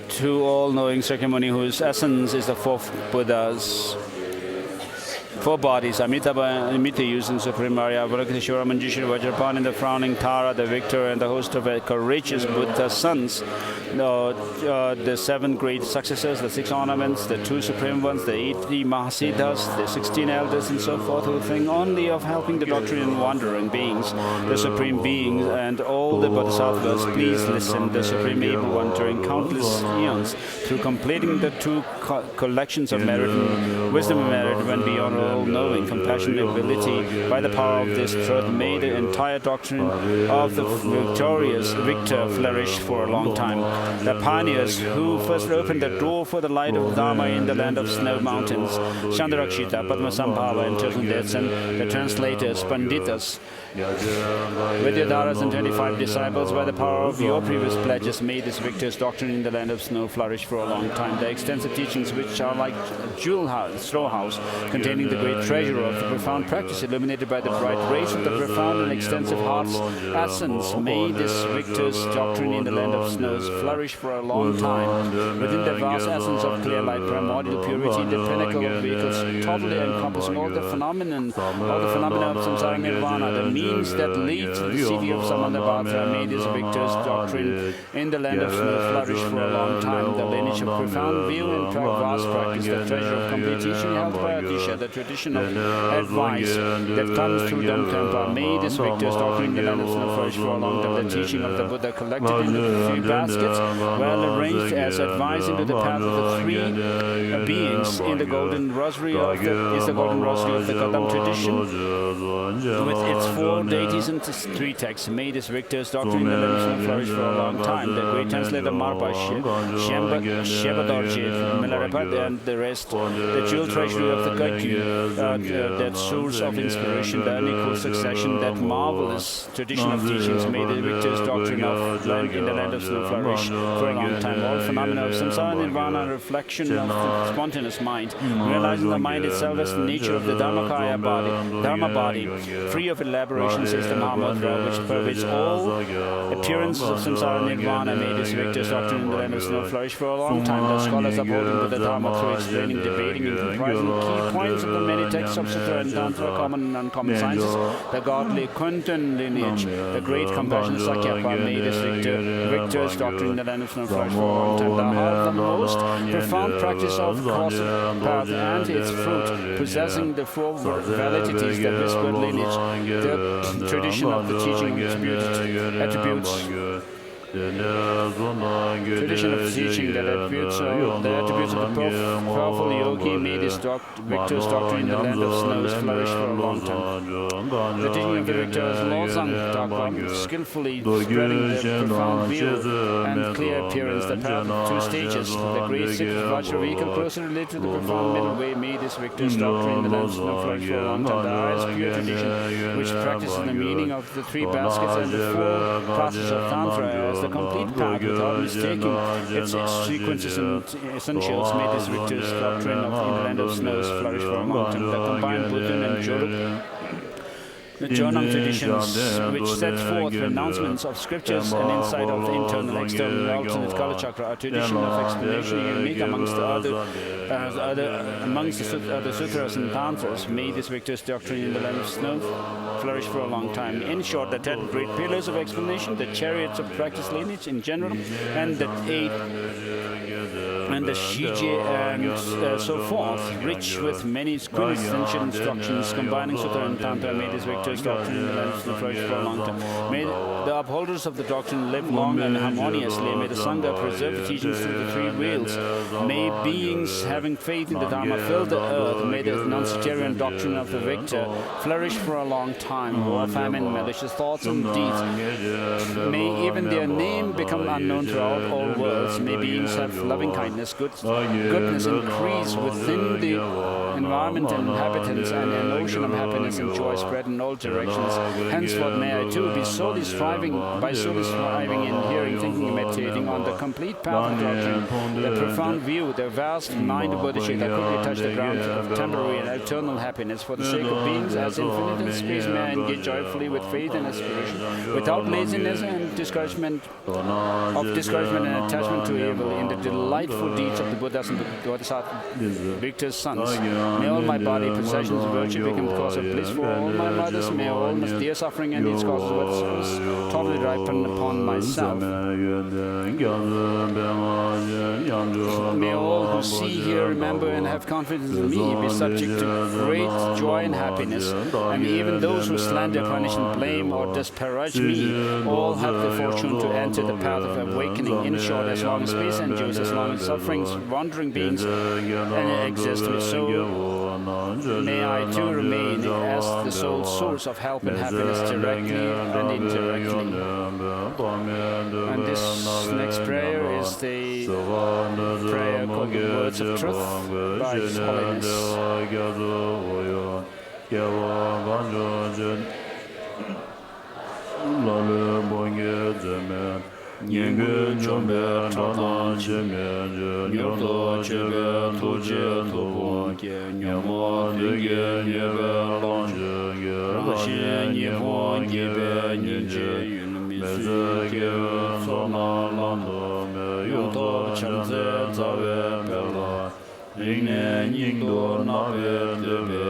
To all-knowing ceremony whose essence is the four Buddhas, four bodies, Amitabha, Amitabha and Supreme Arya, Avalokiteshvara, Manjushri, Vajrapāṇi, and the frowning Tara, the victor, and the host of courageous Buddha sons, the 7 great successors, the 6 ornaments, the 2 supreme ones, the 80 Mahasiddhas, the 16 elders, and so forth, who think only of helping the doctrine and wandering beings, the supreme beings, and all the bodhisattvas, please listen, the supreme able one during countless eons, through completing the 2 collections of merit, wisdom and merit, when beyond all-knowing, compassion and ability, by the power of this truth, may the entire doctrine of the victorious victor flourish for a long time. The pioneers who first opened the door for the light of Dharma in the land of snow mountains, Chandarakshita, Padmasambhava, and Tirthan, the translators, Panditas, Vidyadharas and 25 disciples, by the power of your previous pledges, may this victor's doctrine in the land of snow flourish for a long time. The extensive teachings, which are like a jewel house, straw house, containing the great treasure of the profound practice, illuminated by the bright rays of the profound and extensive heart's essence, may this victor's doctrine in the land of snows flourish for a long time. Within the vast essence of clear light, primordial purity, the pinnacle of vehicles, totally encompassing all the phenomena of samsara nirvana, the means that lead to the city of Samantabhadra, may this victor's doctrine in the land of snow flourish for a long time. The lineage of profound view and vast practice, the treasure of complete teaching held by Adisha, the tradition of advice that comes through Domthonpa, may this victor's doctrine in the land of snow flourish for a long time. The teaching of the Buddha collected in the 3 baskets, well arranged as advice into the path of the 3 beings in the golden rosary of the golden rosary of the Kadam tradition, with its 4 deities and 3 texts. May this victor's doctrine in the land of snow flourish for a long time. The great translator Marpa, Shebadorji, Milarepa, and the rest, the jewel treasury of the Gaitu, that source of inspiration, the unequal succession, that marvelous tradition of teachings, may the victor's doctrine of in the land of snow flourish for a long time. All phenomena of samsara nirvana, reflection of the spontaneous mind, realizing the mind itself as the nature of the Dharmakaya body, Dharma body, free of elaborations, is the Mahamudra, which pervades all appearances of samsara nirvana. May this victor's doctrine in the land of snow flourish for a long time. The scholars upholding with the Dharma through explaining, debating, and comprising key points of the many texts of Sutra and Tantra, common and uncommon sciences, the godly Kuntan lineage, the great compassion Sakyapa, may this victor's doctrine in the land of snow flourish for a long time. The heart of the most profound practice of cross path and its fruit, possessing the 4 validities, the whispered lineage, the tradition of the teaching attributes, tradition of teaching that attributes of the powerful yogi, may this victor's doctrine in the land of snows flourish for a long time. The teaching of the victor's Lozang Dagwa, skillfully spreading the profound view and clear appearance, the path of 2 stages, the great 6 Vajra vehicle closely related to the profound middle way, may this victor's doctrine in the land of snow flourish for a long time. The highest pure tradition, which practices the meaning of the 3 baskets and the 4 classes of Tantra as the complete path without mistaking its sequences and essentials, may this victor's doctrine in the land of snows flourish for a long time. The combined Buddhan and the Jonam traditions, which set forth pronouncements of scriptures and insight of the internal, external, and alternate color chakra, a tradition of explanation unique amongst the other amongst the sutras and tantras, may this victor's doctrine in the land of snow flourish for a long time. In short, the 10 great pillars of explanation, the chariots of practice lineage in general, and the 8 and the Shiji and so forth, rich with many quintessential instructions combining sutra and tantra, may this victor's doctrine in the land of snow flourish for a long time. May the upholders of the doctrine live long and harmoniously. May the Sangha preserve the teachings through the 3 wheels. May beings having faith in the Dharma fill the earth. May the Nuncitarian doctrine of the victor flourish for a long time. War, famine, malicious thoughts and deeds, may even their name become unknown throughout all worlds. May beings have loving kindness, goodness increase within the environment and inhabitants, and an ocean of happiness and joy spread in all directions. Henceforth may I too be solely striving in hearing, thinking and meditating on the complete path of doctrine, the profound view, the vast mind of Bodhisattva that quickly touch the ground of temporary and eternal happiness. For the sake of beings as infinite in space, may I engage joyfully with faith and aspiration, without laziness and discouragement and attachment to evil, in the delightful deeds of the Buddhas and the Bodhisattvas, victor's sons. May all my body, possessions, virtue become the cause of bliss for all my mothers. May all my dear suffering and its causes totally ripen upon myself. May all who see, hear, remember, and have confidence in me be subject to great joy and happiness. And even those who slander, punish, and blame or disparage me, all have the fortune to enter the path of awakening. In short, as long as space endures, as long as sufferings, wandering beings exist, so may I too remain as the sole source of help and happiness directly and indirectly. And this next prayer is the prayer called the Words of Truth by His Holiness. Nyingu chombe tadan cheme nyurdo chebe tuje tobo nyamo dege nyebe lanje rashi nyiho nyebe nyinje yunmisu kebe sona lando me yunto chamze zawe bela Ine nyingdo nabe debe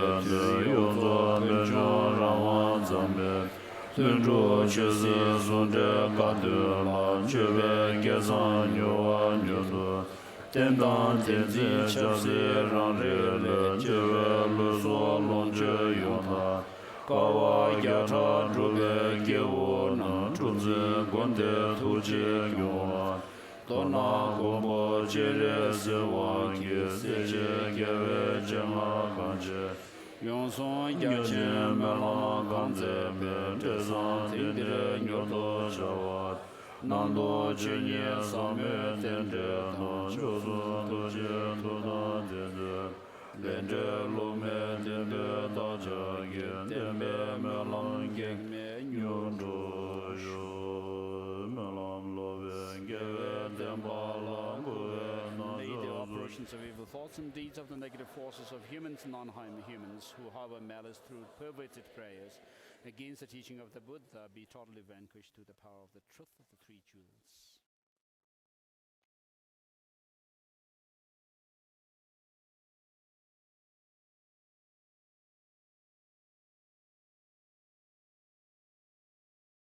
yunto benjo rawan zambe Tunjo chese sonde kade la chebe gezan yo nyodo Tendan tenzi chase ranre le chebe le so lonje yona Kawa gyata drobe gewo na chunze gwande tuje yona Dona gombo jere sewa ge seje gewe jema kanje Yonson yachen mela ganze be tezan tindire nyoto shawat Nando chenye same tende no chozo doje toda tende Lende lome tende daja ge tembe melan ge me nyoto yo melan love ge tembala goe of evil thoughts and deeds of the negative forces of humans and non-humans who harbor malice through perverted prayers against the teaching of the Buddha be totally vanquished through the power of the truth of the 3 jewels.